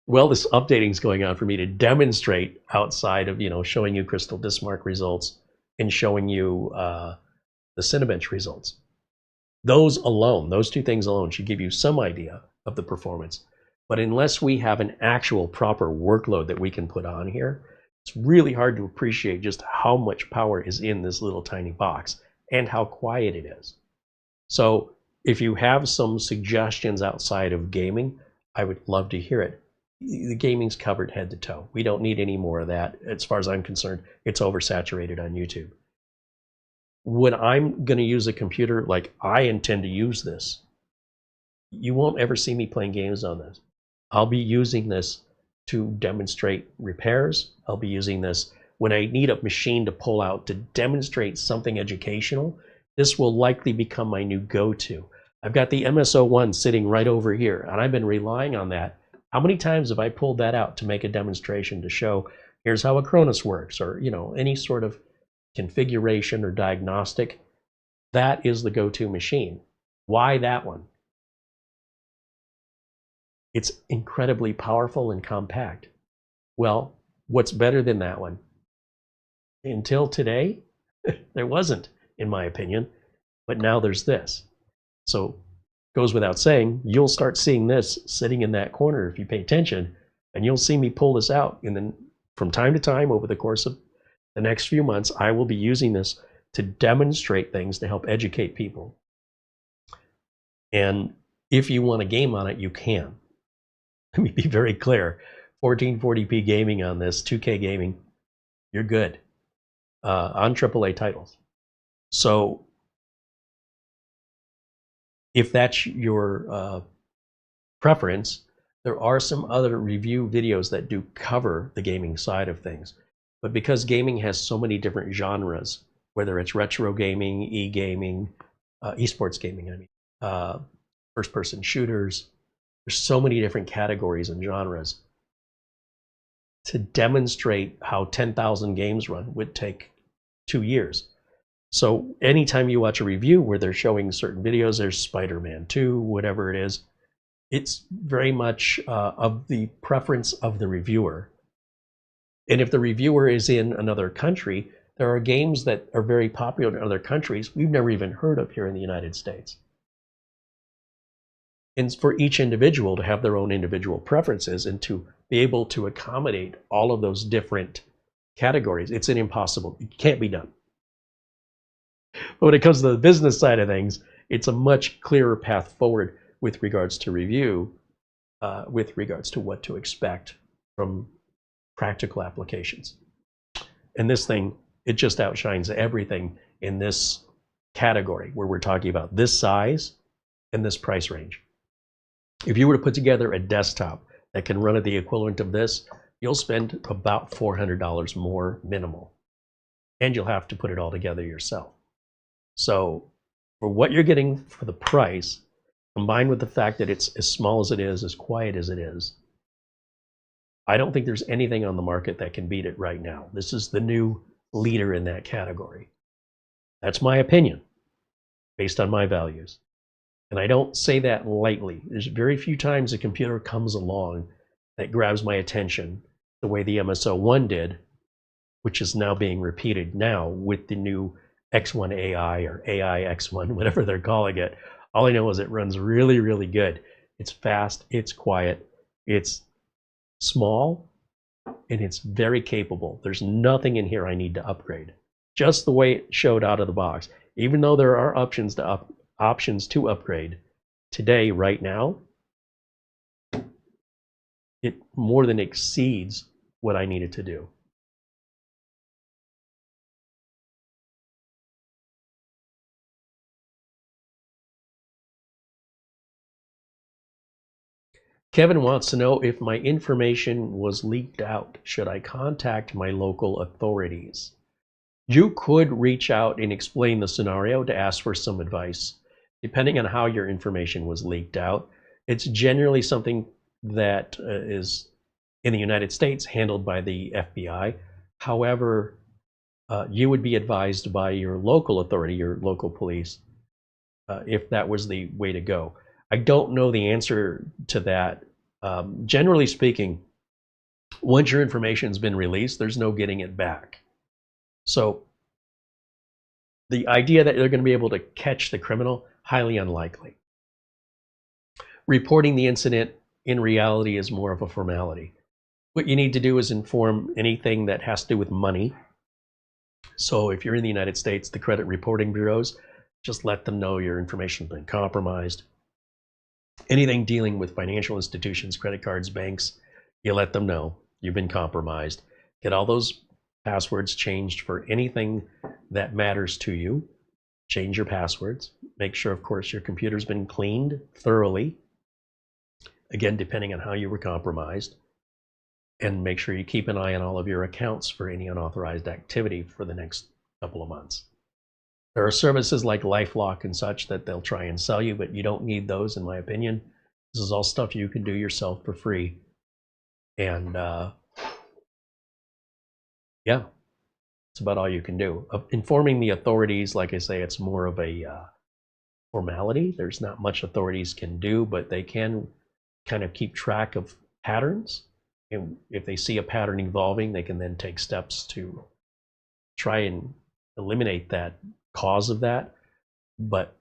well, this updating is going on for me to demonstrate outside of, showing you Crystal Dismark results and showing you the Cinebench results. Those alone, those two things alone should give you some idea of the performance. But unless we have an actual proper workload that we can put on here, it's really hard to appreciate just how much power is in this little tiny box and how quiet it is. So if you have some suggestions outside of gaming, I would love to hear it. The gaming's covered head to toe. We don't need any more of that. As far as I'm concerned, it's oversaturated on YouTube. When I'm going to use a computer like I intend to use this, you won't ever see me playing games on this. I'll be using this to demonstrate repairs. I'll be using this when I need a machine to pull out to demonstrate something educational. This will likely become my new go-to. I've got the MSO1 sitting right over here, and I've been relying on that. How many times have I pulled that out to make a demonstration to show, here's how a Cronus works, or any sort of configuration or diagnostic? That is the go-to machine. Why that one? It's incredibly powerful and compact. Well, what's better than that one? Until today, there wasn't, in my opinion, but now there's this. So, goes without saying, you'll start seeing this sitting in that corner if you pay attention, and you'll see me pull this out. And then from time to time over the course of the next few months, I will be using this to demonstrate things to help educate people. And if you want a game on it, you can. Let me be very clear. 1440p gaming on this, 2K gaming, you're good on AAA titles. So if that's your preference, There are some other review videos that do cover the gaming side of things. But because gaming has so many different genres, whether it's retro gaming, e-gaming, esports gaming, I mean, first-person shooters, there's so many different categories and genres. To demonstrate how 10,000 games run would take 2 years. So anytime you watch a review where they're showing certain videos, there's Spider-Man 2, whatever it is, it's very much of the preference of the reviewer. And if the reviewer is in another country, there are games that are very popular in other countries we've never even heard of here in the United States. And for each individual to have their own individual preferences and to be able to accommodate all of those different categories, it's an impossible, it can't be done. But when it comes to the business side of things, it's a much clearer path forward with regards to review, with regards to what to expect from practical applications. And this thing, it just outshines everything in this category where we're talking about this size and this price range. If you were to put together a desktop that can run at the equivalent of this, you'll spend about $400 more minimal. And you'll have to put it all together yourself. So for what you're getting for the price, combined with the fact that it's as small as it is, as quiet as it is, I don't think there's anything on the market that can beat it right now. This is the new leader in that category. That's my opinion, based on my values. And I don't say that lightly. There's very few times a computer comes along that grabs my attention the way the MSO1 did, which is now being repeated now with the new X1 AI or AI X1, whatever they're calling it. All I know is it runs really, really good. It's fast, it's quiet, it's small, and it's very capable. There's nothing in here I need to upgrade. Just the way it showed out of the box. Even though there are options to upgrade, today, right now, it more than exceeds what I needed to do. Kevin wants to know if my information was leaked out. Should I contact my local authorities? You could reach out and explain the scenario to ask for some advice. Depending on how your information was leaked out, it's generally something that is in the United States handled by the FBI. However, you would be advised by your local authority, your local police, if that was the way to go. I don't know the answer to that. Generally speaking, once your information's been released, there's no getting it back. So the idea that they're going to be able to catch the criminal, highly unlikely. Reporting the incident in reality is more of a formality. What you need to do is inform anything that has to do with money. So if you're in the United States, the credit reporting bureaus, just let them know your information has been compromised. Anything dealing with financial institutions, credit cards, banks, you let them know you've been compromised. Get all those passwords changed for anything that matters to you. Change your passwords. Make sure, of course, your computer's been cleaned thoroughly. Again, depending on how you were compromised. And make sure you keep an eye on all of your accounts for any unauthorized activity for the next couple of months. There are services like LifeLock and such that they'll try and sell you, but you don't need those, in my opinion. This is all stuff you can do yourself for free. And yeah, it's about all you can do. Informing the authorities, like I say, it's more of a formality. There's not much authorities can do, but they can kind of keep track of patterns. And if they see a pattern evolving, they can then take steps to try and eliminate that cause of that. But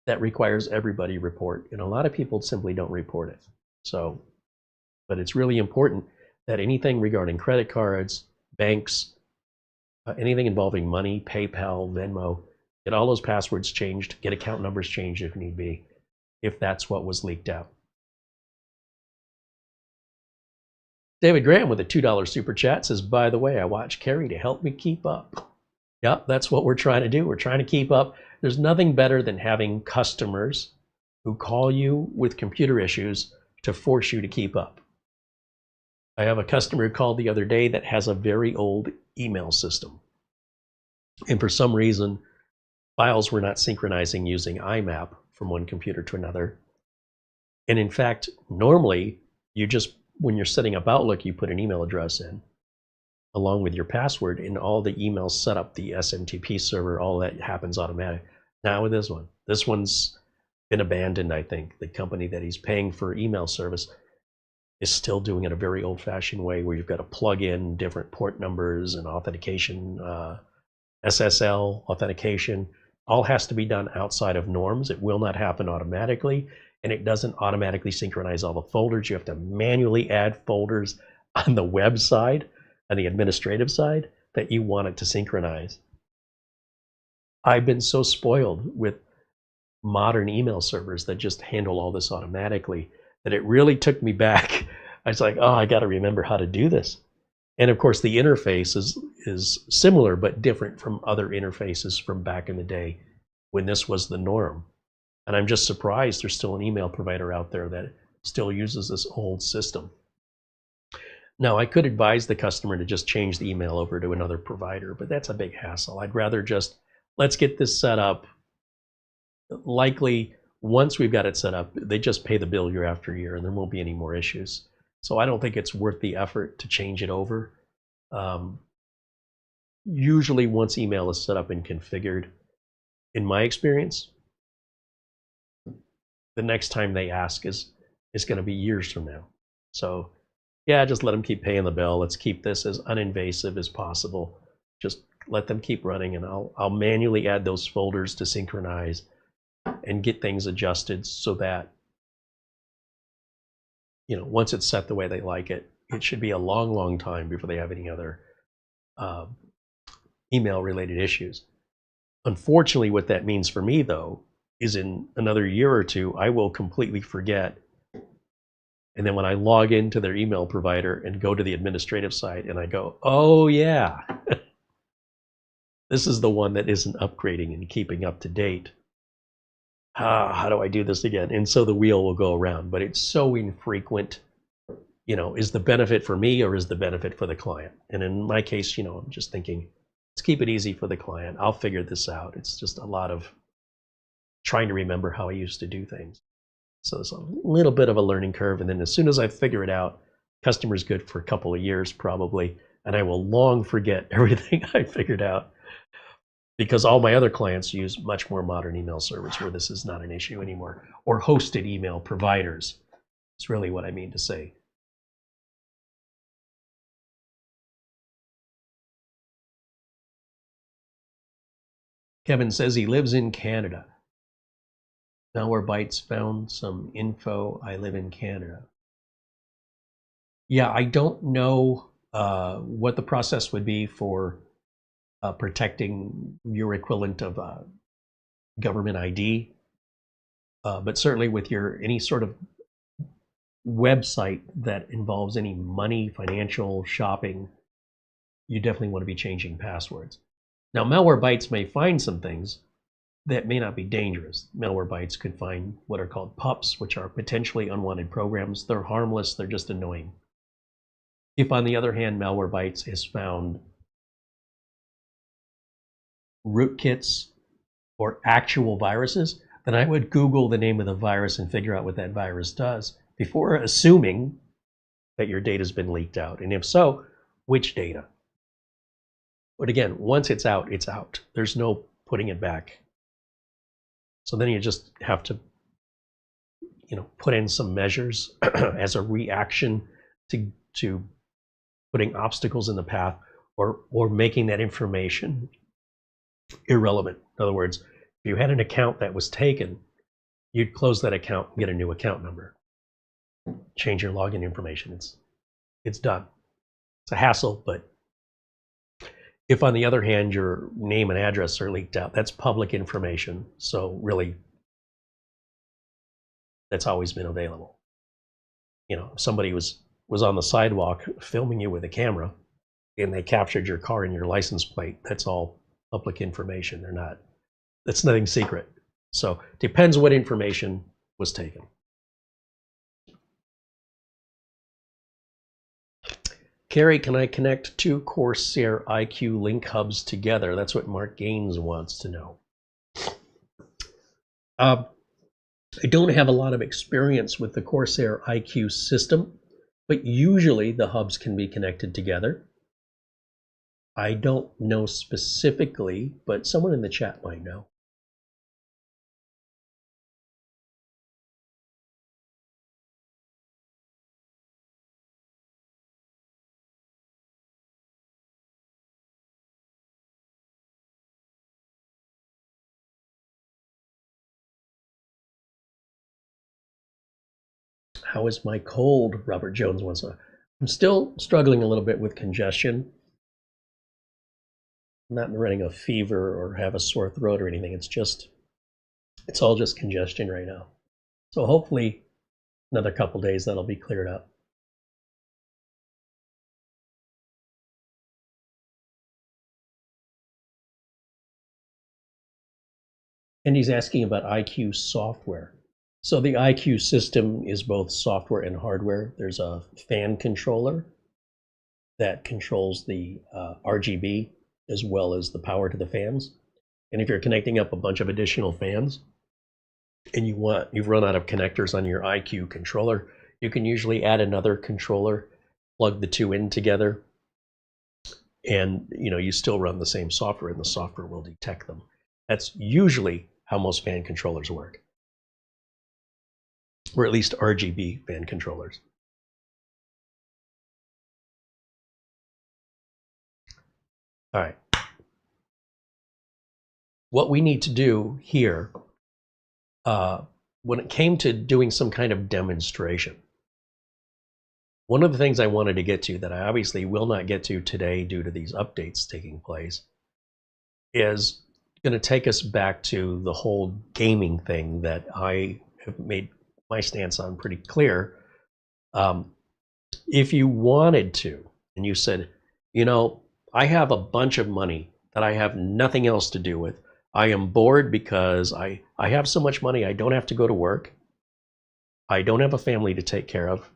that requires everybody report, and a lot of people simply don't report it. So, but it's really important that anything regarding credit cards, banks, anything involving money, PayPal, Venmo, get all those passwords changed, get account numbers changed if need be, if that's what was leaked out. David Graham with a $2 super chat says, by the way, I watch Carey to help me keep up. Yep, that's what we're trying to do. We're trying to keep up. There's nothing better than having customers who call you with computer issues to force you to keep up. I have a customer who called the other day that has a very old email system. And for some reason, files were not synchronizing using IMAP from one computer to another. And in fact, normally, when you're setting up Outlook, you put an email address in along with your password, and all the emails set up the SMTP server, all that happens automatic. Now with this one's been abandoned, I think. The company that he's paying for email service is still doing it a very old-fashioned way where you've got to plug in different port numbers and authentication, SSL authentication. All has to be done outside of norms. It will not happen automatically, and it doesn't automatically synchronize all the folders. You have to manually add folders on the web side, on the administrative side, that you want it to synchronize. I've been so spoiled with modern email servers that just handle all this automatically that it really took me back. I was like, oh, I got to remember how to do this. And of course, the interface is similar but different from other interfaces from back in the day when this was the norm. And I'm just surprised there's still an email provider out there that still uses this old system. Now, I could advise the customer to just change the email over to another provider, but that's a big hassle. I'd rather just, let's get this set up. Likely, once we've got it set up, they just pay the bill year after year and there won't be any more issues. So I don't think it's worth the effort to change it over. Usually once email is set up and configured, in my experience, the next time they ask is going to be years from now. So yeah, just let them keep paying the bill. Let's keep this as uninvasive as possible. Just let them keep running, and I'll manually add those folders to synchronize and get things adjusted so that, you know, once it's set the way they like it, it should be a long, long time before they have any other email related issues. Unfortunately, what that means for me though, is in another year or two, I will completely forget. And then when I log into their email provider and go to the administrative side and I go, oh yeah, this is the one that isn't upgrading and keeping up to date. How do I do this again? And so the wheel will go around, but it's so infrequent. You know, is the benefit for me or is the benefit for the client? And in my case, you know, I'm just thinking, let's keep it easy for the client. I'll figure this out. It's just a lot of trying to remember how I used to do things. So it's a little bit of a learning curve. And then as soon as I figure it out, customer's good for a couple of years probably, and I will long forget everything I figured out, because all my other clients use much more modern email servers where this is not an issue anymore, or hosted email providers. It's really what I mean to say. Kevin says he lives in Canada. Malwarebytes found some info. I live in Canada. Yeah, I don't know what the process would be for protecting your equivalent of government ID, but certainly with any sort of website that involves any money, financial, shopping, you definitely want to be changing passwords. Now, Malwarebytes may find some things that may not be dangerous. Malwarebytes could find what are called PUPs, which are potentially unwanted programs. They're harmless, they're just annoying. If, on the other hand, Malwarebytes has found rootkits or actual viruses, then I would Google the name of the virus and figure out what that virus does before assuming that your data's been leaked out. And if so, which data? But again, once it's out, it's out. There's no putting it back. So then you just have to, you know, put in some measures as a reaction to putting obstacles in the path or making that information irrelevant. In other words, if you had an account that was taken, you'd close that account and get a new account number. Change your login information. It's done. It's a hassle, but if, on the other hand, your name and address are leaked out, that's public information. So really, that's always been available. You know, if somebody was on the sidewalk filming you with a camera and they captured your car and your license plate, that's all public information. That's nothing secret. So depends what information was taken. Carey, can I connect two Corsair iQ Link hubs together? That's what Mark Gaines wants to know. I don't have a lot of experience with the Corsair iQ system, but usually the hubs can be connected together. I don't know specifically, but someone in the chat might know. How is my cold? Robert Jones wants to know. I'm still struggling a little bit with congestion. I'm not running a fever or have a sore throat or anything. It's all just congestion right now. So hopefully another couple days that'll be cleared up. And he's asking about iQ software. So the iQ system is both software and hardware. There's a fan controller that controls the RGB as well as the power to the fans. And if you're connecting up a bunch of additional fans and you've run out of connectors on your iQ controller, you can usually add another controller, plug the two in together, and you still run the same software and the software will detect them. That's usually how most fan controllers work, or at least RGB fan controllers. All right. What we need to do here, when it came to doing some kind of demonstration, one of the things I wanted to get to that I obviously will not get to today due to these updates taking place is going to take us back to the whole gaming thing that I have made my stance on pretty clear. If you wanted to, and you said, I have a bunch of money that I have nothing else to do with. I am bored because I have so much money I don't have to go to work. I don't have a family to take care of.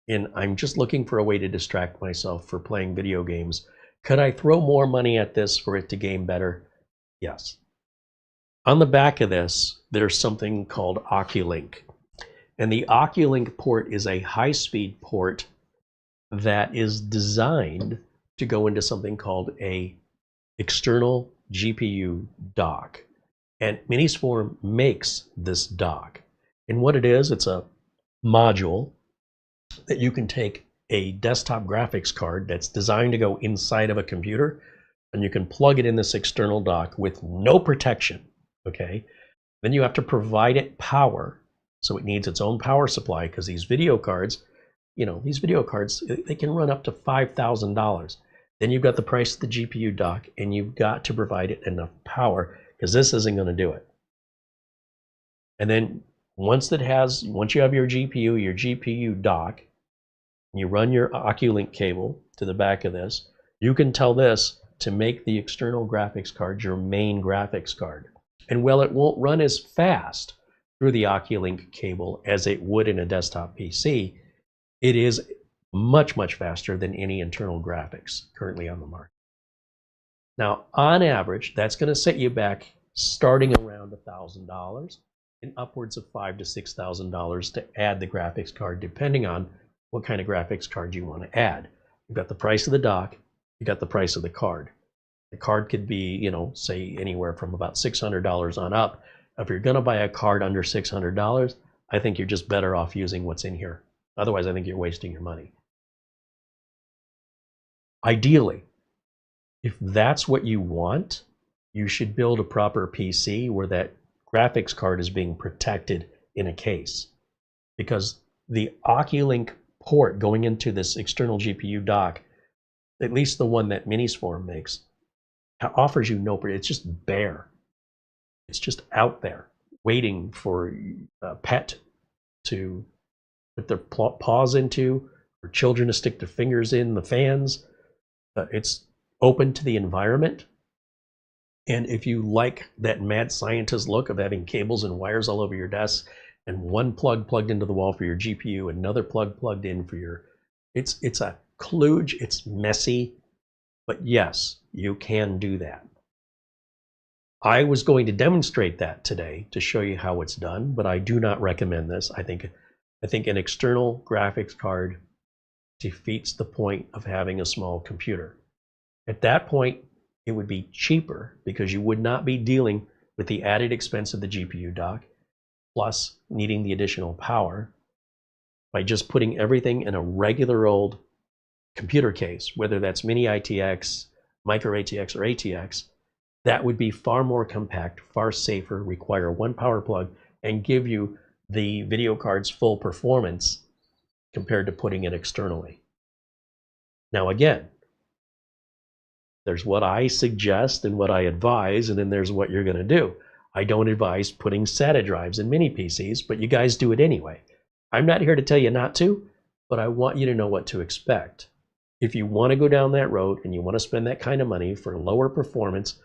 And I'm just looking for a way to distract myself for playing video games. Could I throw more money at this for it to game better? Yes. On the back of this, there's something called Oculink. And the Oculink port is a high-speed port that is designed to go into something called a external GPU dock. And Minisforum makes this dock. And what it is, it's a module that you can take a desktop graphics card that's designed to go inside of a computer, and you can plug it in this external dock with no protection, okay? Then you have to provide it power, so it needs its own power supply, because these video cards, they can run up to $5,000. Then you've got the price of the GPU dock, and you've got to provide it enough power, because this isn't going to do it. And then once you have your GPU dock, you run your Oculink cable to the back of this, you can tell this to make the external graphics card your main graphics card. And while it won't run as fast through the Oculink cable as it would in a desktop PC, it is much, much faster than any internal graphics currently on the market. Now, on average, that's going to set you back starting around $1,000 and upwards of $5,000 to $6,000 to add the graphics card, depending on what kind of graphics card you want to add. You've got the price of the dock, you've got the price of the card. The card could be, say anywhere from about $600 on up. If you're going to buy a card under $600, I think you're just better off using what's in here. Otherwise, I think you're wasting your money. Ideally, if that's what you want, you should build a proper PC where that graphics card is being protected in a case. Because the Oculink port going into this external GPU dock, at least the one that Minisforum makes, offers you no, it's just bare. It's just out there waiting for a pet to put their paws into, or children to stick their fingers in the fans. It's open to the environment. And if you like that mad scientist look of having cables and wires all over your desk, and one plug plugged into the wall for your GPU, another plug plugged in for your, it's a kludge, it's messy, but yes, you can do that. I was going to demonstrate that today to show you how it's done, but I do not recommend this. I think an external graphics card defeats the point of having a small computer. At that point, it would be cheaper because you would not be dealing with the added expense of the GPU dock, plus needing the additional power, by just putting everything in a regular old computer case, whether that's Mini ITX, Micro ATX, or ATX. That would be far more compact, far safer, require one power plug, and give you the video card's full performance compared to putting it externally. Now again, there's what I suggest and what I advise, and then there's what you're going to do. I don't advise putting SATA drives in mini PCs, but you guys do it anyway. I'm not here to tell you not to, but I want you to know what to expect. If you want to go down that road and you want to spend that kind of money for lower performance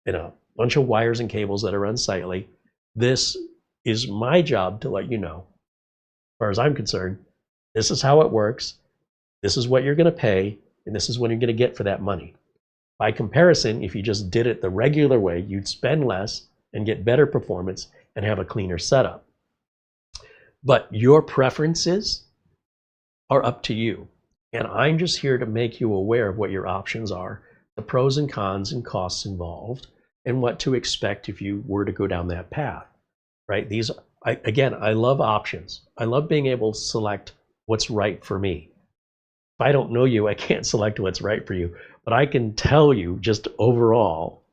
and a bunch of wires and cables that are unsightly, this is my job to let you know. As far as I'm concerned, this is how it works. This is what you're going to pay, and this is what you're going to get for that money. By comparison, if you just did it the regular way, you'd spend less and get better performance and have a cleaner setup. But your preferences are up to you. And I'm just here to make you aware of what your options are, the pros and cons and costs involved, and what to expect if you were to go down that path, right? Again, I love options. I love being able to select what's right for me. If I don't know you, I can't select what's right for you, but I can tell you just overall,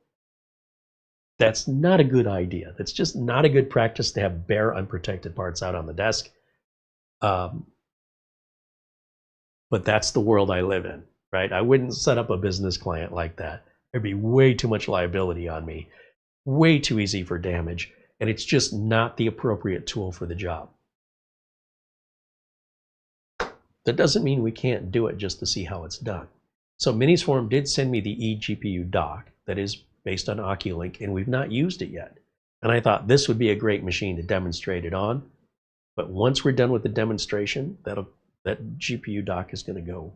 that's not a good idea. That's just not a good practice to have bare unprotected parts out on the desk. But that's the world I live in, right? I wouldn't set up a business client like that. There'd be way too much liability on me, way too easy for damage, and it's just not the appropriate tool for the job. That doesn't mean we can't do it just to see how it's done. So Minisforum did send me the eGPU dock that is based on Oculink, and we've not used it yet. And I thought this would be a great machine to demonstrate it on. But once we're done with the demonstration, that GPU dock is going to go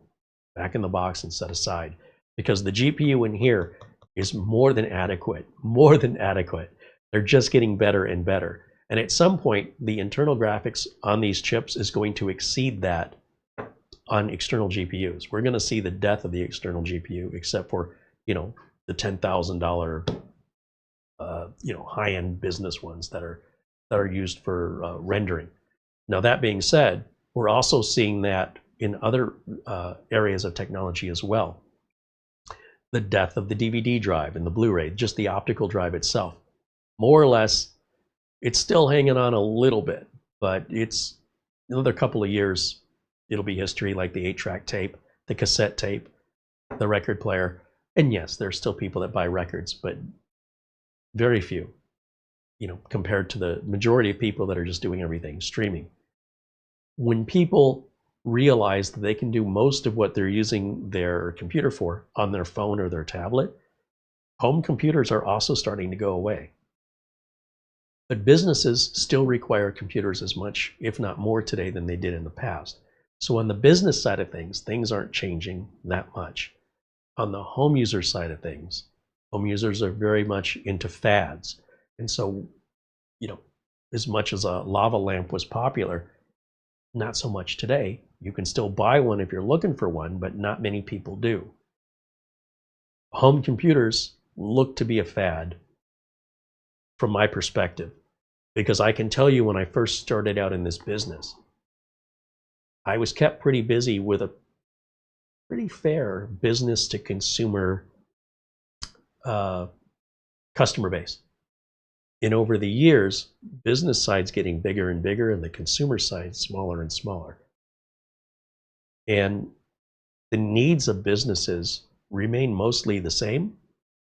back in the box and set aside, because the GPU in here is more than adequate, more than adequate. They're just getting better and better. And at some point, the internal graphics on these chips is going to exceed that on external GPUs. We're going to see the death of the external GPU, except for, the $10,000, high-end business ones that are used for rendering. Now, that being said, we're also seeing that in other areas of technology as well. The death of the DVD drive and the Blu-ray, just the optical drive itself. More or less, it's still hanging on a little bit, but it's another couple of years, it'll be history, like the 8-track tape, the cassette tape, the record player. And yes, there's still people that buy records, but very few, compared to the majority of people that are just doing everything streaming. When people realize that they can do most of what they're using their computer for on their phone or their tablet, home computers are also starting to go away. But businesses still require computers as much, if not more today, than they did in the past. So on the business side of things, things aren't changing that much. On the home user side of things, home users are very much into fads. And so, as much as a lava lamp was popular, not so much today. You can still buy one if you're looking for one, but not many people do. Home computers look to be a fad from my perspective, because I can tell you when I first started out in this business, I was kept pretty busy with a pretty fair business to consumer customer base. And over the years, business side's getting bigger and bigger, and the consumer side smaller and smaller. And the needs of businesses remain mostly the same,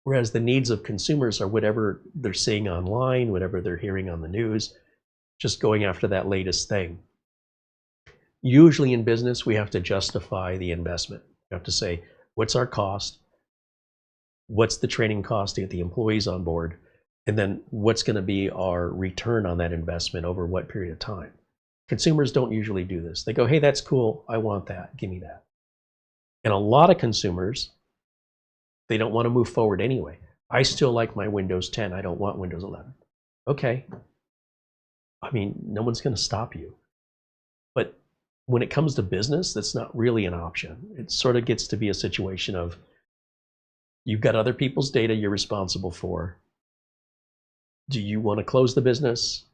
whereas the needs of consumers are whatever they're seeing online, whatever they're hearing on the news, just going after that latest thing. Usually in business, we have to justify the investment. We have to say, what's our cost? What's the training cost to get the employees on board? And then what's going to be our return on that investment over what period of time? Consumers don't usually do this. They go, hey, that's cool. I want that. Give me that. And a lot of consumers, they don't want to move forward anyway. I still like my Windows 10. I don't want Windows 11. Okay. I mean, no one's going to stop you. But when it comes to business, that's not really an option. It sort of gets to be a situation of you've got other people's data you're responsible for. Do you want to close the business?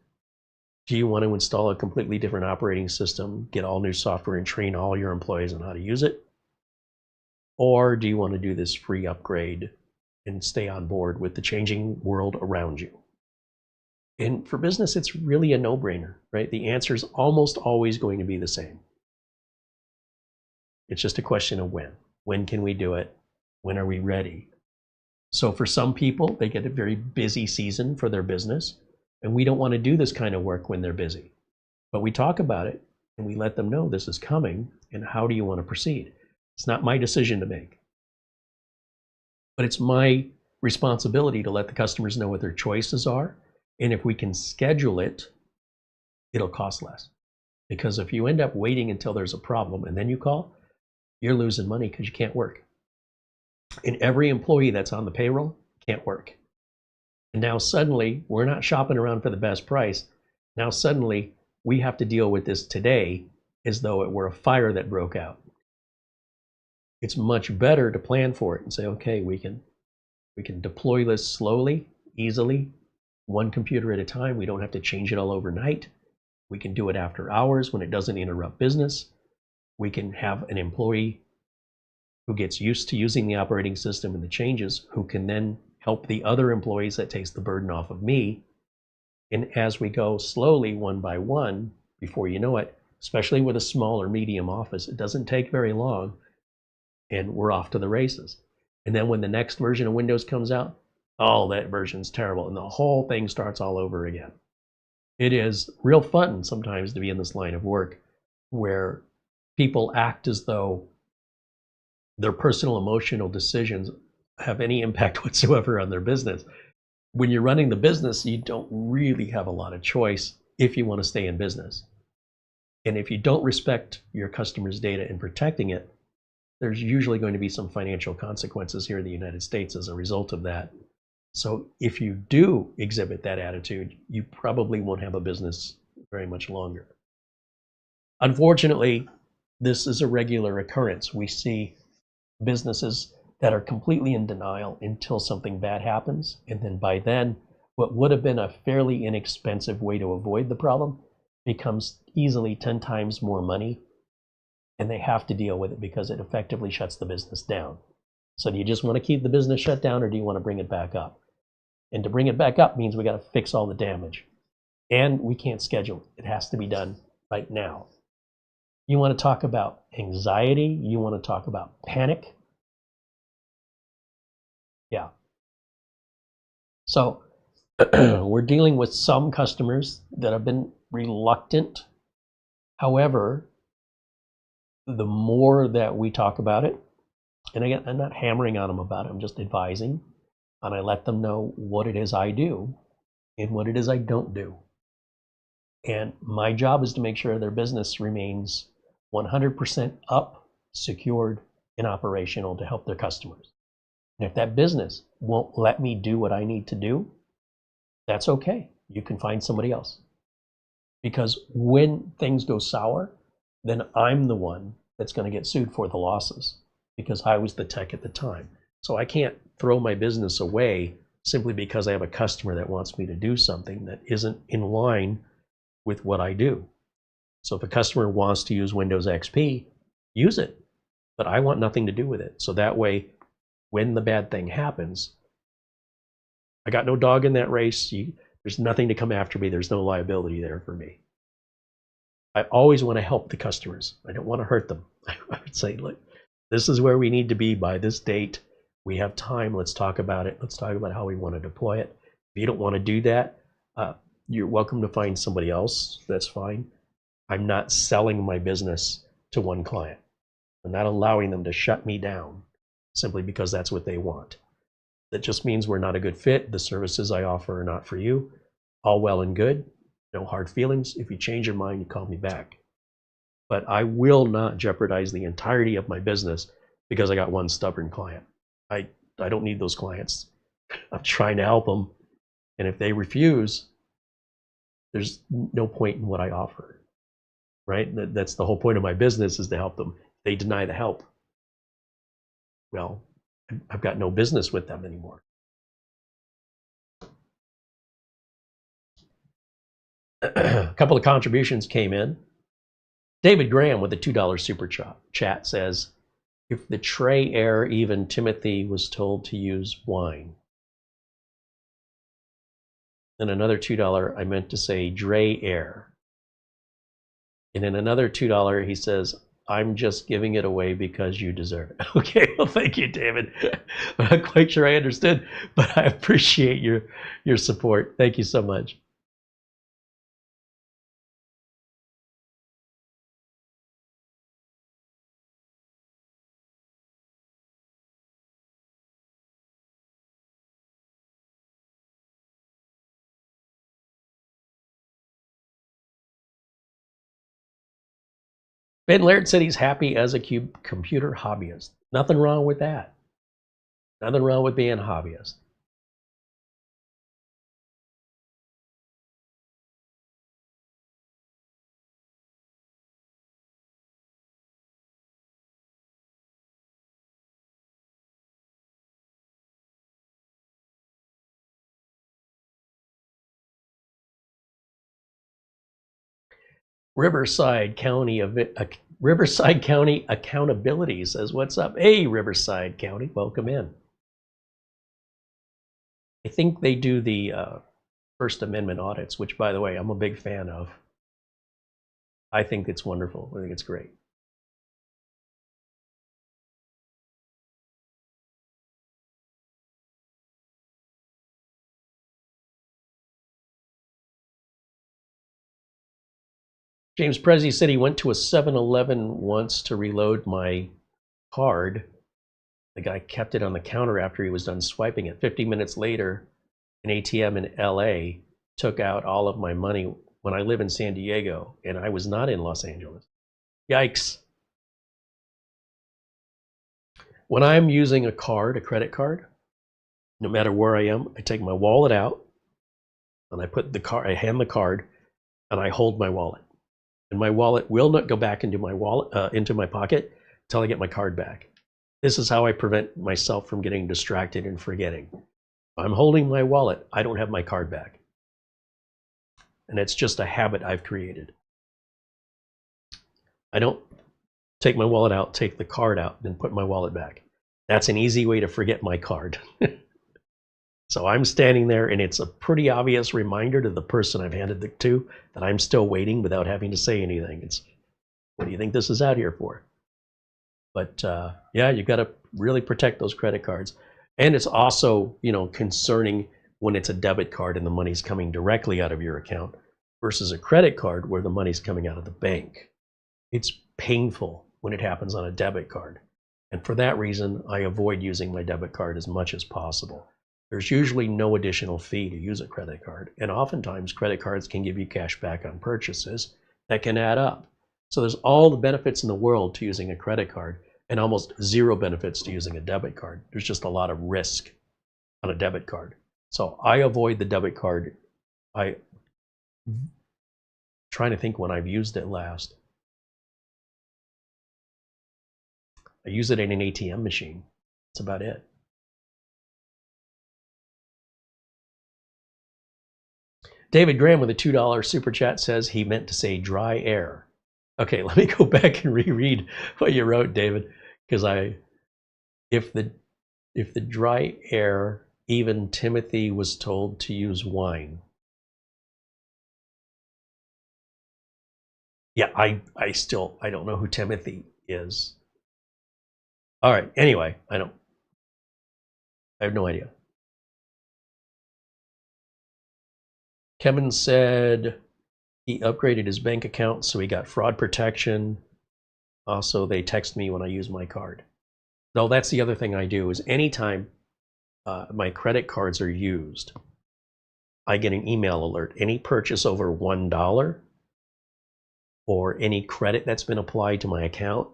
Do you want to install a completely different operating system, get all new software, and train all your employees on how to use it? Or do you want to do this free upgrade and stay on board with the changing world around you? And for business, it's really a no-brainer, right? The answer is almost always going to be the same. It's just a question of when. When can we do it? When are we ready? So for some people, they get a very busy season for their business, and we don't want to do this kind of work when they're busy. But we talk about it, and we let them know this is coming, and how do you want to proceed? It's not my decision to make. But it's my responsibility to let the customers know what their choices are. And if we can schedule it, it'll cost less. Because if you end up waiting until there's a problem and then you call, you're losing money because you can't work. And every employee that's on the payroll can't work. And now suddenly, we're not shopping around for the best price. Now suddenly, we have to deal with this today as though it were a fire that broke out. It's much better to plan for it and say, okay, we can deploy this slowly, easily, one computer at a time. We don't have to change it all overnight. We can do it after hours when it doesn't interrupt business. We can have an employee who gets used to using the operating system and the changes, who can then help the other employees. That takes the burden off of me. And as we go slowly, one by one, before you know it, especially with a small or medium office, it doesn't take very long, and we're off to the races. And then when the next version of Windows comes out, oh, that version's terrible, and the whole thing starts all over again. It is real fun sometimes to be in this line of work where people act as though their personal emotional decisions have any impact whatsoever on their business. When you're running the business, you don't really have a lot of choice if you want to stay in business. And if you don't respect your customers' data and protecting it, there's usually going to be some financial consequences here in the United States as a result of that. So if you do exhibit that attitude, you probably won't have a business very much longer. Unfortunately, this is a regular occurrence. We see businesses that are completely in denial until something bad happens. And then by then, what would have been a fairly inexpensive way to avoid the problem becomes easily 10 times more money. And they have to deal with it because it effectively shuts the business down. So do you just want to keep the business shut down, or do you want to bring it back up? And to bring it back up means we got to fix all the damage. And we can't schedule it. It has to be done right now. You want to talk about anxiety? You want to talk about panic? Yeah. So we're dealing with some customers that have been reluctant. However, the more that we talk about it, and again, I'm not hammering on them about it, I'm just advising, and I let them know what it is I do and what it is I don't do. And my job is to make sure their business remains 100% up, secured, and operational to help their customers. And if that business won't let me do what I need to do, that's okay. You can find somebody else. Because when things go sour, then I'm the one that's going to get sued for the losses because I was the tech at the time. So I can't throw my business away simply because I have a customer that wants me to do something that isn't in line with what I do. So if a customer wants to use Windows XP, use it, but I want nothing to do with it. So that way, when the bad thing happens, I got no dog in that race. There's nothing to come after me. There's no liability there for me. I always want to help the customers. I don't want to hurt them. I would say, look, this is where we need to be by this date. We have time. Let's talk about it. Let's talk about how we want to deploy it. If you don't want to do that, you're welcome to find somebody else. That's fine. I'm not selling my business to one client. I'm not allowing them to shut me down simply because that's what they want. That just means we're not a good fit. The services I offer are not for you. All well and good. No hard feelings. If you change your mind, you call me back. But I will not jeopardize the entirety of my business because I got one stubborn client. I don't need those clients. I'm trying to help them. And if they refuse, there's no point in what I offer, right? That's the whole point of my business, is to help them. If they deny the help, well, I've got no business with them anymore. A couple of contributions came in. David Graham with a $2 super chat says, if the tray air, even Timothy was told to use wine. Then another $2, I meant to say Dre air. And then another $2, he says, I'm just giving it away because you deserve it. Okay, well, thank you, David. I'm not quite sure I understood, but I appreciate your support. Thank you so much. Ben Laird said he's happy as a computer hobbyist. Nothing wrong with that. Nothing wrong with being a hobbyist. Riverside County Accountability says, what's up? Hey, Riverside County, welcome in. I think they do the First Amendment audits, which, by the way, I'm a big fan of. I think it's wonderful. I think it's great. James Prezi said he went to a 7-Eleven once to reload my card. The guy kept it on the counter after he was done swiping it. 50 minutes later, an ATM in LA took out all of my money when I live in San Diego, and I was not in Los Angeles. Yikes. When I'm using a credit card, no matter where I am, I take my wallet out, and I hand the card, and I hold my wallet. And my wallet will not go back into my pocket until I get my card back. This is how I prevent myself from getting distracted and forgetting. If I'm holding my wallet, I don't have my card back. And it's just a habit I've created. I don't take my wallet out, take the card out, and then put my wallet back. That's an easy way to forget my card. So I'm standing there, and it's a pretty obvious reminder to the person I've handed it to that I'm still waiting without having to say anything. It's, what do you think this is out here for? But yeah, you've got to really protect those credit cards. And it's also, concerning when it's a debit card and the money's coming directly out of your account versus a credit card where the money's coming out of the bank. It's painful when it happens on a debit card. And for that reason, I avoid using my debit card as much as possible. There's usually no additional fee to use a credit card. And oftentimes credit cards can give you cash back on purchases that can add up. So there's all the benefits in the world to using a credit card and almost zero benefits to using a debit card. There's just a lot of risk on a debit card. So I avoid the debit card. I'm trying to think when I've used it last. I use it in an ATM machine. That's about it. David Graham with a $2 super chat says he meant to say dry air. Okay, let me go back and reread what you wrote, David, because if the dry air, even Timothy was told to use wine. Yeah, I don't know who Timothy is. All right, anyway, I have no idea. Kevin said he upgraded his bank account, so he got fraud protection. Also, they text me when I use my card. No, that's the other thing I do is anytime my credit cards are used, I get an email alert. Any purchase over $1 or any credit that's been applied to my account,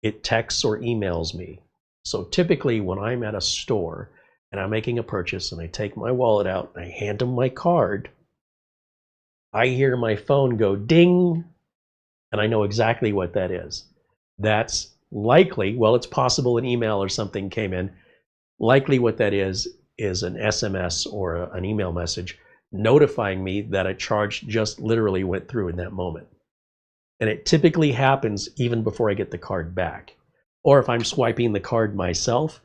it texts or emails me. So typically when I'm at a store and I'm making a purchase and I take my wallet out and I hand them my card, I hear my phone go ding, and I know exactly what that is. That's likely, well, it's possible an email or something came in. Likely what that is an SMS or an email message notifying me that a charge just literally went through in that moment. And it typically happens even before I get the card back. Or if I'm swiping the card myself,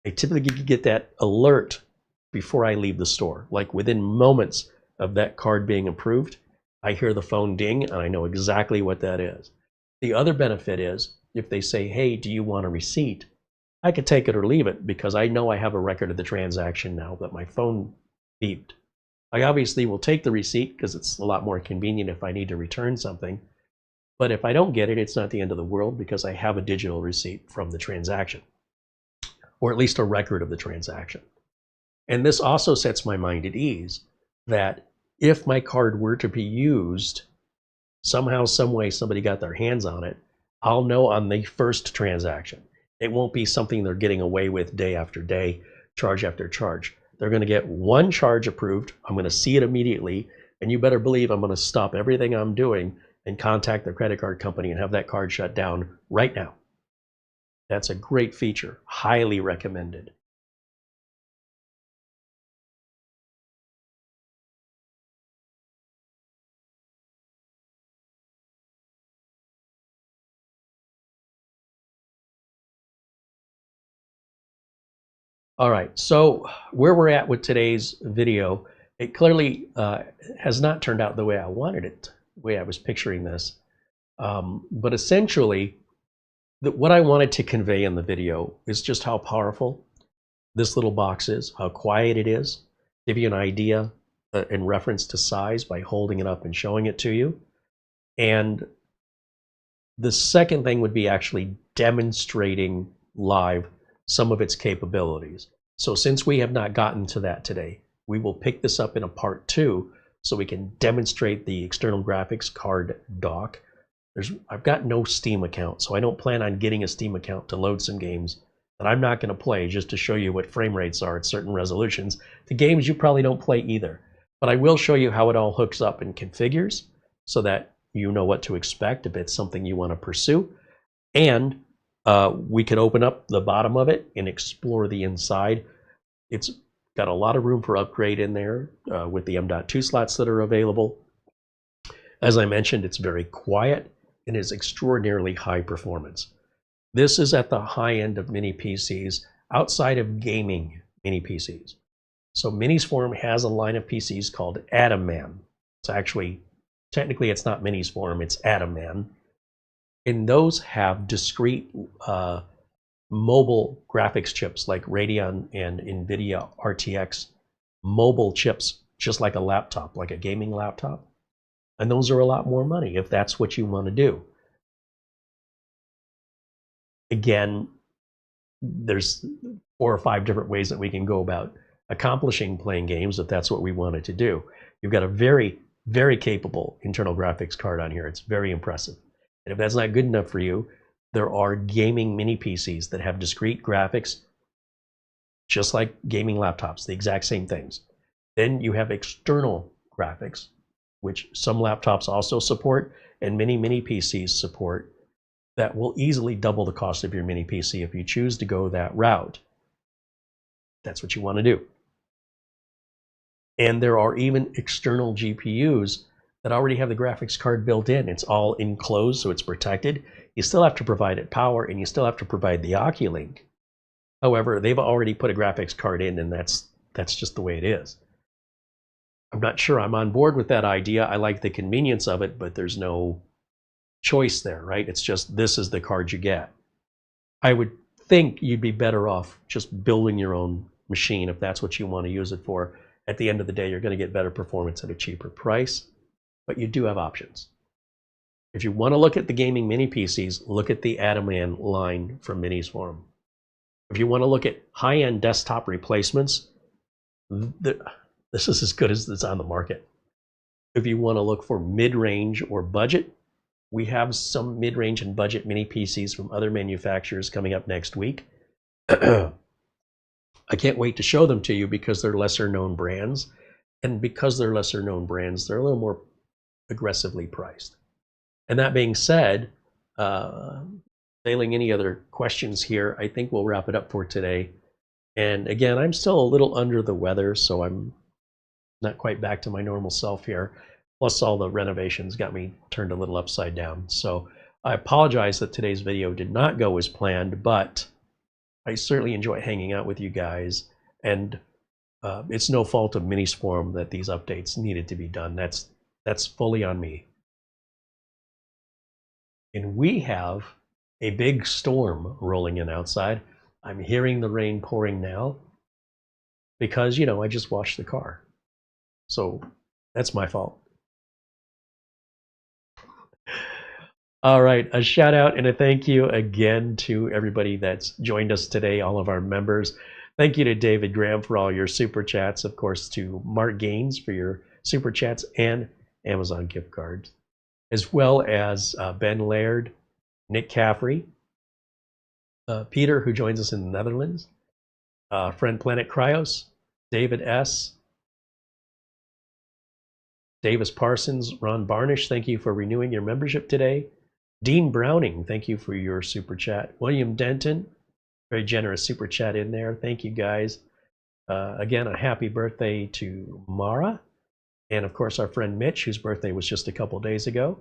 I typically get that alert before I leave the store. Like within moments of that card being approved, I hear the phone ding and I know exactly what that is. The other benefit is if they say, hey, do you want a receipt? I could take it or leave it because I know I have a record of the transaction now that my phone beeped. I obviously will take the receipt because it's a lot more convenient if I need to return something. But if I don't get it, it's not the end of the world because I have a digital receipt from the transaction, or at least a record of the transaction. And this also sets my mind at ease that if my card were to be used, somehow, some way, somebody got their hands on it, I'll know on the first transaction. It won't be something they're getting away with day after day, charge after charge. They're going to get one charge approved. I'm going to see it immediately, and you better believe I'm going to stop everything I'm doing and contact their credit card company and have that card shut down right now. That's a great feature, highly recommended. All right, so where we're at with today's video, it clearly has not turned out the way I wanted it, the way I was picturing this. But essentially, what I wanted to convey in the video is just how powerful this little box is, how quiet it is, give you an idea in reference to size by holding it up and showing it to you. And the second thing would be actually demonstrating live some of its capabilities. So since we have not gotten to that today, we will pick this up in a part 2 so we can demonstrate the external graphics card dock. I've got no Steam account, so I don't plan on getting a Steam account to load some games that I'm not going to play just to show you what frame rates are at certain resolutions. The games you probably don't play either. But I will show you how it all hooks up and configures so that you know what to expect if it's something you want to pursue. And we can open up the bottom of it and explore the inside. It's got a lot of room for upgrade in there with the M.2 slots that are available. As I mentioned, it's very quiet and is extraordinarily high performance. This is at the high end of mini PCs outside of gaming mini PCs. So Minisforum has a line of PCs called Atom Man. It's actually, technically it's not Minisforum, it's Atom Man. And those have discrete mobile graphics chips like Radeon and NVIDIA RTX mobile chips, just like a laptop, like a gaming laptop. And those are a lot more money if that's what you want to do. Again, there's 4 or 5 different ways that we can go about accomplishing playing games if that's what we wanted to do. You've got a very, very capable internal graphics card on here. It's very impressive. And if that's not good enough for you, there are gaming mini PCs that have discrete graphics, just like gaming laptops, the exact same things. Then you have external graphics, which some laptops also support, and many mini PCs support, that will easily double the cost of your mini PC if you choose to go that route. That's what you want to do. And there are even external GPUs that already have the graphics card built in. It's all enclosed, so it's protected. You still have to provide it power, and you still have to provide the Oculink. However, they've already put a graphics card in, and that's just the way it is. I'm not sure I'm on board with that idea. I like the convenience of it, but there's no choice there, right? It's just, this is the card you get. I would think you'd be better off just building your own machine if that's what you want to use it for. At the end of the day, you're going to get better performance at a cheaper price, but you do have options. If you want to look at the gaming mini PCs, look at the Atom Man line from Minisforum. If you want to look at high-end desktop replacements, this is as good as it's on the market. If you want to look for mid-range or budget, We have some mid-range and budget mini PCs from other manufacturers coming up next week. I can't wait to show them to you because they're lesser known brands. And because they're lesser known brands, they're a little more aggressively priced. And that being said, failing any other questions here, I think we'll wrap it up for today. And again, I'm still a little under the weather, so I'm not quite back to my normal self here. Plus all the renovations got me turned a little upside down. So I apologize that today's video did not go as planned, but I certainly enjoy hanging out with you guys. And it's no fault of Minisforum that these updates needed to be done. That's fully on me. And we have a big storm rolling in outside. I'm hearing the rain pouring now because, you know, I just washed the car. So that's my fault. All right, a shout out and a thank you again to everybody that's joined us today, all of our members. Thank you to David Graham for all your super chats, of course, to Mark Gaines for your super chats and Amazon gift cards, as well as Ben Laird, Nick Caffrey, Peter, who joins us in the Netherlands, friend Planet Cryos, David S., Davis Parsons, Ron Barnish, thank you for renewing your membership today. Dean Browning, thank you for your super chat. William Denton, very generous super chat in there. Thank you, guys. Again, a happy birthday to Mara. And, of course, our friend Mitch, whose birthday was just a couple days ago.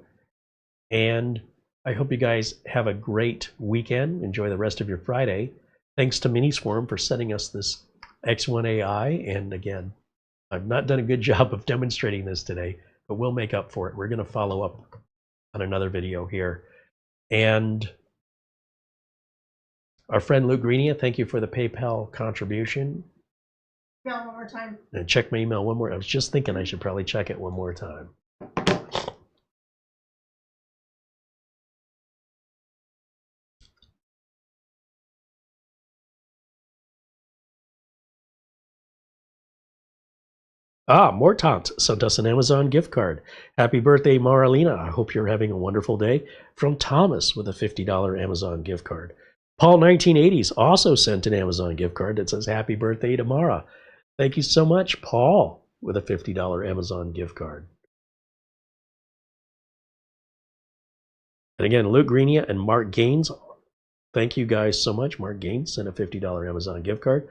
And I hope you guys have a great weekend. Enjoy the rest of your Friday. Thanks to Minisforum for sending us this X1 AI. And, again, I've not done a good job of demonstrating this today, but we'll make up for it. We're going to follow up on another video here. And our friend Luke Greenia, thank you for the PayPal contribution. Email one more time. And check my email one more. I was just thinking I should probably check it one more time. Mortant sent us an Amazon gift card. Happy birthday, Maralina. I hope you're having a wonderful day. From Thomas with a $50 Amazon gift card. Paul 1980s also sent an Amazon gift card that says happy birthday to Mara. Thank you so much, Paul, with a $50 Amazon gift card. And again, Luke Greenia and Mark Gaines, thank you guys so much. Mark Gaines sent a $50 Amazon gift card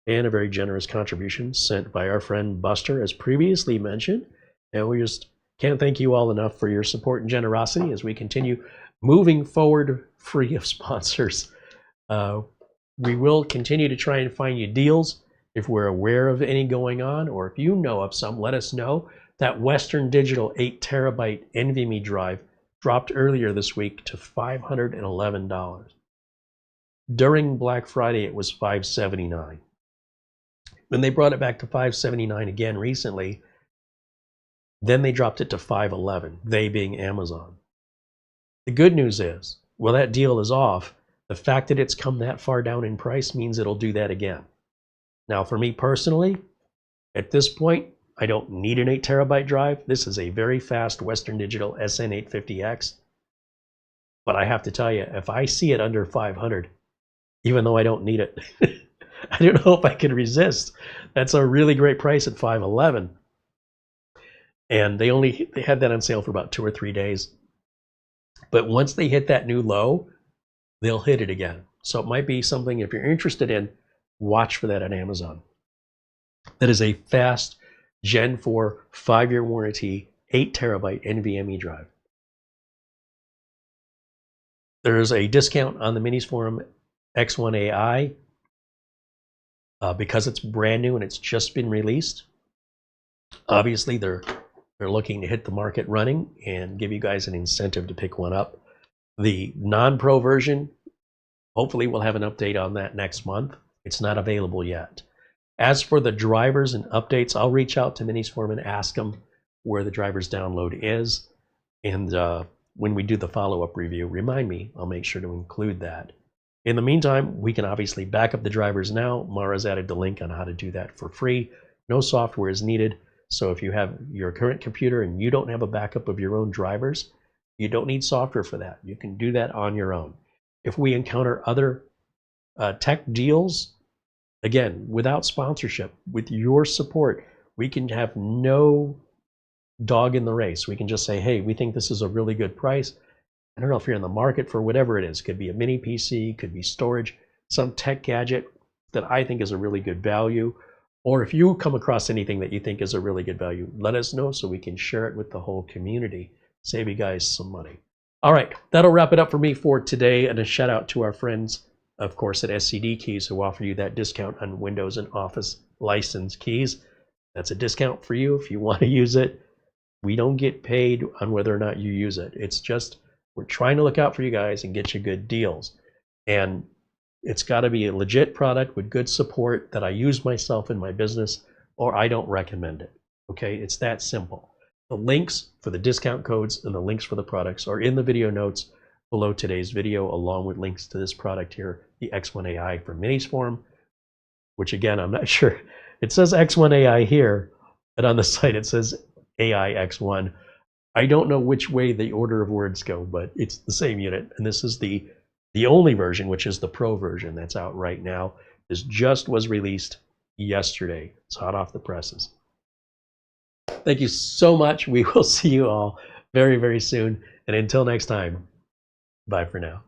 and a very generous contribution sent by our friend Buster, as previously mentioned. And we just can't thank you all enough for your support and generosity as we continue moving forward free of sponsors. We will continue to try and find you deals if we're aware of any going on, or if you know of some, let us know. That Western Digital 8 terabyte NVMe drive dropped earlier this week to $511. During Black Friday, it was $579. When they brought it back to $579 again recently, then they dropped it to $511, they being Amazon. The good news is, well, that deal is off. The fact that it's come that far down in price means it'll do that again. Now, for me personally, at this point, I don't need an 8 terabyte drive. This is a very fast Western Digital SN850X. But I have to tell you, if I see it under 500, even though I don't need it, I don't know if I can resist. That's a really great price at $511. And they had that on sale for about 2 or 3 days. But once they hit that new low, they'll hit it again. So it might be something, if you're interested in, watch for that on Amazon. That is a fast Gen 4 5-year warranty 8 terabyte NVMe drive. There's a discount on the Minisforum X1 AI because it's brand new and it's just been released. Obviously, they're looking to hit the market running and give you guys an incentive to pick one up. The non-pro version, hopefully we'll have an update on that next month. It's not available yet. As for the drivers and updates, I'll reach out to Minisforum and ask them where the drivers download is. And when we do the follow-up review, remind me, I'll make sure to include that. In the meantime, we can obviously back up the drivers now. Mara's added the link on how to do that for free. No software is needed. So if you have your current computer and you don't have a backup of your own drivers, You don't need software for that. You can do that on your own. If we encounter other tech deals, again, without sponsorship, with your support, we can have no dog in the race. We can just say, hey, we think this is a really good price. I don't know if you're in the market for whatever it is. Could be a mini PC, could be storage, some tech gadget that I think is a really good value. Or if you come across anything that you think is a really good value, let us know so we can share it with the whole community. Save you guys some money. All right, that'll wrap it up for me for today. And a shout out to our friends, of course, at SCD Keys, who offer you that discount on Windows and Office license keys. That's a discount for you if you want to use it. We don't get paid on whether or not you use it. It's just, we're trying to look out for you guys and get you good deals. And it's got to be a legit product with good support that I use myself in my business, or I don't recommend it. Okay, it's that simple. The links for the discount codes and the links for the products are in the video notes below today's video, along with links to this product here, the X1 AI from Minisforum, which again, I'm not sure. It says X1 AI here, but on the site it says AI X1. I don't know which way the order of words go, but it's the same unit. And this is the only version, which is the Pro version that's out right now. This just was released yesterday. It's hot off the presses. Thank you so much. We will see you all very, very soon. And until next time, bye for now.